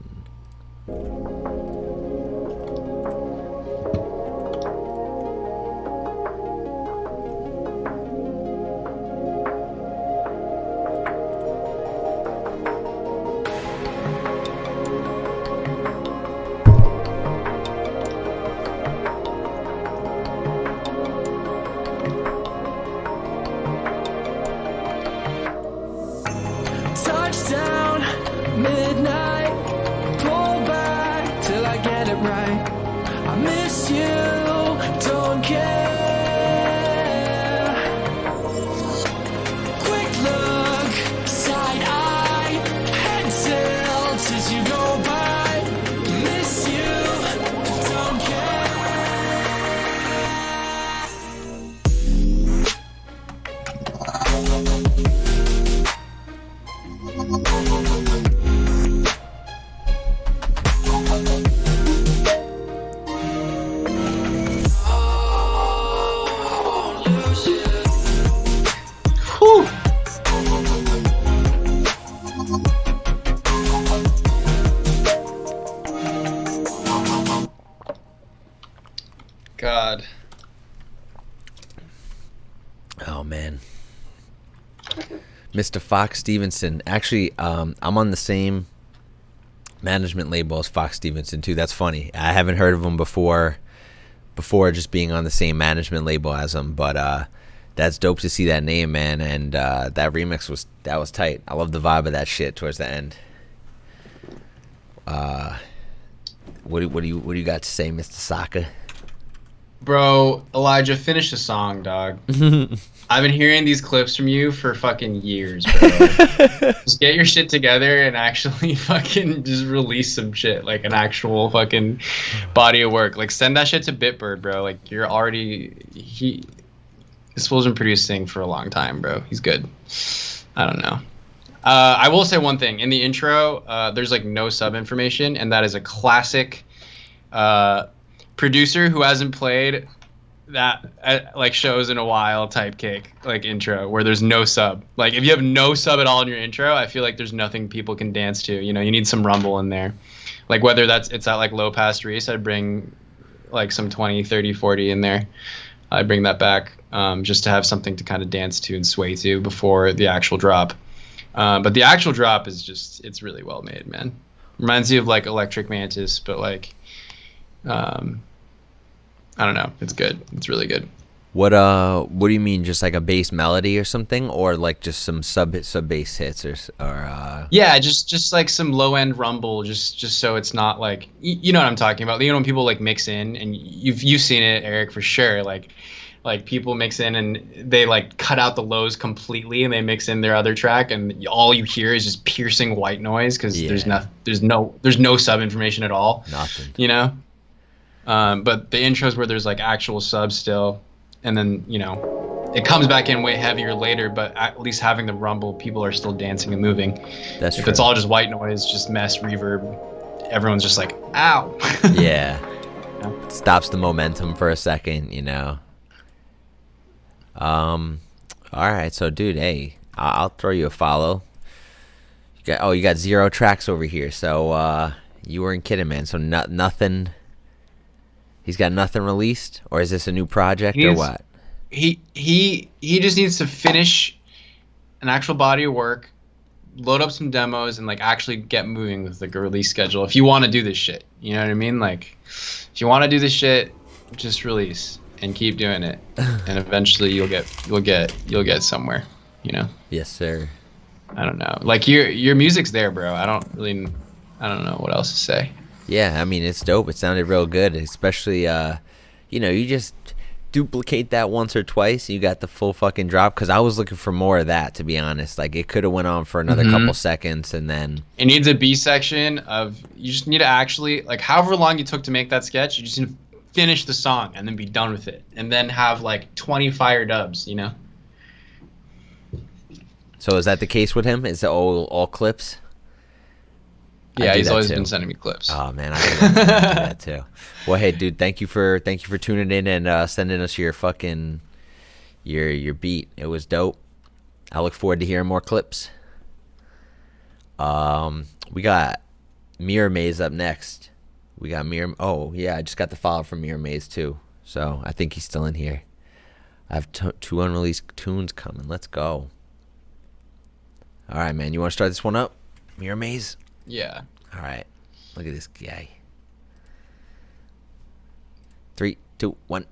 Touchdown, midnight, pull back till I get it right. I miss you, don't care. Quick look, side eye, head tilt as you go by. Miss you, don't care. Whew. God. Oh man, Mr. Fox Stevenson. Actually, I'm on the same management label as Fox Stevenson too. That's funny. I haven't heard of him before just being on the same management label as him. But that's dope to see that name, man. And that remix was tight. I love the vibe of that shit towards the end. What do you got to say, Mr. Saka? Bro, Elijah, finish the song, dog. I've been hearing these clips from you for fucking years, bro. Just get your shit together and actually fucking just release some shit, like an actual fucking body of work. Like, send that shit to Bitbird, bro. Like, you're already... This fool's been producing for a long time, bro. He's good. I don't know. I will say one thing. In the intro, there's, like, no sub information, and that is a classic... producer who hasn't played that like shows in a while type kick, like intro where there's no sub. Like if you have no sub at all in your intro, I feel like there's nothing people can dance to. You know, you need some rumble in there. Like whether it's at like low pass Reese, I'd bring like some 20, 30, 40 in there. I'd bring that back just to have something to kind of dance to and sway to before the actual drop. But the actual drop is just, it's really well made, man. Reminds you of like Electric Mantis, but like I don't know. It's good. It's really good. What do you mean? Just like a bass melody or something, or like just some sub bass hits or Yeah, just like some low end rumble, just so it's not like you know what I'm talking about. You know when people like mix in, and you've seen it, Eric, for sure. Like people mix in and they like cut out the lows completely and they mix in their other track, and all you hear is just piercing white noise because there's no sub information at all. Nothing. You know. But the intros where there's like actual subs still, and then you know it comes back in way heavier later, but at least having the rumble, people are still dancing and moving. That's if true. it's all just white noise, just mess, reverb, everyone's just like ow. Yeah. Stops the momentum for a second, you know. All right, so dude, hey, I'll throw you a follow. You got 0 tracks over here. So you weren't kidding, man. So nothing. He's got nothing released, or is this a new project or what? He just needs to finish an actual body of work, load up some demos, and like actually get moving with like a release schedule. If you want to do this shit, you know what I mean? Like, if you want to do this shit, just release and keep doing it, and eventually you'll get somewhere. You know? Yes, sir. I don't know. Like your music's there, bro. I don't know what else to say. Yeah, I mean, it's dope. It sounded real good, especially, you just duplicate that once or twice, you got the full fucking drop, because I was looking for more of that, to be honest. Like, it could have went on for another couple seconds, and then... It needs a B section of... You just need to actually... Like, however long you took to make that sketch, you just need to finish the song and then be done with it. And then have, like, 20 fire dubs, you know? So is that the case with him? Is it all clips? Yeah, he's always been sending me clips. Oh man, I can do that too. Well, hey, dude, thank you for tuning in and sending us your fucking your beat. It was dope. I look forward to hearing more clips. We got Mirror Maze up next. We got Mirror. Oh yeah, I just got the follow from Mirror Maze too. So I think he's still in here. I have 2 unreleased tunes coming. Let's go. All right, man. You want to start this one up, Mirror Maze? Yeah. All right. Look at this guy. 3, 2, 1.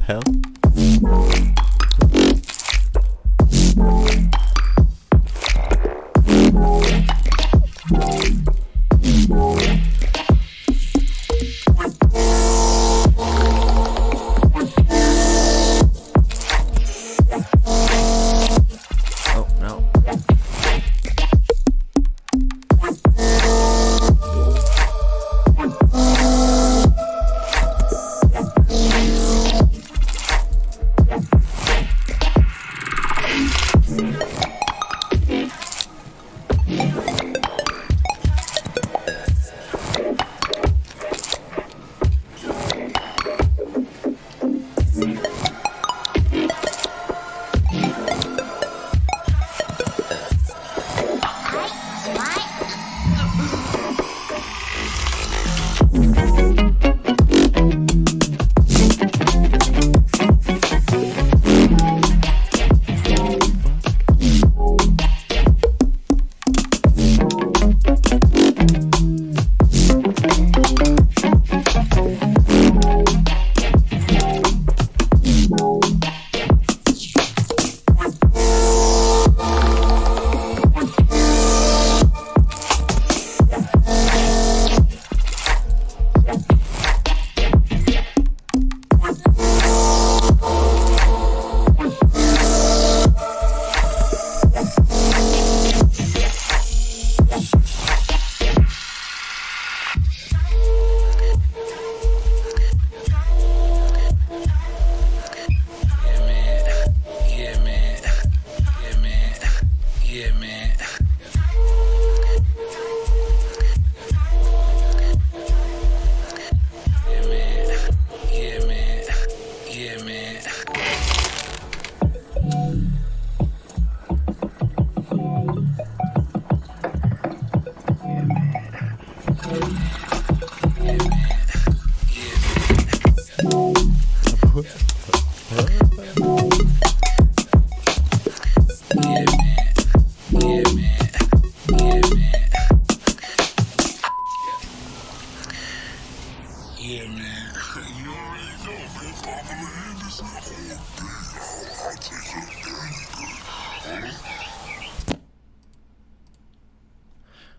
Hell? Oh no.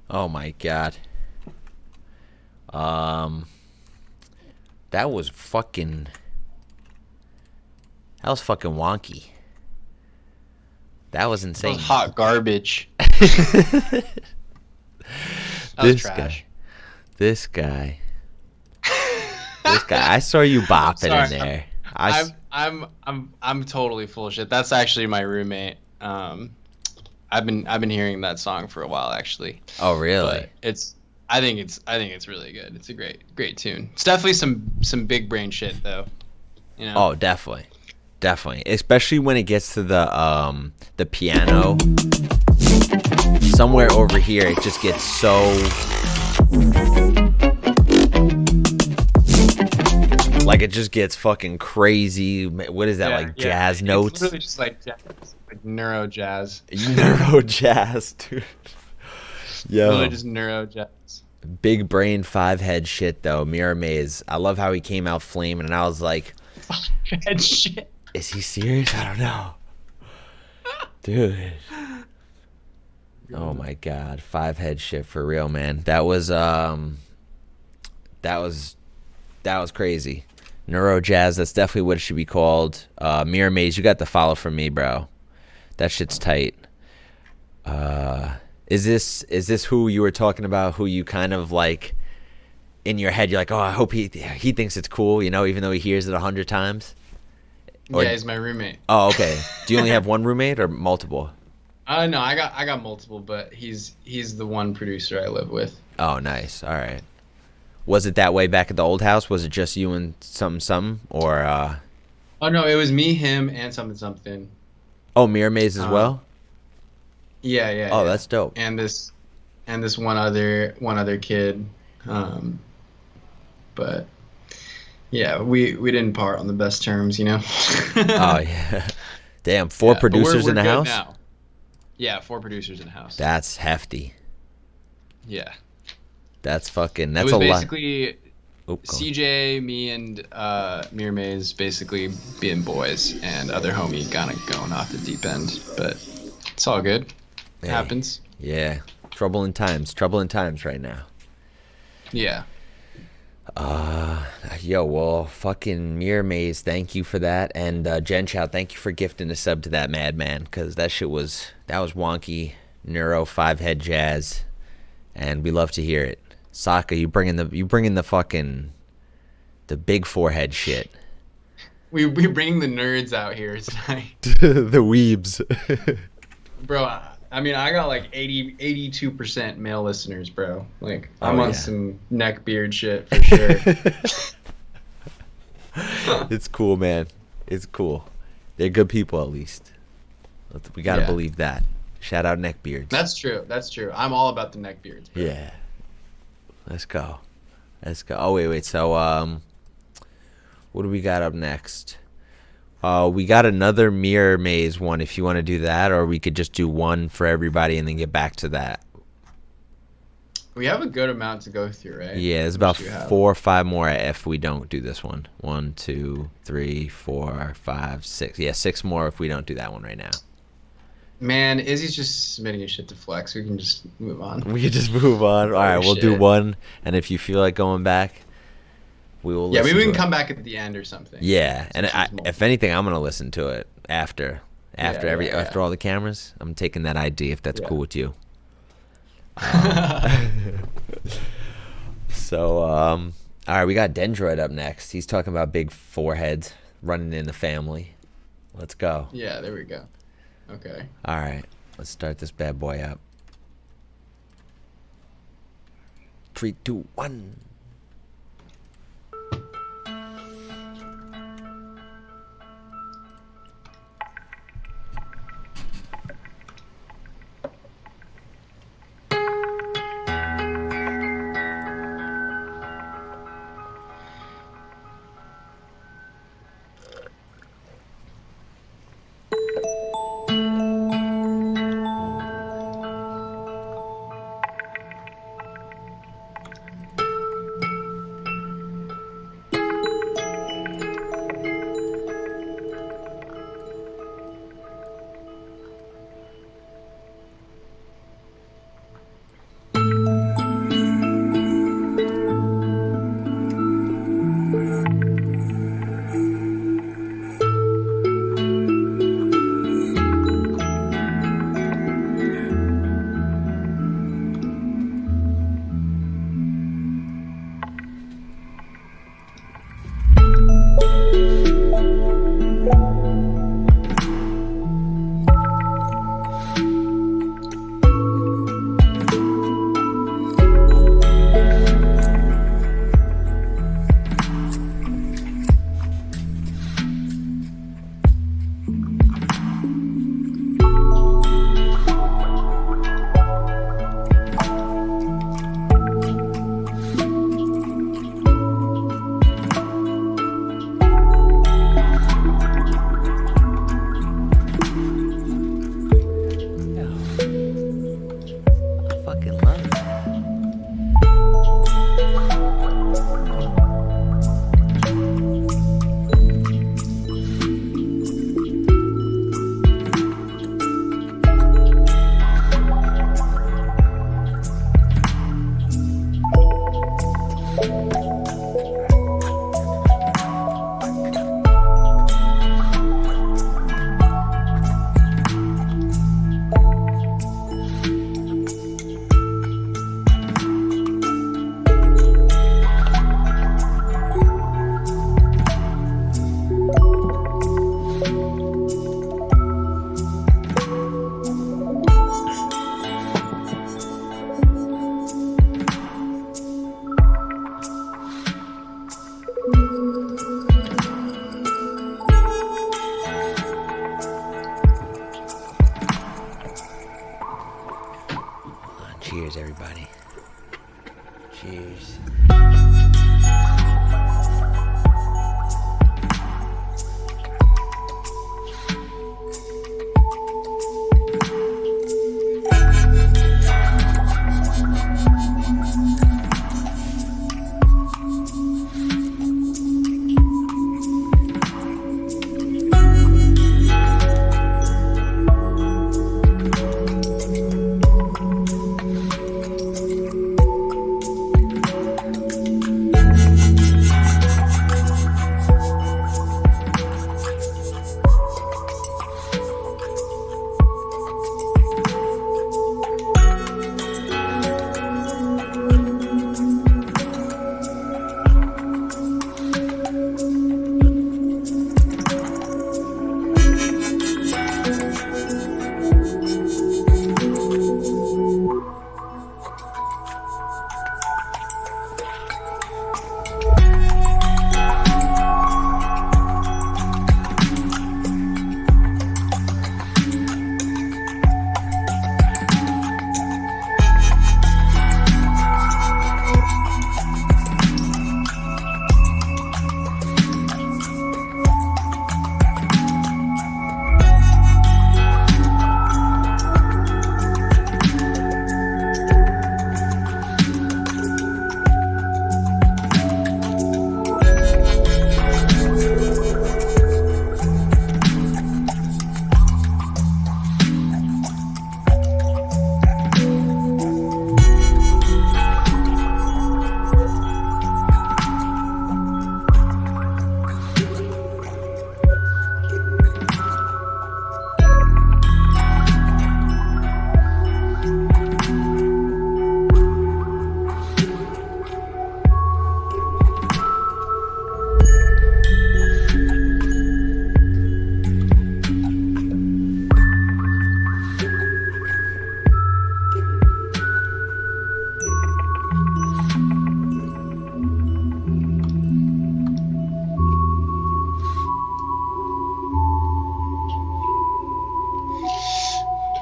Oh my god. That was fucking wonky. That was insane. That was hot garbage. That was trash. This guy. I saw you bopping in Sorry. there. I'm totally full of shit. That's actually my roommate. I've been hearing that song for a while actually. Oh really? But I think it's really good. It's a great tune. It's definitely some big brain shit though. You know? Oh, definitely. Especially when it gets to the piano. Somewhere over here, it just gets so. Like it just gets fucking crazy. What is that? Like jazz notes? It's literally just like jazz, like neuro jazz. Neuro jazz, dude. Yo. Literally just neuro jazz. Big brain 5-head shit though. Mirror Maze. I love how he came out flaming, and I was like, Head shit. is he serious? I don't know. Dude. Oh my god. 5-head shit for real, man. That was crazy. Neuro jazz, that's definitely what it should be called. Mirror Maze, you got the follow from me, bro. That shit's tight. Is this who you were talking about, who you kind of like in your head you're like, oh, I hope he thinks it's cool, you know, even though he hears it 100 times? Or, yeah, he's my roommate. oh, okay. Do you only have one roommate or multiple? No, I got multiple, but he's the one producer I live with. Oh, nice. All right. Was it that way back at the old house? Was it just you and something or Oh no, it was me, him, and something. Oh, Mirror Maze as well? Yeah. Oh, yeah. that's dope. And this one other kid. But yeah, we didn't part on the best terms, you know. Oh yeah. Damn, 4 producers in the good house? now. Yeah, 4 producers in the house. That's hefty. Yeah. That's fucking. It That's was a lot. basically Oh, go on. CJ, me, and Mirror Maze basically being boys, and other homie kind of going off the deep end. But it's all good. It Hey. happens. Yeah. Trouble in times right now. Yeah. Yo, well, fucking Mirror Maze, thank you for that, and Jen Chow, thank you for gifting a sub to that madman, because that was wonky, neuro 5-head jazz, and we love to hear it. Saka, you bringing the fucking the big 4-head shit. We bring the nerds out here tonight, The weebs. bro. I mean, I got like 82% male listeners, bro. Like, Oh, I'm on yeah. some neck beard shit for sure. It's cool, man. It's cool. They're good people, at least. We gotta Yeah. believe that. Shout out neckbeards. That's true. I'm all about the neck beards, bro. Yeah. Let's go. Oh wait. So what do we got up next? We got another Mirror Maze one if you want to do that, or we could just do one for everybody and then get back to that. We have a good amount to go through, right? Yeah, there's How about much do you have? 4 or 5 more if we don't do this one. 1, 2, 3, 4, 5, 6. Yeah, 6 more if we don't do that one right now. Man, Izzy's just submitting his shit to Flex. We can just move on. We could just move on. All right, we'll do shit. one, and if you feel like going back, we will. Yeah, listen maybe we to can it. come back at the end or something. Yeah, and Since there's multiple. if anything, I'm gonna listen to it after Yeah. after all the cameras. I'm taking that ID if that's Yeah. cool with you. So, all right, we got Dendroid up next. He's talking about big 4-heads running in the family. Let's go. Yeah, there we go. Okay. All right, let's start this bad boy up. 3, 2, 1. fucking love it. Cheers, everybody. Cheers.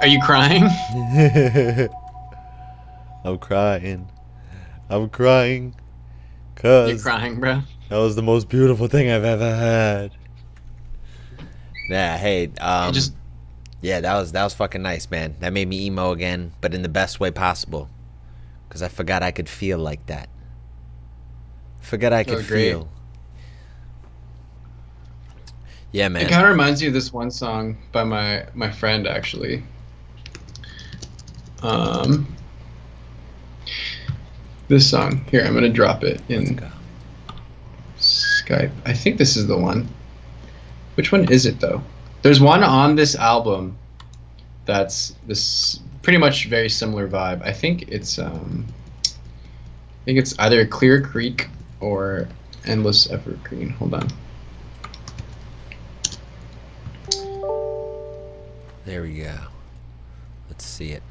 Are you crying? I'm crying. I'm crying. Cause You're crying, bro. that was the most beautiful thing I've ever had. Yeah, hey, yeah, that was fucking nice, man. That made me emo again, but in the best way possible. Cause I forgot I could feel like that. Forgot I could great. feel. Yeah, man. It kind of reminds me of this one song by my friend, actually. This song. Here, I'm going to drop it in Skype. I think this is the one. Which one is it, though? There's one on this album that's this pretty much very similar vibe. I think it's either Clear Creek or Endless Evergreen. Hold on. There we go. Let's see it.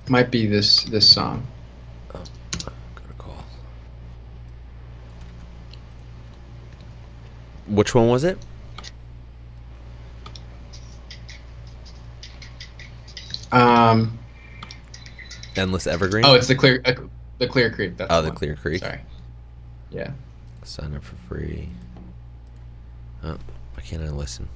Might be this song. Oh, got a call. Which one was it? Endless Evergreen. Oh, it's the Clear Creek. That's the one. Clear Creek. Sorry. Yeah. Sign up for free. Oh, why can't I listen?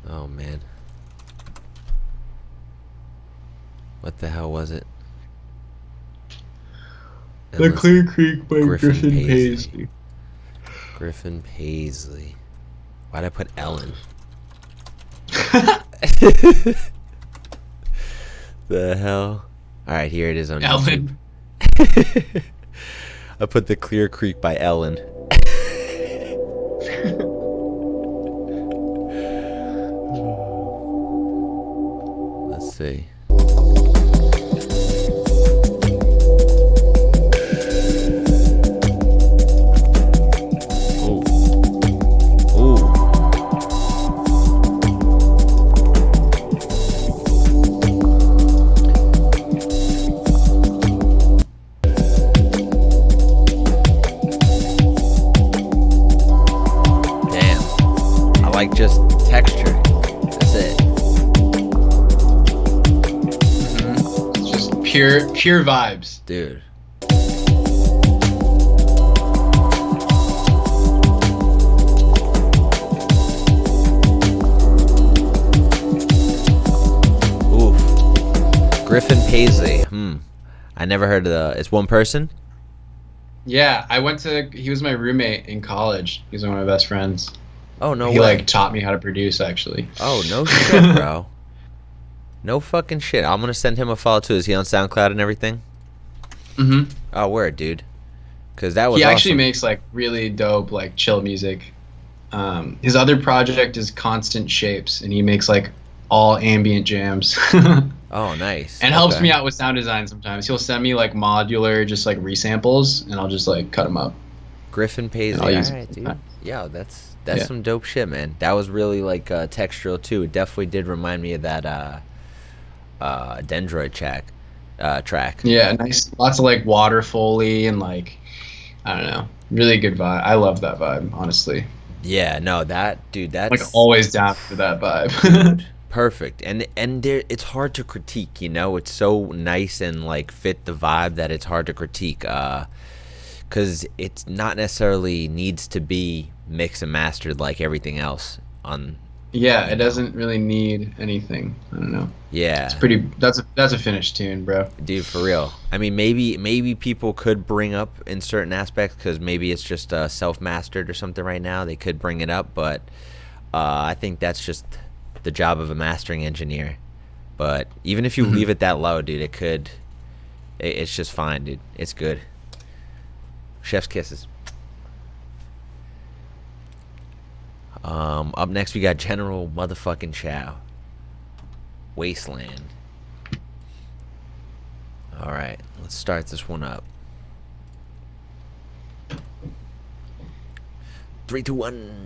Oh man. What the hell was it? The Clear Creek by Griffin Paisley. Griffin Paisley. Why'd I put Ellen? The hell? Alright, here it is on Ellen. YouTube. I put the Clear Creek by Ellen. Let's see. Like just texture. That's it. It's just pure vibes. Dude. Oof. Griffin Paisley. I never heard of it's one person? Yeah, he was my roommate in college. He was one of my best friends. Oh, no he way. Like taught me how to produce, actually. Oh, no shit, bro. No fucking shit. I'm gonna send him a follow too. Is he on SoundCloud and everything? Mm-hmm. Oh, word, dude. Because that was He actually awesome. makes like really dope, like chill music. His other project is Constant Shapes, and he makes like all ambient jams. Oh, nice. And helps me out with sound design sometimes. He'll send me like modular, just like resamples, and I'll just like cut them up. Griffin Paisley. Alright, dude. Yeah, that's some dope shit, man. That was really like textural too. It definitely did remind me of that Dendroid track. Yeah, nice. Lots of like water foley and like, I don't know, really good vibe. I love that vibe, honestly. Yeah, no, that's like always down for that vibe. Dude, perfect. And it's hard to critique, you know. It's so nice and like fit the vibe that it's hard to critique. Because it's not necessarily needs to be mixed and mastered like everything else on. Yeah, it doesn't really need anything. I don't know. Yeah, it's pretty. That's a finished tune, bro. Dude, for real. I mean, maybe people could bring up in certain aspects because maybe it's just self-mastered or something right now. They could bring it up, but I think that's just the job of a mastering engineer. But even if you leave it that low, dude, it's just fine, dude. It's good. Chef's kisses. Up next we got General motherfucking Chow. Wasteland. Alright, let's start this one up. 3, 2, 1.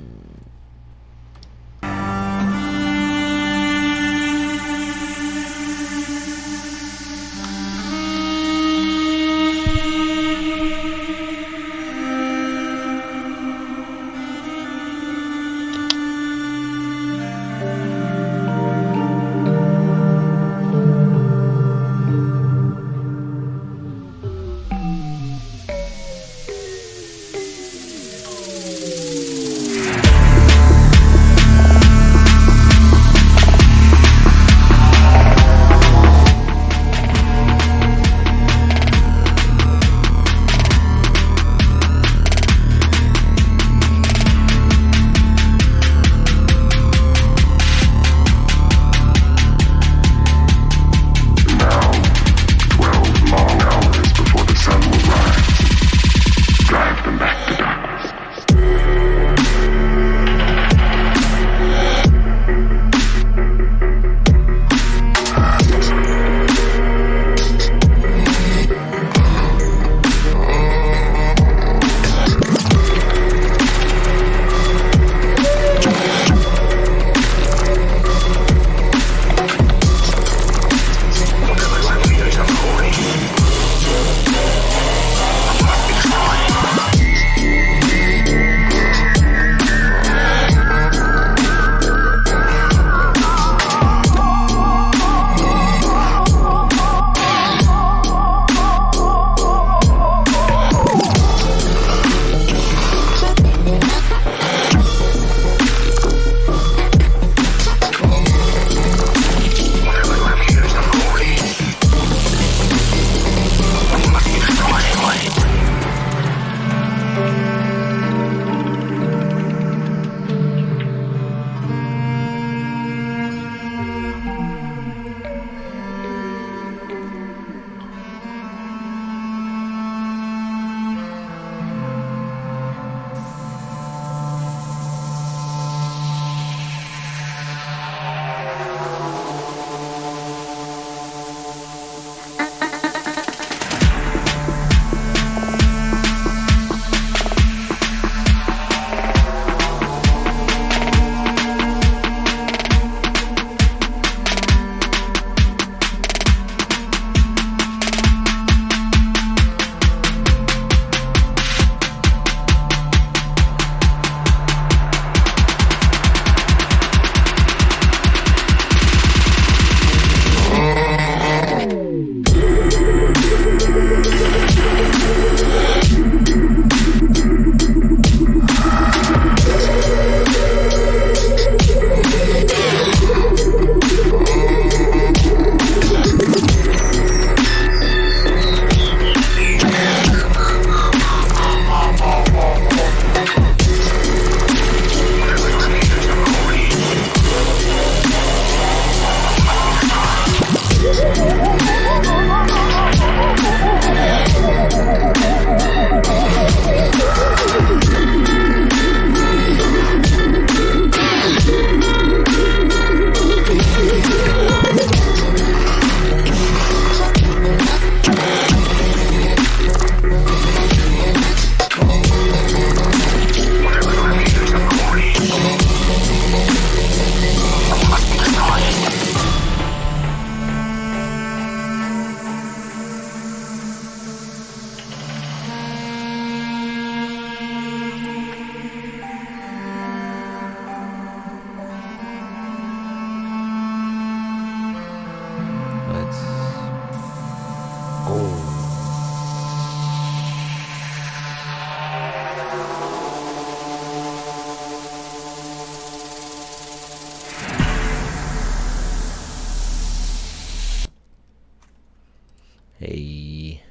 Hey.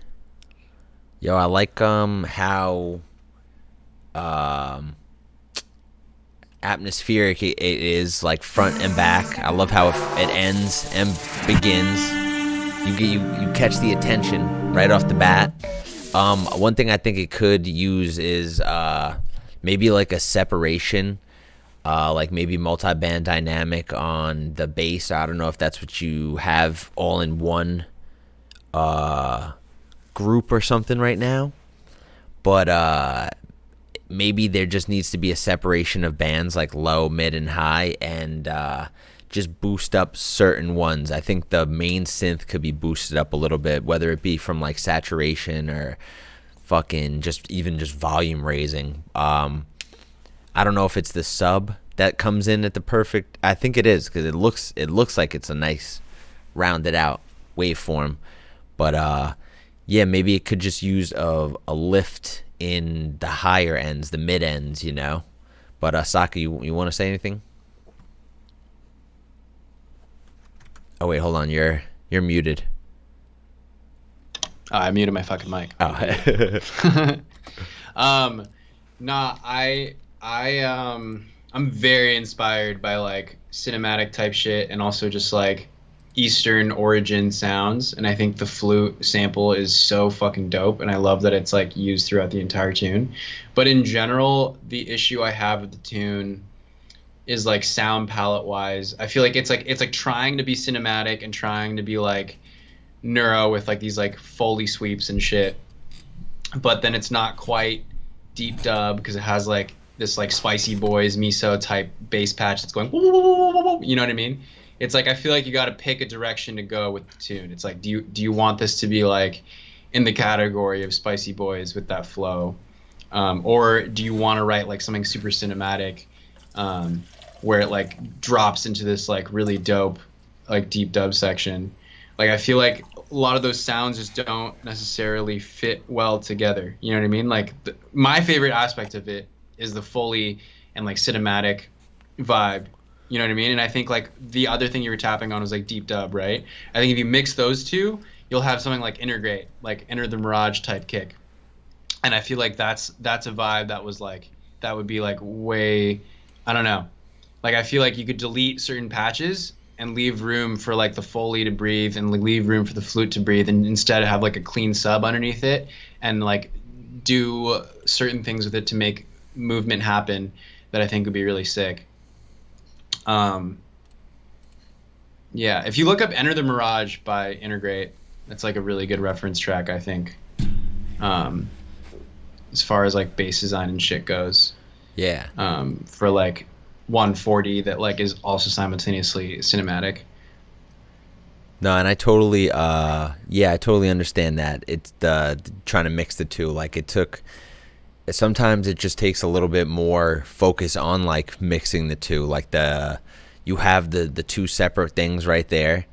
Yo, I like how atmospheric it is, like front and back. I love how it ends and begins. You catch the attention right off the bat. One thing I think it could use is maybe like a separation, like maybe multi-band dynamic on the bass. I don't know if that's what you have all in one group or something right now, but maybe there just needs to be a separation of bands, like low, mid, and high, and just boost up certain ones. I think the main synth could be boosted up a little bit, whether it be from like saturation or fucking just volume raising. I don't know if it's the sub that comes in at the perfect. I think it is, because it looks like it's a nice rounded out waveform, but yeah, maybe it could just use a lift in the higher ends, the mid ends, you know. But Saka, you want to say anything? Oh wait, hold on. You're muted. Oh, I muted my fucking mic. Oh. Nah, I'm very inspired by like cinematic type shit and also just like Eastern origin sounds, and I think the flute sample is so fucking dope, and I love that it's like used throughout the entire tune. But in general, the issue I have with the tune is like sound palette wise. I feel like it's like trying to be cinematic and trying to be like neuro with like these like Foley sweeps and shit, but then it's not quite deep dub because it has like this like Spicy Boys miso type bass patch that's going, you know what I mean? It's like I feel like you got to pick a direction to go with the tune. It's like, do you want this to be like in the category of Spicy Boys with that flow, or do you want to write like something super cinematic, where it like drops into this like really dope like deep dub section? Like I feel like a lot of those sounds just don't necessarily fit well together. You know what I mean? Like my favorite aspect of it is the Foley and like cinematic vibe. You know what I mean? And I think like the other thing you were tapping on was like deep dub, right? I think if you mix those two, you'll have something like Integrate, like Enter the Mirage type kick. And I feel like that's a vibe that was like, that would be like way, I don't know. Like I feel like you could delete certain patches and leave room for like the Foley to breathe and like leave room for the flute to breathe, and instead have like a clean sub underneath it and like do certain things with it to make movement happen that I think would be really sick. Yeah, if you look up Enter the Mirage by Integrate, that's like a really good reference track, I think, as far as like bass design and shit goes. Yeah. For like 140 that like is also simultaneously cinematic. No, and I totally I totally understand that. It's the trying to mix the two. Like sometimes it just takes a little bit more focus on like mixing the two. Like you have the two separate things right there,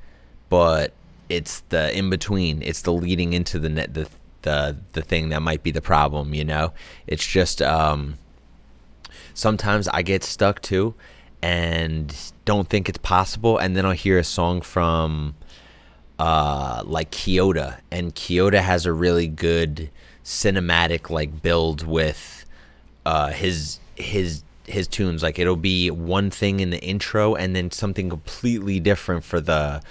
but it's the in between. It's the leading into the thing that might be the problem. You know, it's just sometimes I get stuck too, and don't think it's possible, and then I'll hear a song from like Kyoto, and Kyoto has a really good cinematic like build with his tunes. Like it'll be one thing in the intro and then something completely different for the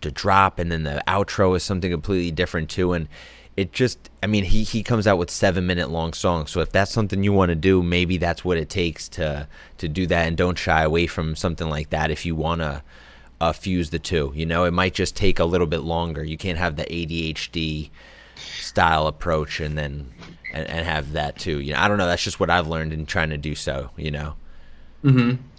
drop, and then the outro is something completely different too. And it just, I mean, he comes out with 7-minute long songs, so if that's something you want to do, maybe that's what it takes to do that, and don't shy away from something like that if you want to fuse the two. You know, it might just take a little bit longer. You can't have the ADHD style approach and then and have that too. You know, I don't know, that's just what I've learned in trying to do so, you know.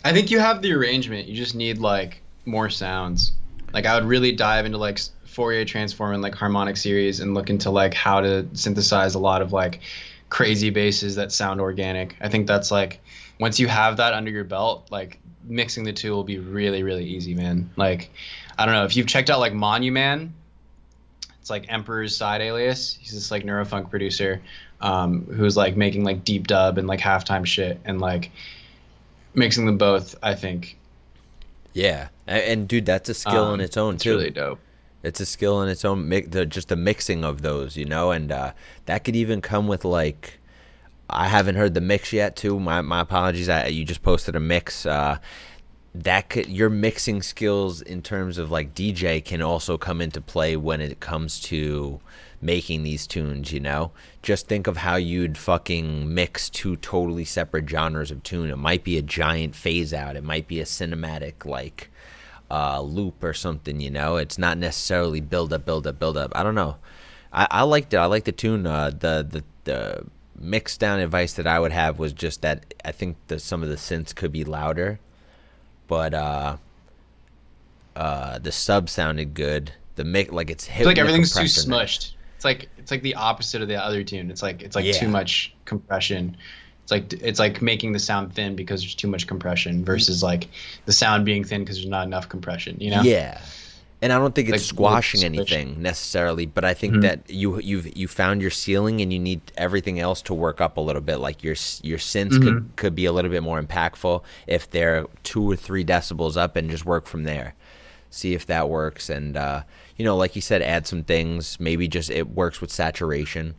I think you have the arrangement, you just need like more sounds. Like I would really dive into like Fourier transform and like harmonic series and look into like how to synthesize a lot of like crazy basses that sound organic. I think that's like, once you have that under your belt, like mixing the two will be really, really easy, man. Like, I don't know if you've checked out like Monuman. It's like Emperor's side alias. He's this like neurofunk producer who's like making like deep dub and like halftime shit, and like mixing them both, I think. Yeah, and dude, that's a skill in its own too. It's really dope. It's a skill in its own. Just the mixing of those, and that could even come with like. I haven't heard the mix yet. Too. My apologies. You just posted a mix. Your mixing skills in terms of like DJ can also come into play when it comes to making these tunes. Just think of how you'd fucking mix two totally separate genres of tune. It might be a giant phase out. It might be a cinematic like. Loop or something, it's not necessarily build up. I don't know. I liked it. I liked the tune. The mix down advice that I would have was just that I think some of the synths could be louder, but the sub sounded good. The mix, like it's like everything's too smushed. It's like the opposite of the other tune. It's like too much compression. It's like making the sound thin because there's too much compression versus like the sound being thin because there's not enough compression, Yeah. And I don't think it's like squashing anything necessarily, but I think that you found your ceiling and you need everything else to work up a little bit. Like your synths could be a little bit more impactful if they're 2 or 3 decibels up, and just work from there. See if that works, and like you said, add some things. Maybe just it works with saturation.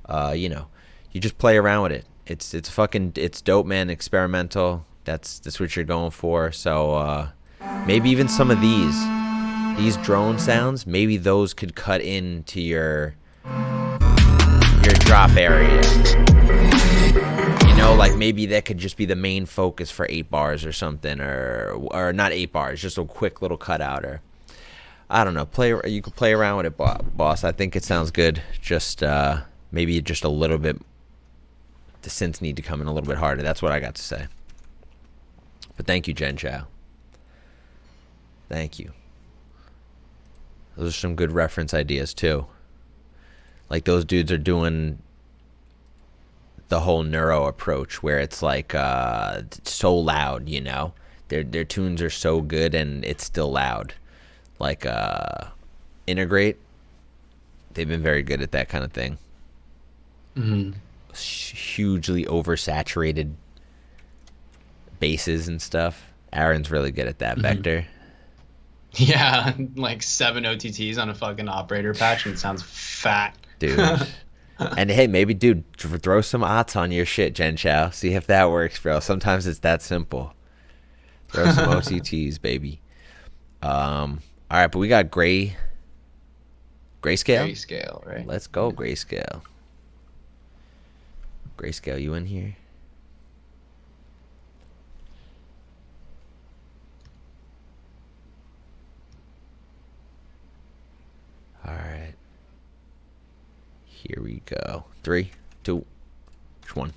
You just play around with it. It's dope, man. Experimental. That's what you're going for. So maybe even some of these drone sounds, maybe those could cut into your drop area. Like maybe that could just be the main focus for 8 bars or something, or not 8 bars, just a quick little cutout, or I don't know. You could play around with it, boss. I think it sounds good. Just maybe just a little bit. The synths need to come in a little bit harder. That's what I got to say. But thank you, Jen Chow. Thank you. Those are some good reference ideas too. Like those dudes are doing the whole neuro approach where it's like so loud, Their tunes are so good and it's still loud. Like Integrate, they've been very good at that kind of thing. Hugely oversaturated basses and stuff. Aaron's really good at that. Vector. Yeah, like 7 OTTs on a fucking operator patch and it sounds fat. Dude. And hey, maybe, dude, throw some aughts on your shit, Jen Chow. See if that works, bro. Sometimes it's that simple. Throw some OTTs, baby. All right, but we got grayscale. Grayscale, right? Let's go, grayscale. Grayscale, you in here? All right. Here we go. 3, 2, 1.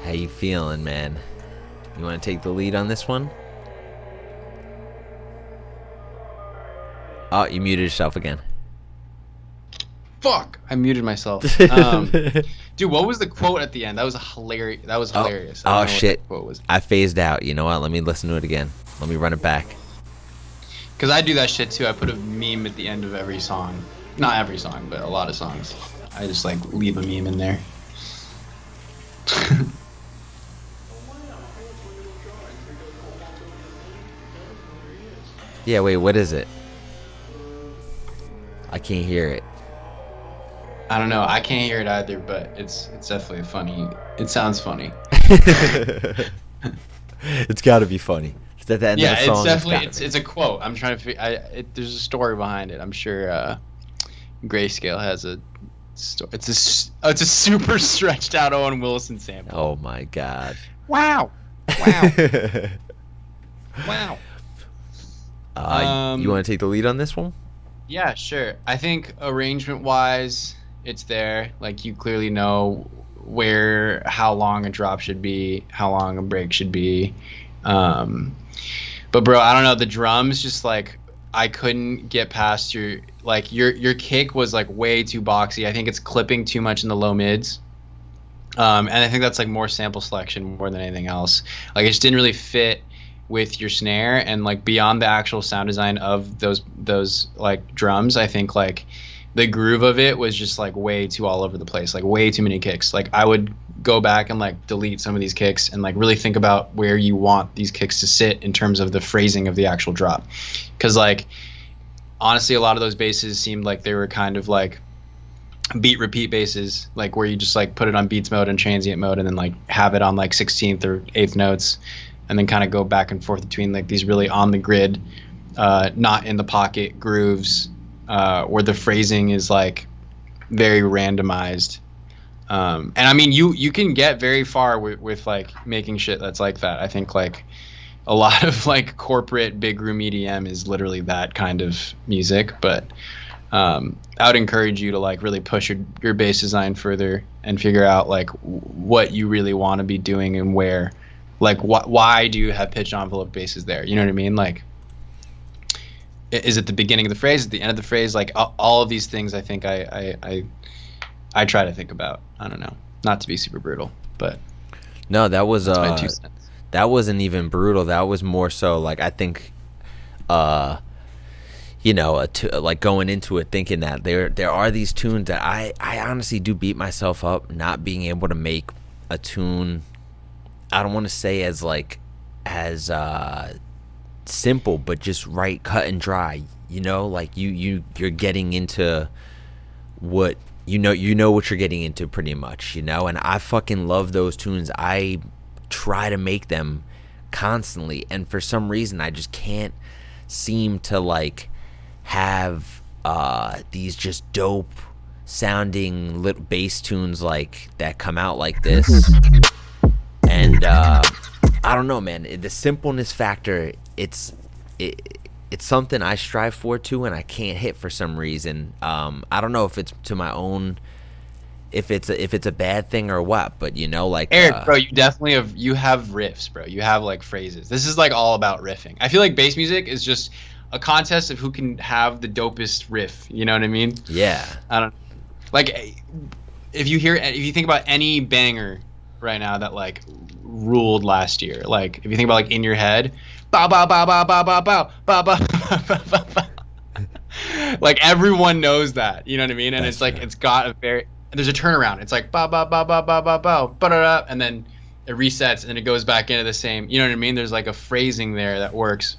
How you feeling, man? You want to take the lead on this one? Oh, you muted yourself again. Fuck! I muted myself. Dude, what was the quote at the end? That was hilarious. That was hilarious. I don't know what shit! the quote was. I phased out. You know what? Let me listen to it again. Let me run it back. Cause I do that shit too. I put a meme at the end of every song. Not every song, but a lot of songs. I just like leave a meme in there. Yeah, wait, what is it? I can't hear it. I don't know. I can't hear it either, but it's definitely funny. It sounds funny. It's got to be funny. It's at the end of the song. It's definitely it's a quote. I'm trying to figure. There's a story behind it. I'm sure Grayscale has a story. It's a super stretched out Owen Wilson sample. Oh my god. Wow. Wow. Wow. You want to take the lead on this one? Yeah, sure. I think arrangement-wise, it's there. Like, you clearly know how long a drop should be, how long a break should be. But bro, I don't know. The drums just like I couldn't get past your kick was like way too boxy. I think it's clipping too much in the low mids. And I think that's like more sample selection more than anything else. Like it just didn't really fit with your snare, and like beyond the actual sound design of those like drums, I think like the groove of it was just like way too all over the place, like way too many kicks. Like I would go back and like delete some of these kicks and like really think about where you want these kicks to sit in terms of the phrasing of the actual drop. Because like honestly, a lot of those basses seemed like they were kind of like beat repeat basses, like where you just like put it on beats mode and transient mode and then like have it on like 16th or 8th notes and then kind of go back and forth between like these really on the grid, not in the pocket grooves, where the phrasing is like very randomized. And I mean, you can get very far with like making shit that's like that. I think like a lot of like corporate big room EDM is literally that kind of music, but I would encourage you to like really push your bass design further and figure out like what you really want to be doing and where. Like, why do you have pitch envelope basses there? You know what I mean? Like, is it the beginning of the phrase, at the end of the phrase? Like, all of these things I think I try to think about. I don't know. Not to be super brutal, but... No, that was... that's my 2 cents. That wasn't even brutal. That was more so, like, I think... you know, like going into it thinking that there are these tunes that I honestly do beat myself up not being able to make a tune... I don't want to say as simple, but just right, cut and dry. You know, like you're getting into what you know what you're getting into pretty much. You know, and I fucking love those tunes. I try to make them constantly, and for some reason I just can't seem to like have these just dope sounding little bass tunes like that come out like this. And I don't know, man. The simpleness factor, it's something I strive for too, and I can't hit for some reason. I don't know if it's to my own, if it's a bad thing or what. But you know, like Eric, bro, you definitely have riffs, bro. You have like phrases. This is like all about riffing. I feel like bass music is just a contest of who can have the dopest riff. You know what I mean? Yeah. I don't like if you think about any banger right now that like ruled last year, like if you think about like in your head, bow bow bow bow bow bow bow bow bow bow bow. Like everyone knows that, you know what I mean? And That's it's like true. it's got a very there's a turnaround. It's like ba ba ba ba ba ba ba ba da da, and then it resets and then it goes back into the same. You know what I mean? There's like a phrasing there that works.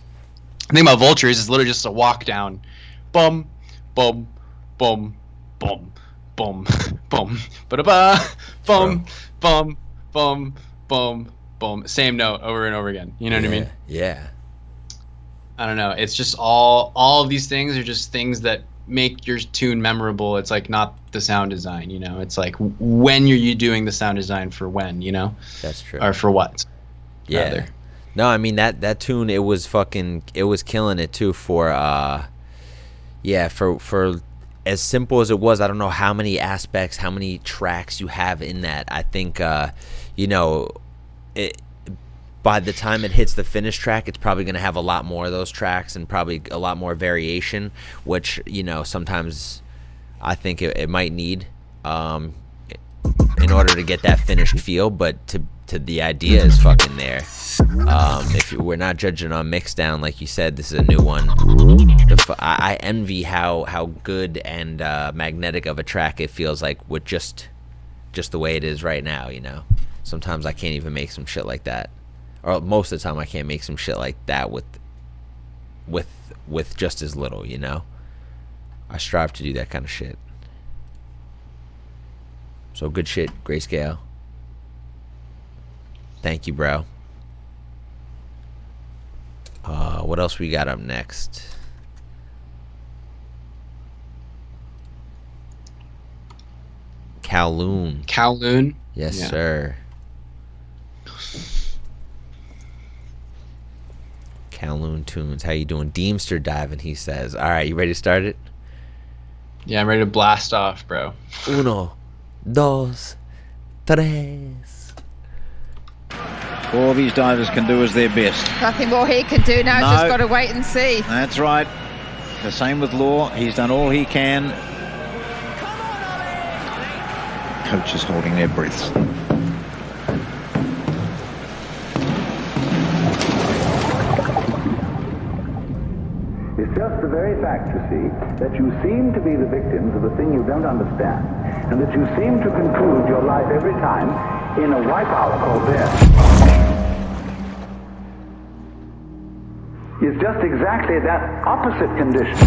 The thing about Vultures is literally just a walk down, bum, bum, bum, bum, bum, bum, ba da ba, bum, bum, bum, bum, bum. Same note over and over again. You know what I mean? Yeah. I don't know. It's just all of these things are just things that make your tune memorable. It's like not the sound design, you know. It's like when you doing the sound design for when, you know, That's true. or for what? Yeah. rather. No, I mean that tune, it was killing it too for for as simple as it was. I don't know how many aspects, how many tracks you have in that. I think you know, by the time it hits the finished track, it's probably going to have a lot more of those tracks and probably a lot more variation, which, you know, sometimes I think it might need in order to get that finished feel. But to the idea is fucking there. We're not judging on mixdown, like you said, this is a new one. I envy how good and magnetic of a track it feels like with just the way it is right now, you know. Sometimes I can't even make some shit like that. Or most of the time I can't make some shit like that with just as little, you know. I strive to do that kind of shit. So good shit, Grayscale. Thank you, bro. What else we got up next? Kowloon. Kowloon. Yes, Yeah. sir. Kowloon Tunes. How you doing? Deemster diving, he says. All right, you ready to start it? Yeah, I'm ready to blast off, bro. Uno, dos, tres. All these divers can do is their best. Nothing more he can do now, No. just got to wait and see. That's right. The same with Law. He's done all he can. Coach is holding their breaths. It's just the very fact, you see, that you seem to be the victims of a thing you don't understand, and that you seem to conclude your life every time in a wipeout called death. It's just exactly that opposite condition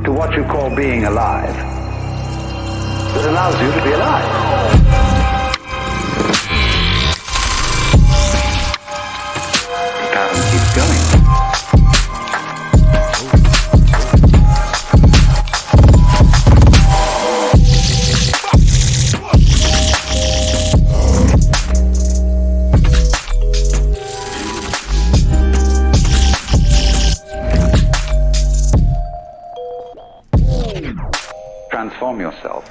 to what you call being alive that allows you to be alive. The pattern keeps going. Transform yourself.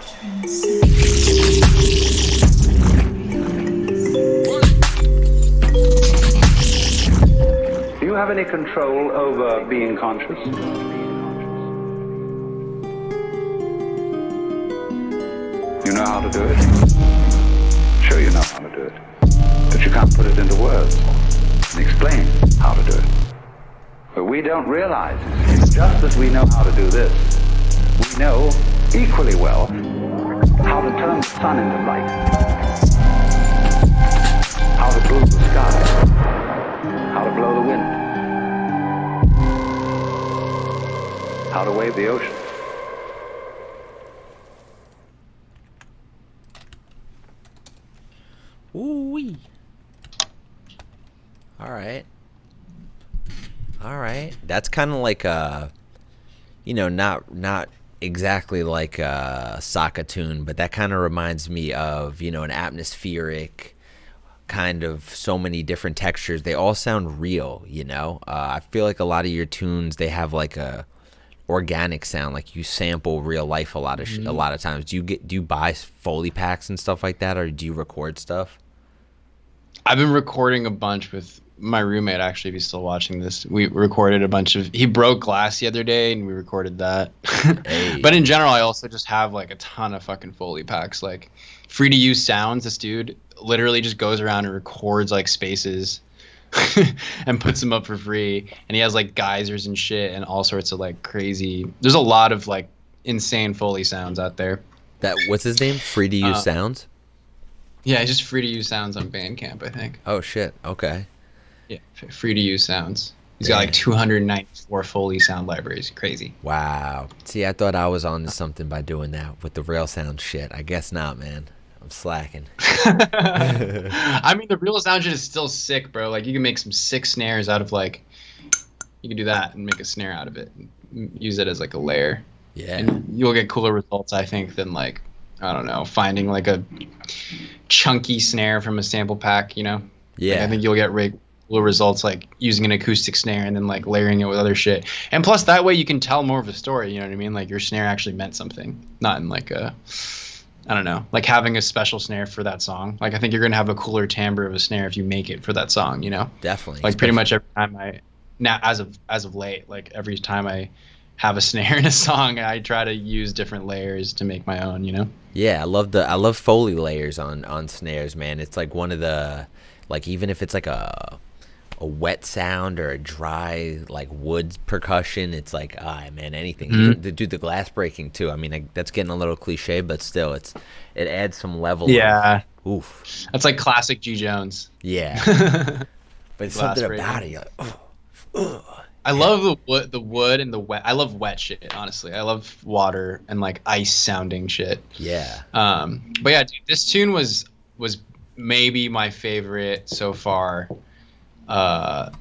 Do you have any control over being conscious? You know how to do it? Sure you know how to do it. But you can't put it into words and explain how to do it. But we don't realize it's just as we know how to do this, we know equally well how to turn the sun into light, how to blue the sky, how to blow the wind, how to wave the ocean. Ooh-wee. All right. That's kind of like a, you know, not exactly like a Saka tune, but that kind of reminds me of, you know, an atmospheric kind of so many different textures. They all sound real, you know. I feel like a lot of your tunes, they have like a organic sound, like you sample real life a lot of times. Do you buy Foley packs and stuff like that, or do you record stuff? I've been recording a bunch with my roommate, actually, if he's still watching this. We recorded a bunch of, he broke glass the other day and we recorded that. Hey. But in general, I also just have like a ton of fucking Foley packs, like Free to Use Sounds. This dude literally just goes around and records like spaces and puts them up for free. And he has like geysers and shit and all sorts of like crazy. There's a lot of like insane Foley sounds out there. That what's his name? Free to use sounds. Yeah, it's just free to use sounds on Bandcamp, I think. Oh shit. Okay. Yeah, free to use sounds. He's got like 294 Foley sound libraries. Crazy. Wow. See, I thought I was on to something by doing that with the real sound shit. I guess not, man. I'm slacking. I mean, the real sound shit is still sick, bro. Like, you can make some sick snares out of, like, you can do that and make a snare out of it. Use it as, like, a layer. Yeah. And you'll get cooler results, I think, than, like, I don't know, finding, like, a chunky snare from a sample pack, you know? Yeah. Like, I think you'll get cooler results, like, using an acoustic snare and then, like, layering it with other shit. And plus, that way you can tell more of a story, you know what I mean? Like, your snare actually meant something. Not in, like, a... I don't know, like having a special snare for that song. Like, I think you're gonna have a cooler timbre of a snare if you make it for that song, you know? Definitely. Like, pretty much every time as of late, like every time I have a snare in a song, I try to use different layers to make my own, you know? Yeah, I love Foley layers on snares, man. It's like one of the, like, even if it's like a wet sound or a dry like wood percussion, it's like, man, anything. Even to do the glass breaking too. I mean, that's getting a little cliche, but still, it adds some level. Yeah. Oof. That's like classic G Jones. Yeah. But it's something about it. You're like, I love the wood and the wet. I love wet shit, honestly. I love water and like ice sounding shit. Yeah. But yeah, dude, this tune was maybe my favorite so far. I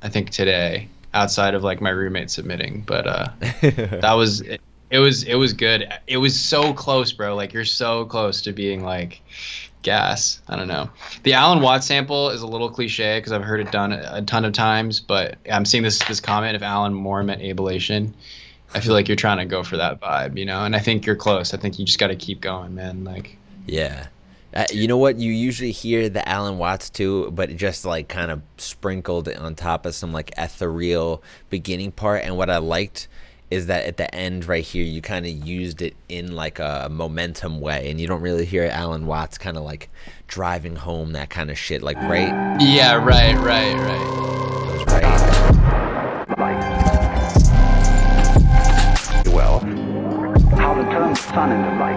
think today, outside of like my roommate submitting, but that was it was good. It was so close, bro. Like, you're so close to being like gas. I don't know. The Alan Watts sample is a little cliche because I've heard it done a ton of times, but I'm seeing this comment if Alan Moore meant ablation. I feel like you're trying to go for that vibe, you know. And I think you're close. I think you just got to keep going, man. Like, yeah. You know what? You usually hear the Alan Watts too, but just like kind of sprinkled on top of some like ethereal beginning part. And what I liked is that at the end right here, you kind of used it in like a momentum way, and you don't really hear Alan Watts kind of like driving home that kind of shit, like right. Yeah, right. Well, how to turn sun into light.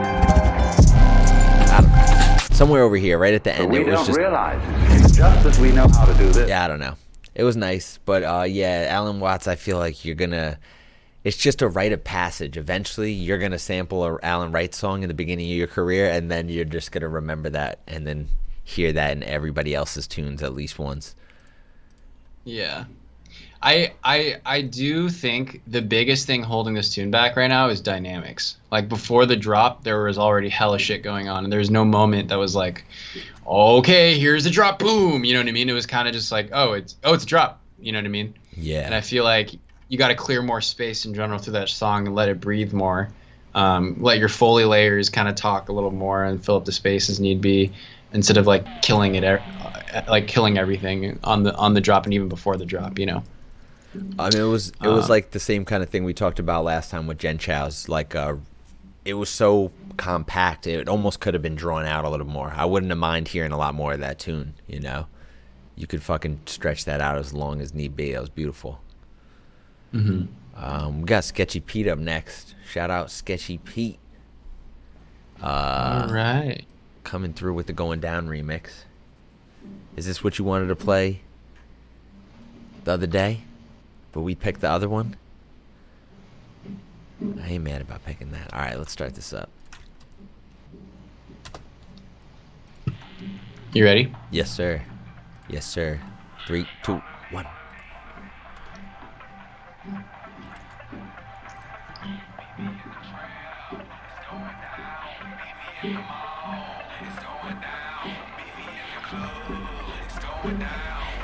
I don't know. Somewhere over here, right at the end, We it was don't just realize it's just that we know how to do this. Yeah, I don't know. It was nice, but yeah, Alan Watts, I feel like it's just a rite of passage. Eventually, you're gonna sample a Alan Wright song in the beginning of your career, and then you're just gonna remember that, and then hear that in everybody else's tunes at least once. Yeah. I do think the biggest thing holding this tune back right now is dynamics. Like, before the drop, there was already hella shit going on, and there was no moment that was like, okay, here's the drop, boom, you know what I mean? It was kind of just like, it's a drop, you know what I mean? Yeah. And I feel like you got to clear more space in general through that song and let it breathe more. Let your Foley layers kind of talk a little more and fill up the space as need be, instead of like killing everything on the drop and even before the drop, you know? I mean, it was like the same kind of thing we talked about last time with Jen Chow's. Like, it was so compact, it almost could have been drawn out a little more. I wouldn't have mind hearing a lot more of that tune, you know? You could fucking stretch that out as long as need be. That was beautiful. Mm-hmm. We got Sketchy Pete up next. Shout out Sketchy Pete. All right. Coming through with the Going Down remix. Is this what you wanted to play the other day? But we picked the other one? I ain't mad about picking that. All right, let's start this up. You ready? Yes, sir. Yes, sir. 3, 2, 1.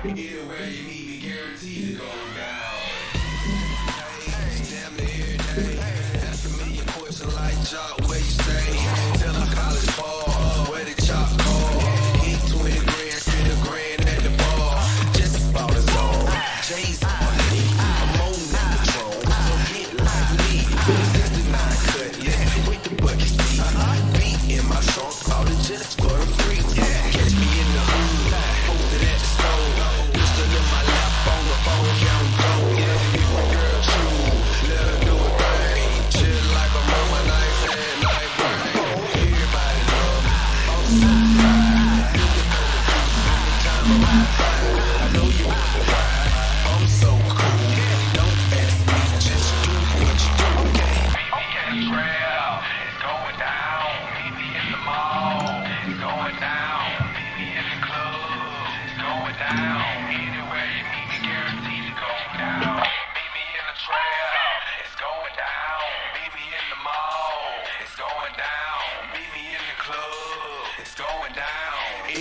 Either way, you need me guaranteed to go down. Damn near every day. Ask for me a portion like Jock, where you stay? Tell them college ball, where the chop call. Eat 20 grand, spend a grand at the bar. Just about as long. Jay's on me. I'm on the patrol. So get like me. 69 cut, yeah, with the bucket seat. Beat in my trunk, all the just for free. Catch me in the hood, posted at the store.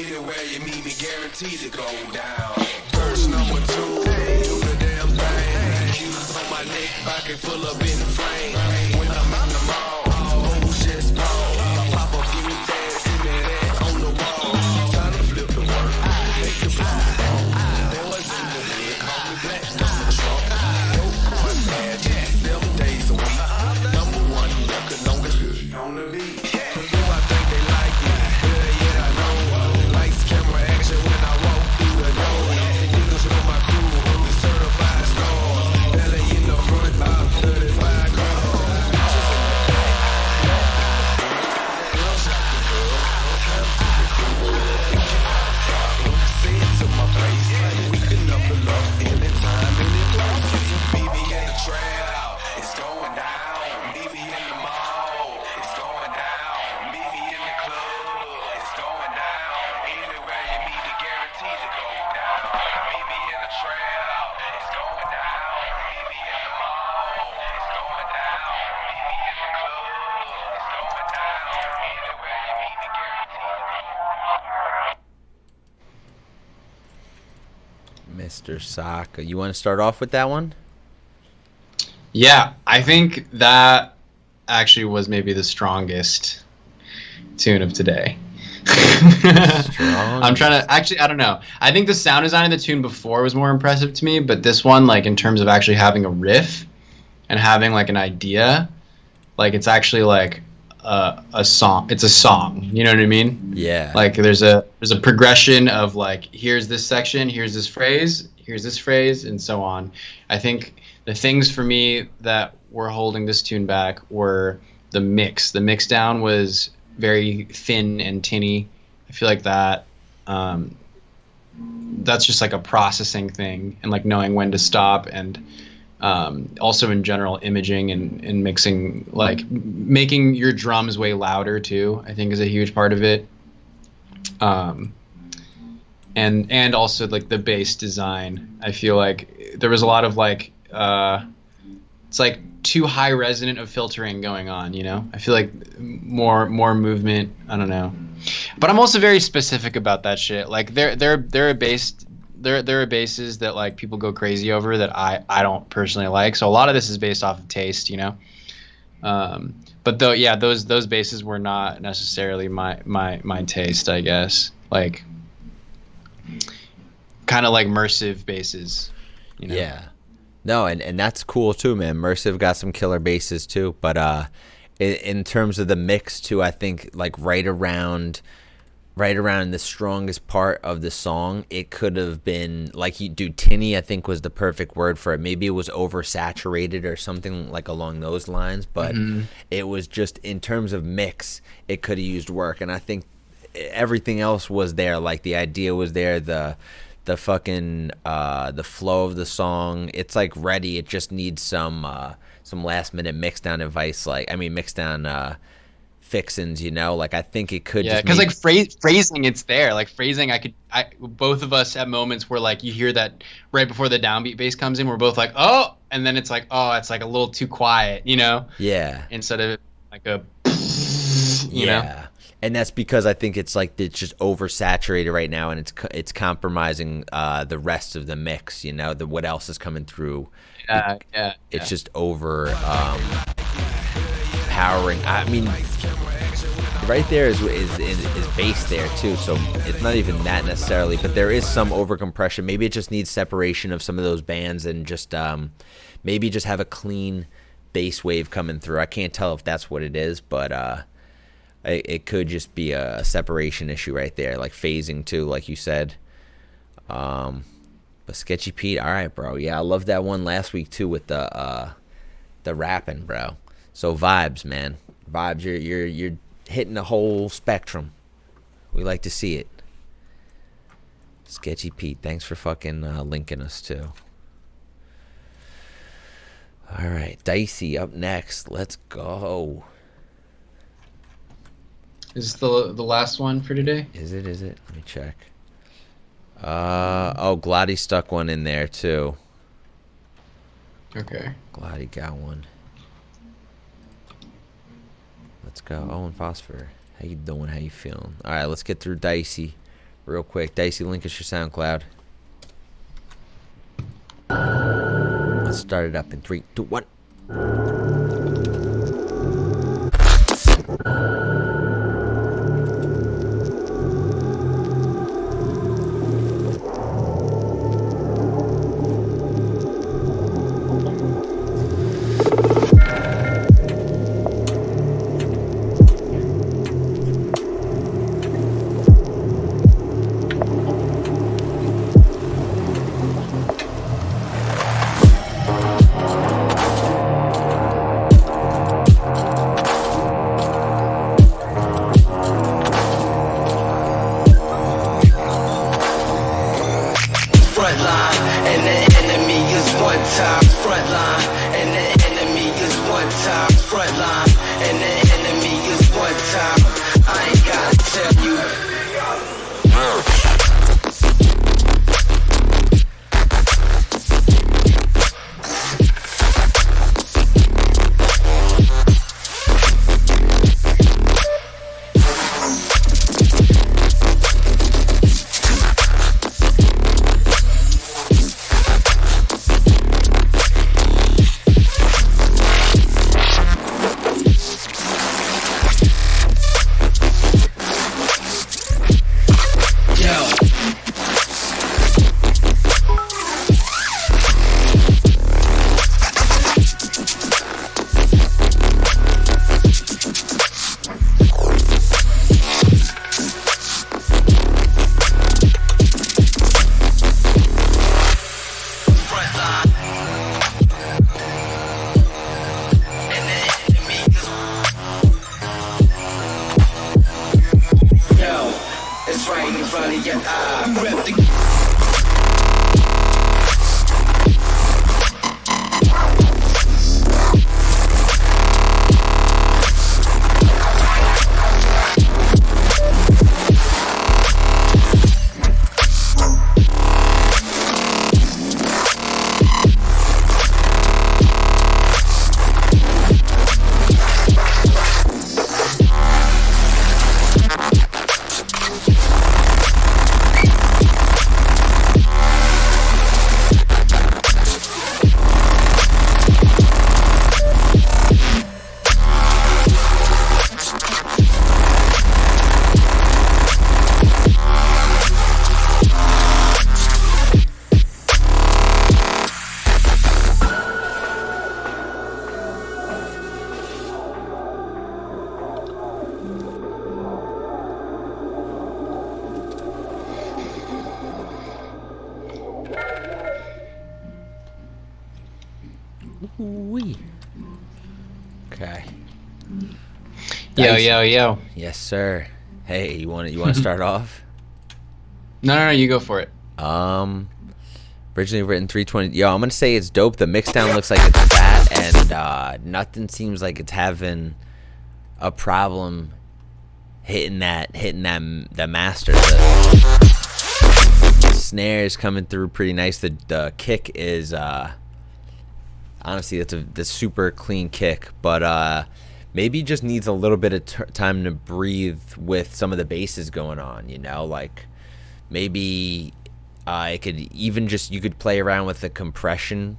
Anywhere you meet me, guaranteed to go down. Verse number 2, do the damn thing. Cues on my neck, pocket full up in the frame. When I'm in the mall, oh shit, ball. Pop up, give me tags, give me that on the wall. Time to flip the work, make the fly. Boys in the hood, call me black, I'm the trunk. Dope boy, bad, 7 days a week. Number 1 record, longest on the beat. Mr. Saka. You want to start off with that one? Yeah, I think that actually was maybe the strongest tune of today. I'm trying to actually, I don't know. I think the sound design of the tune before was more impressive to me, but this one, like in terms of actually having a riff and having like an idea, like it's actually like a song. It's a song. You know what I mean? Yeah. Like there's a progression of like here's this section, here's this phrase, and so on. I think the things for me that were holding this tune back were the mix. The mix down was very thin and tinny. I feel like that that's just like a processing thing and like knowing when to stop, and also in general imaging and mixing, like making your drums way louder too, I think is a huge part of it. And also like the bass design. I feel like there was a lot of like it's like too high resonant of filtering going on, you know? I feel like more movement, I don't know. But I'm also very specific about that shit. Like there are basses that like people go crazy over that I don't personally like. So a lot of this is based off of taste, you know? But though, yeah, those basses were not necessarily my taste, I guess. Like kind of like immersive basses, you know? Yeah. No, and that's cool too, man. Immersive got some killer basses too, but in terms of the mix too, I think like right around the strongest part of the song, it could have been like tinny, I think was the perfect word for it. Maybe it was oversaturated or something like along those lines, but it was just in terms of mix, it could have used work. And I think everything else was there. Like the idea was there, the fucking the flow of the song, it's like ready. It just needs some last minute mix down advice, mix down fixins, you know? Like I think it could because like phrasing, it's there. Like phrasing, both of us at moments where like you hear that right before the downbeat bass comes in, we're both like, oh, and then it's like, oh, it's like a little too quiet, you know? Yeah. Instead of like a you know? And that's because I think it's like it's just oversaturated right now, and it's compromising the rest of the mix. You know, what else is coming through? It's just over powering. I mean, right there is bass there too, so it's not even that necessarily. But there is some overcompression. Maybe it just needs separation of some of those bands, and just maybe just have a clean bass wave coming through. I can't tell if that's what it is, but it could just be a separation issue right there, like phasing too, like you said. But Sketchy Pete, all right, bro. Yeah, I loved that one last week too with the rapping, bro. So vibes, man, vibes. You're hitting the whole spectrum. We like to see it. Sketchy Pete, thanks for fucking linking us too. All right, Dicey up next. Let's go. Is this the last one for today? Is it? Let me check. Glotty stuck one in there too. Okay. Glotty got one. Let's go. Oh, and Phosphor. How you doing? How you feeling? All right, let's get through Dicey. real quick. Dicey, link us your SoundCloud. Let's start it up in 3, 2, 1. Wee. Okay. Yo. Yes, sir. Hey, you want to start off? No, you go for it. Originally written 320. Yo, I'm gonna say it's dope. The mixdown looks like it's fat, and nothing seems like it's having a problem hitting the master. The snare is coming through pretty nice. The kick is honestly that's a super clean kick, but maybe just needs a little bit of time to breathe with some of the basses going on. You know, like maybe. It could even just, you could play around with the compression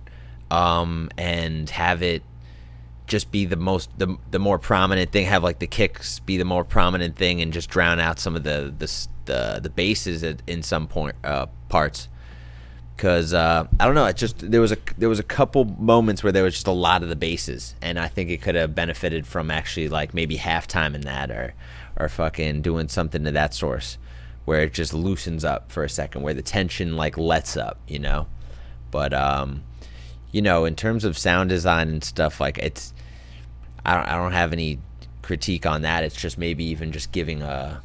and have it just be the more prominent thing, have like the kicks be the more prominent thing and just drown out some of the basses in some parts. Because I don't know, it just there was a couple moments where there was just a lot of the basses, and I think it could have benefited from actually like maybe halftime in that or fucking doing something to that source, where it just loosens up for a second, where the tension like lets up, you know. But you know, in terms of sound design and stuff, like it's I don't have any critique on that. It's just maybe even just giving a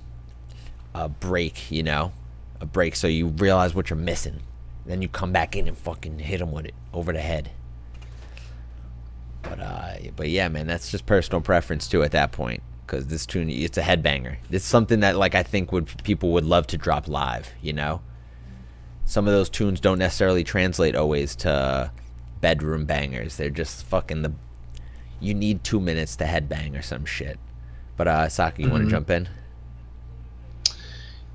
break, you know, a break, so you realize what you're missing, then you come back in and fucking hit them with it over the head. But yeah, man, that's just personal preference too at that point. Because this tune, it's a headbanger. It's something that, like, I think people would love to drop live, you know? Some of those tunes don't necessarily translate always to bedroom bangers. They're just fucking you need 2 minutes to headbang or some shit. But, Saka, you want to jump in?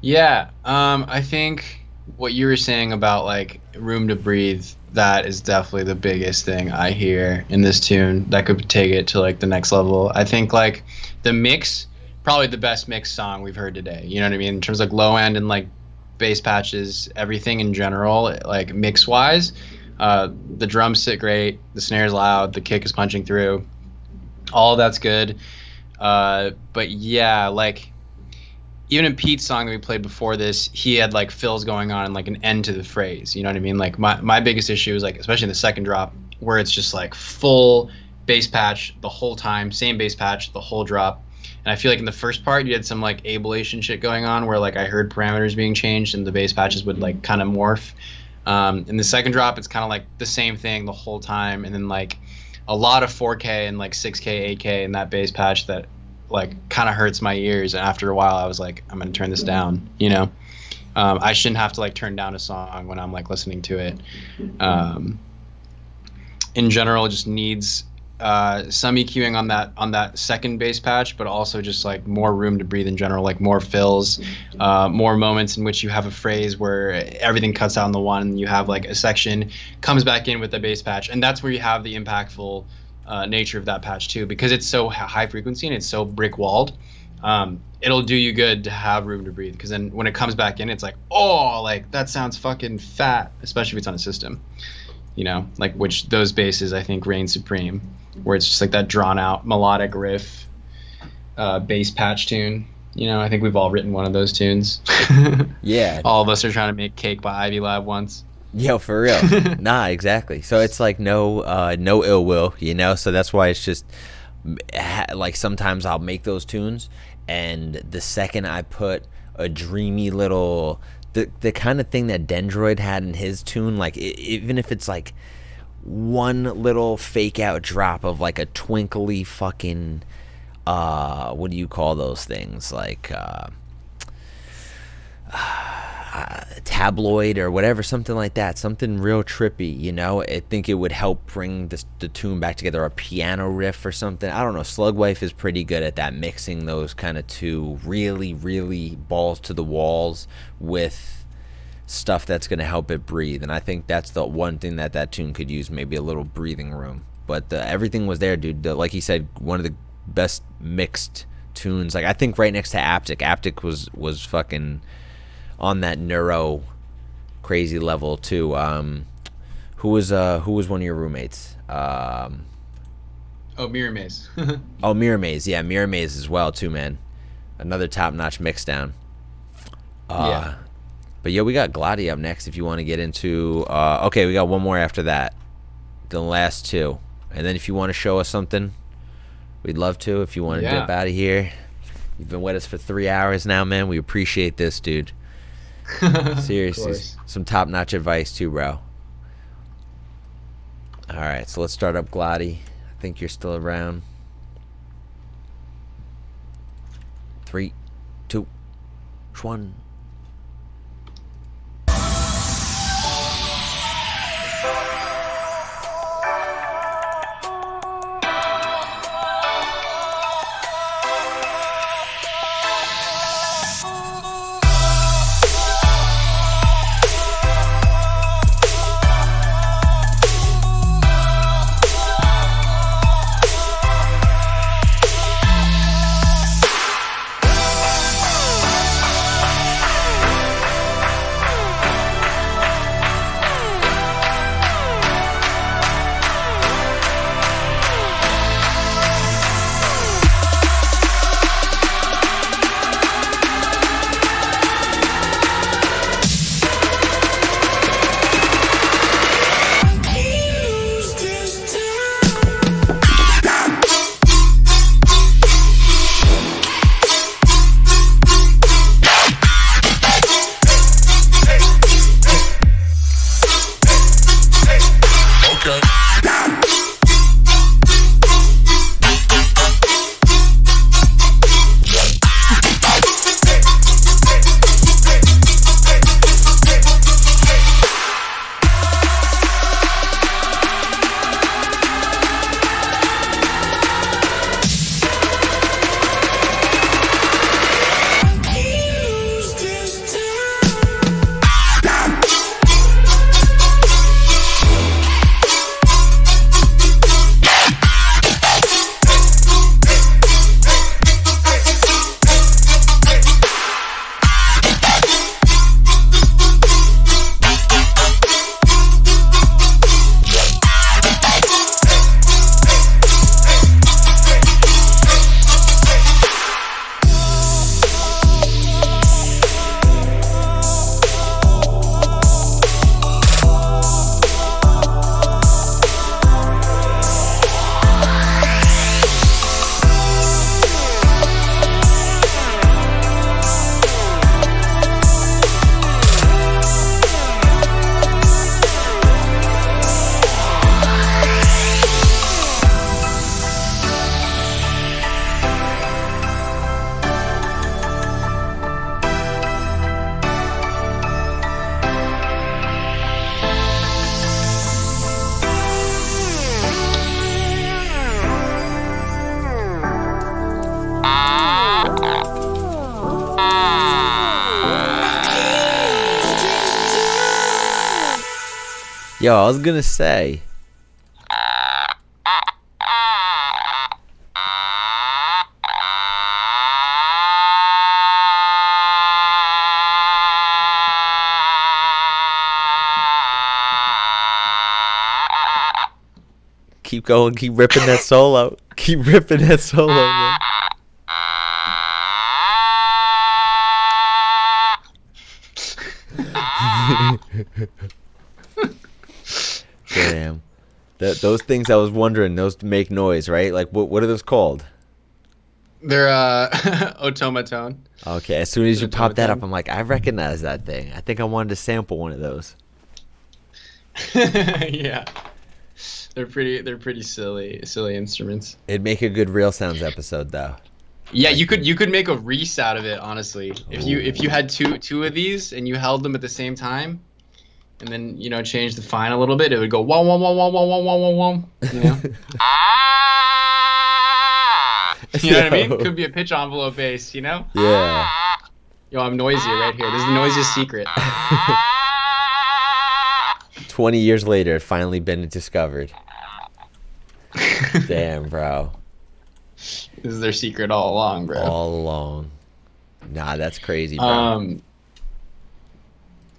Yeah, I think what you were saying about like room to breathe, that is definitely the biggest thing I hear in this tune that could take it to like the next level. I think like the mix, probably the best mix song we've heard today. You know what I mean? In terms of like low end and like bass patches, everything in general, like mix wise. The drums sit great, the snare's loud, the kick is punching through. All that's good. But yeah, like even in Pete's song that we played before this, he had like fills going on and like an end to the phrase. You know what I mean? Like my biggest issue is like, especially in the second drop, where it's just like full bass patch the whole time, same bass patch the whole drop. And I feel like in the first part you had some like ableation shit going on where like I heard parameters being changed and the bass patches would like kind of morph. In the second drop it's kind of like the same thing the whole time, and then like a lot of 4K and like 6K, 8K in that bass patch that like kind of hurts my ears. And after a while I was like, I'm gonna turn this down, you know. I shouldn't have to like turn down a song when I'm like listening to it. In general, it just needs some EQing on that second bass patch, but also just like more room to breathe in general, like more fills, more moments in which you have a phrase where everything cuts out in the one and you have like a section comes back in with the bass patch, and that's where you have the impactful nature of that patch too, because it's so high frequency and it's so brick walled. It'll do you good to have room to breathe, because then when it comes back in, it's like, oh, like that sounds fucking fat, especially if it's on a system, you know, like which those basses I think reign supreme, where it's just like that drawn out melodic riff bass patch tune. You know, I think we've all written one of those tunes. Yeah. All of us are trying to make Cake by Ivy Lab once. Yo, for real. Nah, exactly. So it's like no ill will, you know? So that's why it's just like sometimes I'll make those tunes, and the second I put a dreamy little the kind of thing that Dendroid had in his tune, like even if it's like one little fake out drop of like a twinkly fucking what do you call those things, like tabloid or whatever, something like that, something real trippy, you know. I think it would help bring the tune back together, a piano riff or something. I don't know, Slugwife is pretty good at that, mixing those kind of two really, really balls to the walls with stuff that's going to help it breathe. And I think that's the one thing that tune could use, maybe a little breathing room. But everything was there, dude. Like he said, one of the best mixed tunes, like I think right next to Aptic was fucking on that neuro crazy level too. Who was one of your roommates? Oh, Mirror Maze. Oh, Mirror Maze. Yeah, Mirror Maze as well too, man. Another top-notch mix down. Yeah. But yeah, we got Gladi up next if you want to get into okay, we got one more after that. The last two. And then if you want to show us something, we'd love to. If you want to dip out of here. You've been with us for 3 hours now, man. We appreciate this, dude. Seriously, some top-notch advice too, bro. All right, so let's start up Gladi. I think you're still around. 3, 2, 1. Yo, I was gonna say. Keep going, keep ripping that solo. Keep ripping that solo, man. Damn. Those things I was wondering, those make noise, right? Like, what are those called? They're automaton. Okay, as soon as you pop that up, I'm like, I recognize that thing. I think I wanted to sample one of those. Yeah. They're pretty silly instruments. It'd make a good Real Sounds episode, though. Yeah, you could make a Reese out of it, honestly. If you had two of these and you held them at the same time, and then change the fine a little bit, it would go wom wom wom wom wom wom wom wom wom. You know. You know what I mean? Could be a pitch envelope bass, you know? Yeah. Yo, I'm noisy right here. This is the noisiest secret. 20 years later, it finally been discovered. Damn, bro. This is their secret all along, bro. All along. Nah, that's crazy, bro.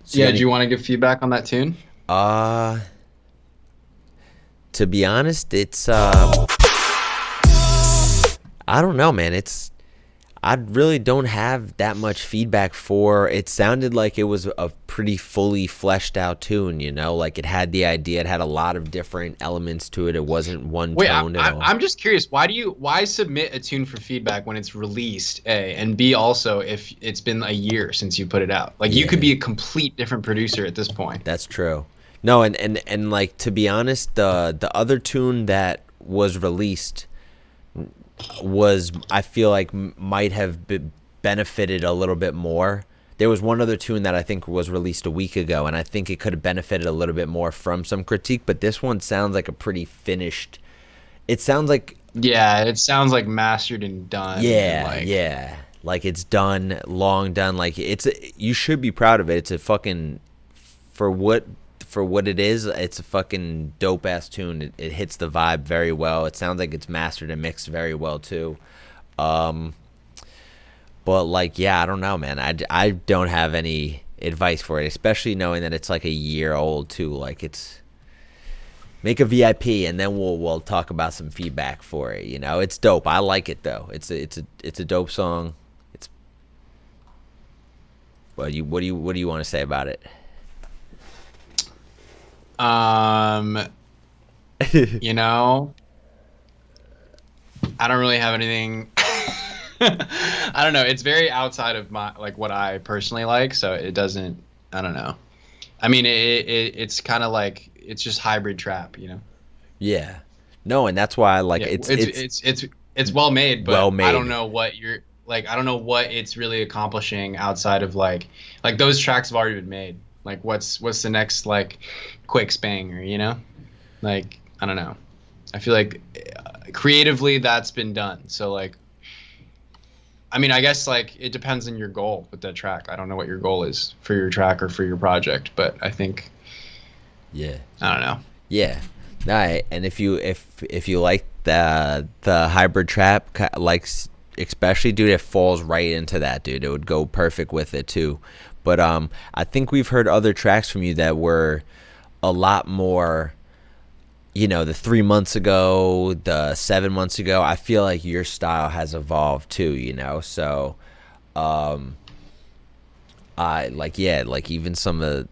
So yeah, do you want to give feedback on that tune? To be honest, it's I don't know, man. I really don't have that much feedback for. It sounded like it was a pretty fully fleshed out tune, like it had the idea, it had a lot of different elements to it. It wasn't one tone at all. I'm just curious, why submit a tune for feedback when it's released, A, and B, also if it's been a year since you put it out? Like, you could be a complete different producer at this point. That's true. No, and like, to be honest, the other tune that was released was, I feel like, might have benefited a little bit more. There was one other tune that I think was released a week ago, and I think it could have benefited a little bit more from some critique, but this one sounds like a pretty finished. It sounds like... Yeah, it sounds like mastered and done. Yeah, yeah. Like, it's done, long done. Like, you should be proud of it. It's a fucking... For what it is, it's a fucking dope ass tune. It hits the vibe very well. It sounds like it's mastered and mixed very well too. But like, yeah, I don't know, man. I don't have any advice for it, especially knowing that it's like a year old too. Like, it's make a VIP and then we'll talk about some feedback for it. It's dope. I like it though. It's a dope song. What do you want to say about it? I don't really have anything. I don't know. It's very outside of what I personally like, so it doesn't. I don't know. I mean, it's kind of like it's just hybrid trap, Yeah. No, and that's why I like it. It's well made, but well made. I don't know what I don't know what it's really accomplishing outside of like those tracks have already been made. Like, what's the next quick banger, Like, I don't know. I feel like creatively that's been done. So I mean, I guess it depends on your goal with that track. I don't know what your goal is for your track or for your project, but I think. Yeah. I don't know. Yeah. Nah, and if you like the hybrid trap, especially, dude, it falls right into that, dude. It would go perfect with it too. But I think we've heard other tracks from you that were a lot more, the 3 months ago, the 7 months ago. I feel like your style has evolved too, So, even some of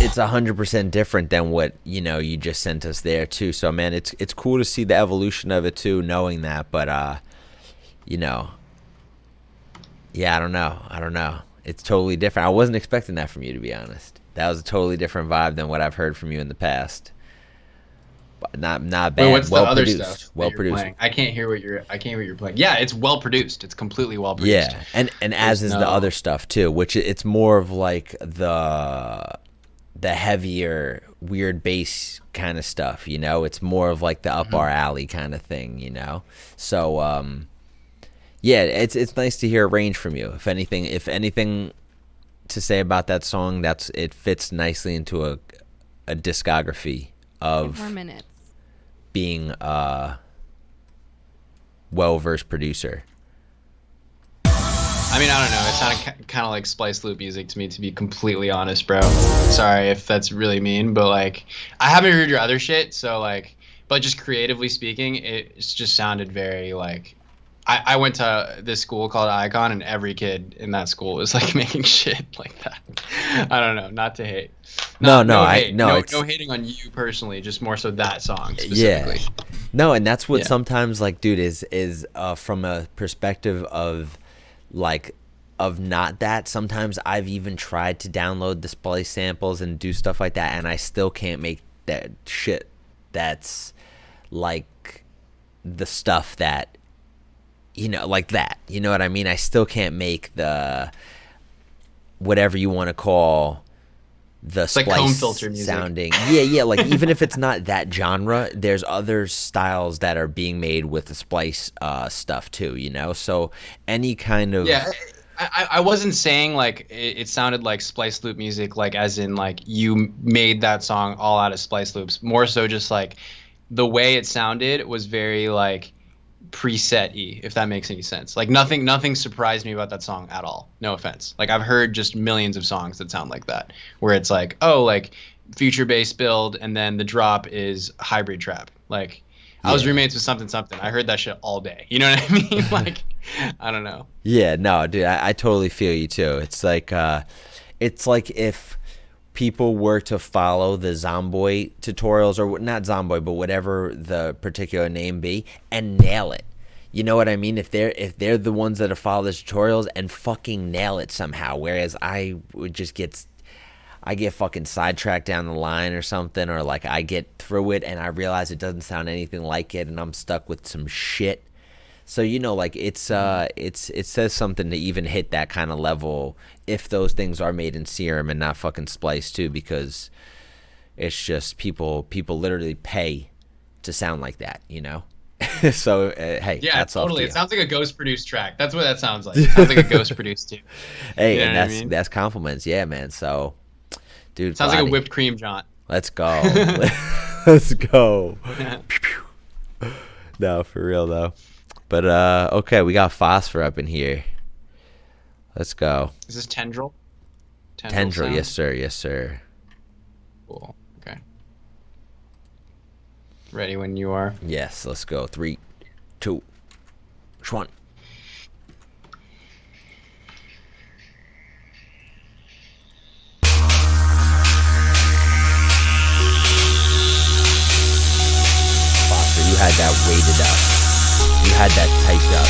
it's 100% different than what you just sent us there too. So, man, it's cool to see the evolution of it too, knowing that. But yeah, I don't know. It's totally different. I wasn't expecting that from you, to be honest. That was a totally different vibe than what I've heard from you in the past. But not bad. Wait, what's well the other produced. stuff Well you're produced. playing? I can't hear what you're playing. Yeah, it's well produced. It's completely well produced. Yeah, and as is the other stuff too, which it's more of like the heavier weird bass kind of stuff. It's more of like the up our alley kind of thing. So yeah, it's nice to hear a range from you. If anything to say about that song, it fits nicely into a discography of 4 minutes. Being a well-versed producer. I mean, I don't know. It sounded kind of like Splice Loop music to me, to be completely honest, bro. Sorry if that's really mean, but like, I haven't heard your other shit, so like, but just creatively speaking, it just sounded very like. I went to this school called Icon, and every kid in that school was like making shit like that. I don't know, not to hate. No hating on you personally, just more so that song specifically. Yeah. No, and that's what sometimes like, dude, is from a perspective of like of not that. Sometimes I've even tried to download the Splice samples and do stuff like that, and I still can't make that shit. That's like the stuff that. Like that. You know what I mean? I still can't make the whatever you want to call the Splice like home filter music sounding. Yeah. Like even if it's not that genre, there's other styles that are being made with the Splice stuff too. So any kind of I wasn't saying like it sounded like Splice Loop music, like as in like you made that song all out of Splice Loops. More so just like the way it sounded was very like preset-y, if that makes any sense. Like nothing surprised me about that song at all. No offense. Like I've heard just millions of songs that sound like that, where it's like, oh, like future bass build and then the drop is hybrid trap. Like I was roommates with something. I heard that shit all day. You know what I mean? Like I don't know. Yeah, no, dude, I totally feel you too. It's like if people were to follow the Zomboy tutorials, or not Zomboy, but whatever the particular name be, and nail it. You know what I mean? If they're the ones that follow the tutorials and fucking nail it somehow, whereas I would just get fucking sidetracked down the line or something, or like I get through it and I realize it doesn't sound anything like it, and I'm stuck with some shit. So like it says something to even hit that kind of level if those things are made in Serum and not fucking Splice too, because it's just people literally pay to sound like that, So hey, yeah, that's totally. Off to it sounds like a ghost produced track. That's what that sounds like. It sounds like a ghost produced too. Hey, and that's compliments, yeah, man. So, dude, sounds like a whipped cream jaunt. Let's go. Let's go. No, for real though. But okay, we got Phosphor up in here. Let's go. Is this Tendril? Tendril, yes sir. Cool. Okay. Ready when you are. Yes, let's go. 3, 2, 1. Phosphor, you had that weighted up. You had that typed up.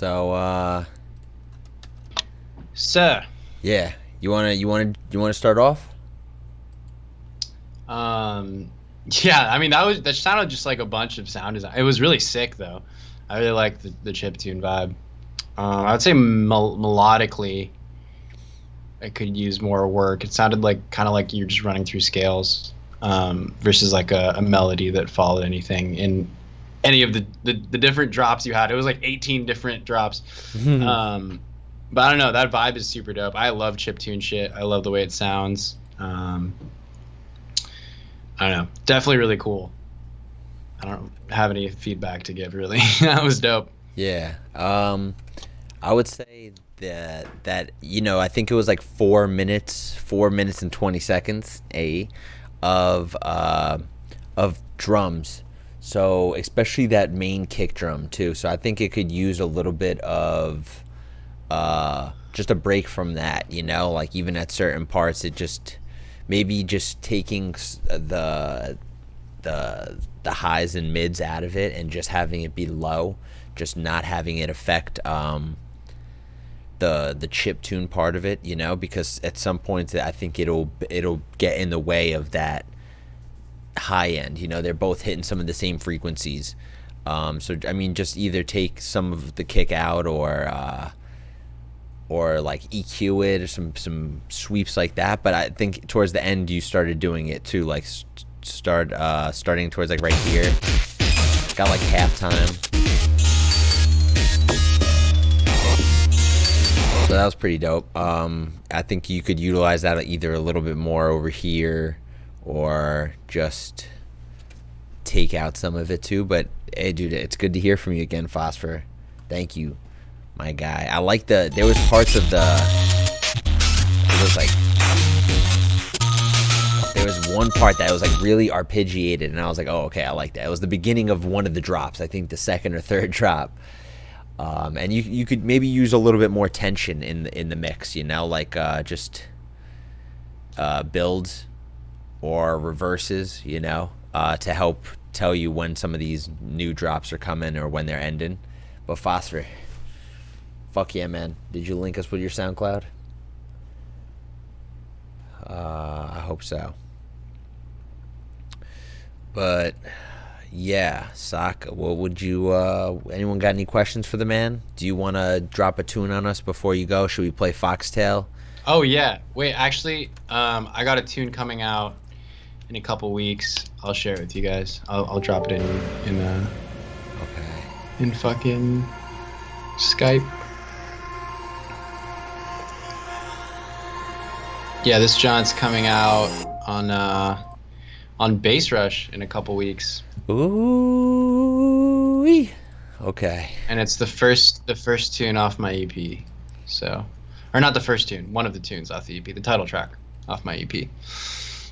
So, Sir. yeah, you wanna start off? Yeah, I mean that sounded just like a bunch of sound design. It was really sick though. I really like the chiptune vibe. I would say melodically, it could use more work. It sounded like kind of like you're just running through scales, versus like a melody that followed anything in any of the different drops you had. It was like 18 different drops. But I don't know, that vibe is super dope. I love chiptune shit. I love the way it sounds. I don't know, definitely really cool. I don't have any feedback to give really. That was dope. Yeah. I would say that I think it was like 4 minutes and 20 seconds of drums. So especially that main kick drum too. So I think it could use a little bit of just a break from that, like even at certain parts, it just maybe just taking the highs and mids out of it and just having it be low, just not having it affect the chip tune part of it, because at some point I think it'll get in the way of that high end. They're both hitting some of the same frequencies. So I mean, just either take some of the kick out or like EQ it or some sweeps like that. But I think towards the end you started doing it too, like starting towards like right here. Got like halftime. So that was pretty dope. I think you could utilize that either a little bit more over here or just take out some of it too. But hey, dude, it's good to hear from you again, Phosphor. Thank you, my guy. I like there was parts of there was one part that was like really arpeggiated, and I was like, oh, okay, I like that. It was the beginning of one of the drops, I think the second or third drop. And you could maybe use a little bit more tension in the mix, like just builds or reverses, to help tell you when some of these new drops are coming or when they're ending. But Phosphor, fuck yeah, man. Did you link us with your SoundCloud? I hope so. But yeah, Saka, what would you anyone got any questions for the man? Do you want to drop a tune on us before you go? Should we play Foxtail? Oh yeah, wait, actually, I got a tune coming out in a couple weeks. I'll share it with you guys. I'll drop it in fucking Skype. Yeah, this John's coming out on Bass Rush in a couple weeks. Ooh. Okay. And it's the first tune off my EP. So, or not the first tune, one of the tunes off the EP, the title track off my EP.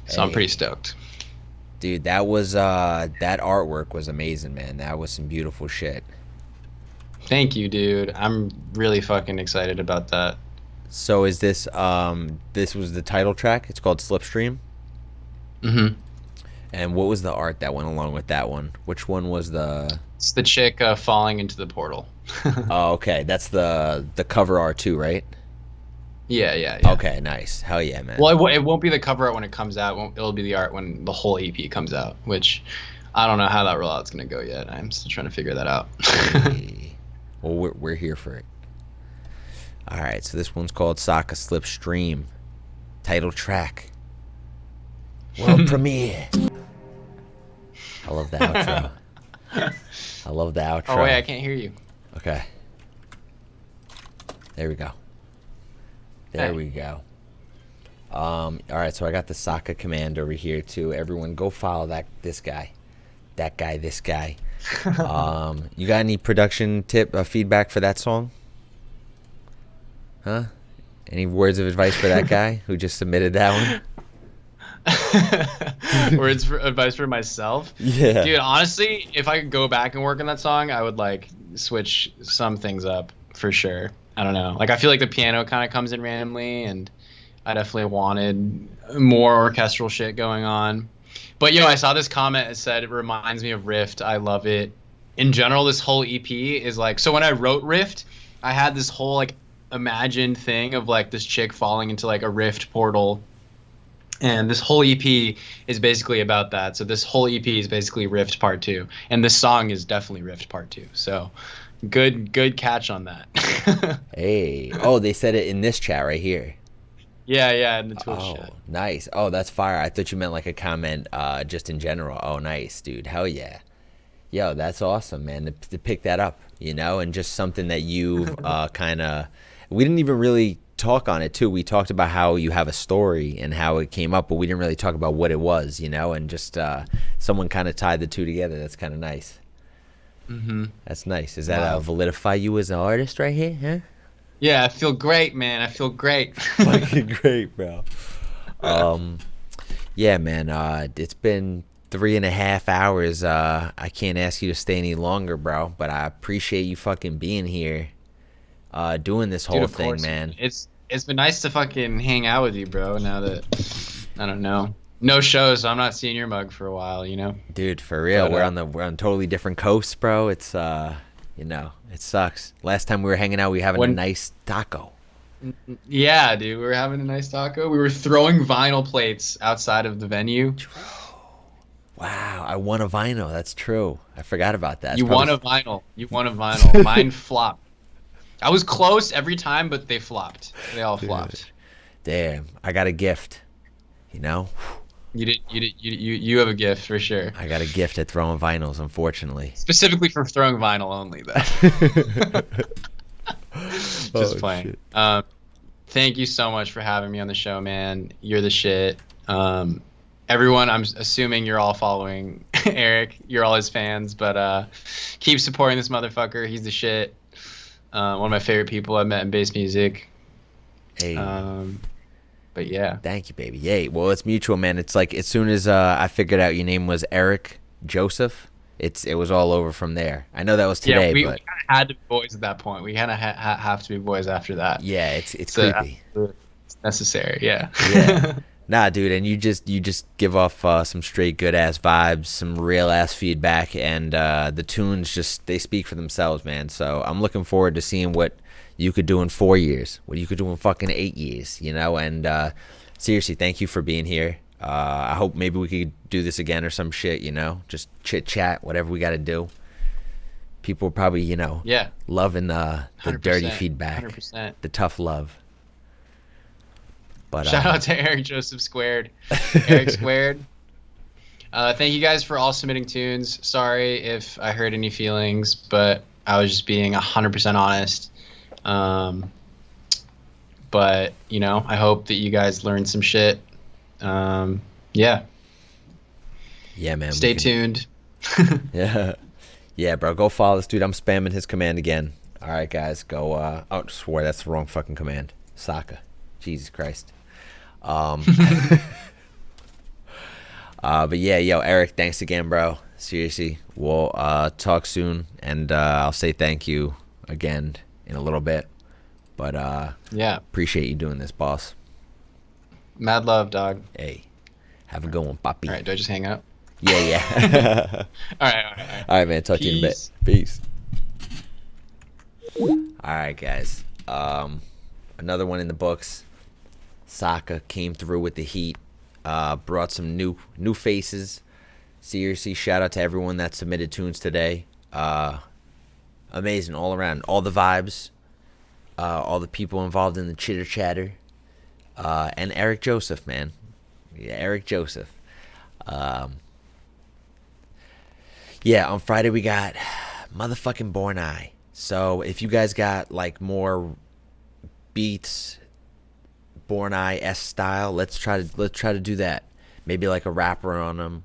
So I'm pretty stoked. Dude, that was that artwork was amazing, man. That was some beautiful shit. Thank you, dude. I'm really fucking excited about that. So is this this was the title track? It's called Slipstream? Mm-hmm. And what was the art that went along with that one? Which one was the... It's the chick falling into the portal. Oh, okay. That's the cover art too, right? Yeah. Okay, nice. Hell yeah, man. Well, it won't be the cover art when it comes out. It'll be the art when the whole EP comes out, which I don't know how that rollout's going to go yet. I'm still trying to figure that out. Well, we're here for it. All right, so this one's called Saka Slipstream. Title track. World premiere. I love the outro. I love the outro. Oh, wait, I can't hear you. Okay. There we go. There we go. All right, so I got the Saka command over here too. Everyone go follow this guy. This guy. You got any production feedback for that song? Huh? Any words of advice for that guy who just submitted that one? Words for advice for myself? Yeah. Dude, honestly, if I could go back and work on that song, I would like switch some things up for sure. I don't know. Like I feel like the piano kind of comes in randomly, and I definitely wanted more orchestral shit going on. But yo, I saw this comment that said it reminds me of Rift. I love it. in general, this whole EP is like, so when I wrote Rift, I had this whole like imagined thing of like this chick falling into like a rift portal. And this whole EP is basically about that. So this whole EP is basically Rift Part 2. And this song is definitely Rift Part 2. So good catch on that. Hey. Oh, they said it in this chat right here. Yeah, in the Twitch chat. Nice. Oh, that's fire. I thought you meant like a comment just in general. Oh, nice, dude. Hell yeah. Yo, that's awesome, man, to pick that up, you know, and just something that you've kind of, we didn't even really talk on it too. We talked about how you have a story and how it came up, but we didn't really talk about what it was, you know, and just someone kind of tied the two together. That's kind of nice. Mm-hmm. That's nice. Does that validify you as an artist right here? Huh? Yeah, I feel great, man. I feel great. Fucking great, bro. Yeah, man. It's been 3.5 hours. I can't ask you to stay any longer, bro, but I appreciate you fucking being here, doing this whole thing, course, man. It's been nice to fucking hang out with you, bro. Now that I don't know, no shows, so I'm not seeing your mug for a while, you know. Dude, for real, But, we're on totally different coasts, bro. It's you know, it sucks. Last time we were hanging out, we were having a nice taco. Yeah, dude, we were having a nice taco. We were throwing vinyl plates outside of the venue. Wow, I won a vinyl. That's true. I forgot about that. You won a vinyl. Mine flopped. I was close every time, but they flopped. They all flopped. Damn, I got a gift. You know. You have a gift for sure. I got a gift at throwing vinyls, unfortunately. Specifically for throwing vinyl only, though. Just playing. Shit. Thank you so much for having me on the show, man. You're the shit. Everyone, I'm assuming you're all following Eric. You're all his fans, but keep supporting this motherfucker. He's the shit. One of my favorite people I've met in bass music. Hey. But yeah. Thank you, baby. Yay. Well, it's mutual, man. It's like as soon as I figured out your name was Eric Joseph, it was all over from there. I know that was today, yeah, we but kind of had to be boys at that point. We kind of have to be boys after that. Yeah, it's creepy. It's necessary. Yeah. Yeah. Nah, dude, and you just give off some straight good ass vibes, some real ass feedback, and the tunes they speak for themselves, man. So I'm looking forward to seeing what you could do in 4 years, what you could do in fucking 8 years, you know. And seriously, thank you for being here. I hope maybe we could do this again or some shit, you know, just chit chat, whatever we got to do. People are probably, you know, loving the dirty feedback, 100%. the tough love. But, shout out to Eric Joseph Squared. Eric Squared. Thank you guys for all submitting tunes. Sorry if I hurt any feelings, but I was just being 100% honest. But, you know, I hope that you guys learned some shit. Yeah. Yeah, man. Stay tuned. Yeah. Yeah, bro. Go follow this dude. I'm spamming his command again. All right, guys. Go. Oh, I swore that's the wrong fucking command. Saka. Jesus Christ. But yeah, yo, Eric, thanks again, bro. Seriously, we'll talk soon, and I'll say thank you again in a little bit. But yeah, appreciate you doing this, boss. Mad love, dog. Hey, have a good one, papi. All right, do I just hang up? Yeah. All right. All right, man. Talk to you in a bit. Peace. All right, guys. Another one in the books. Saka came through with the heat, brought some new faces. Seriously, shout out to everyone that submitted tunes today. Amazing all around. All the vibes, all the people involved in the chitter chatter, and Eric Joseph, man. Yeah, Eric Joseph. Yeah, on Friday we got motherfucking Born Eye. So if you guys got like more beats, Born Eye-esque style, let's try to do that. Maybe like a rapper on them,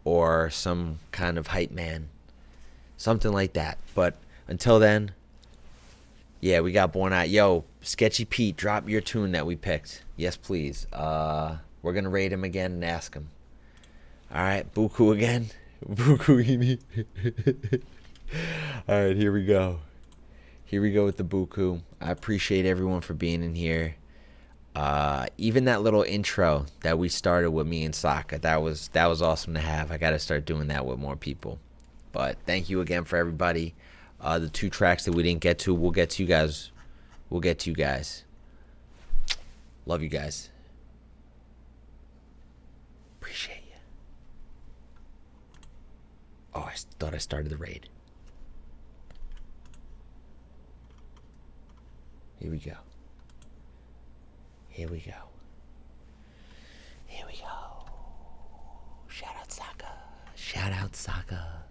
or some kind of hype man, something like that. But until then, yeah, we got Born Eye. Yo, Sketchy Pete, drop your tune that we picked. Yes, please. We're gonna rate him again and ask him. All right, Buku again. Buku. All right, here we go. Here we go with the Buku. I appreciate everyone for being in here. Even that little intro that we started with me and Saka, that was awesome to have. I got to start doing that with more people. But thank you again for everybody. The 2 tracks that we didn't get to, we'll get to you guys. We'll get to you guys. Love you guys. Appreciate you. Oh, I thought I started the raid. Here we go. Here we go. Here we go. Shout out Saka. Shout out Saka.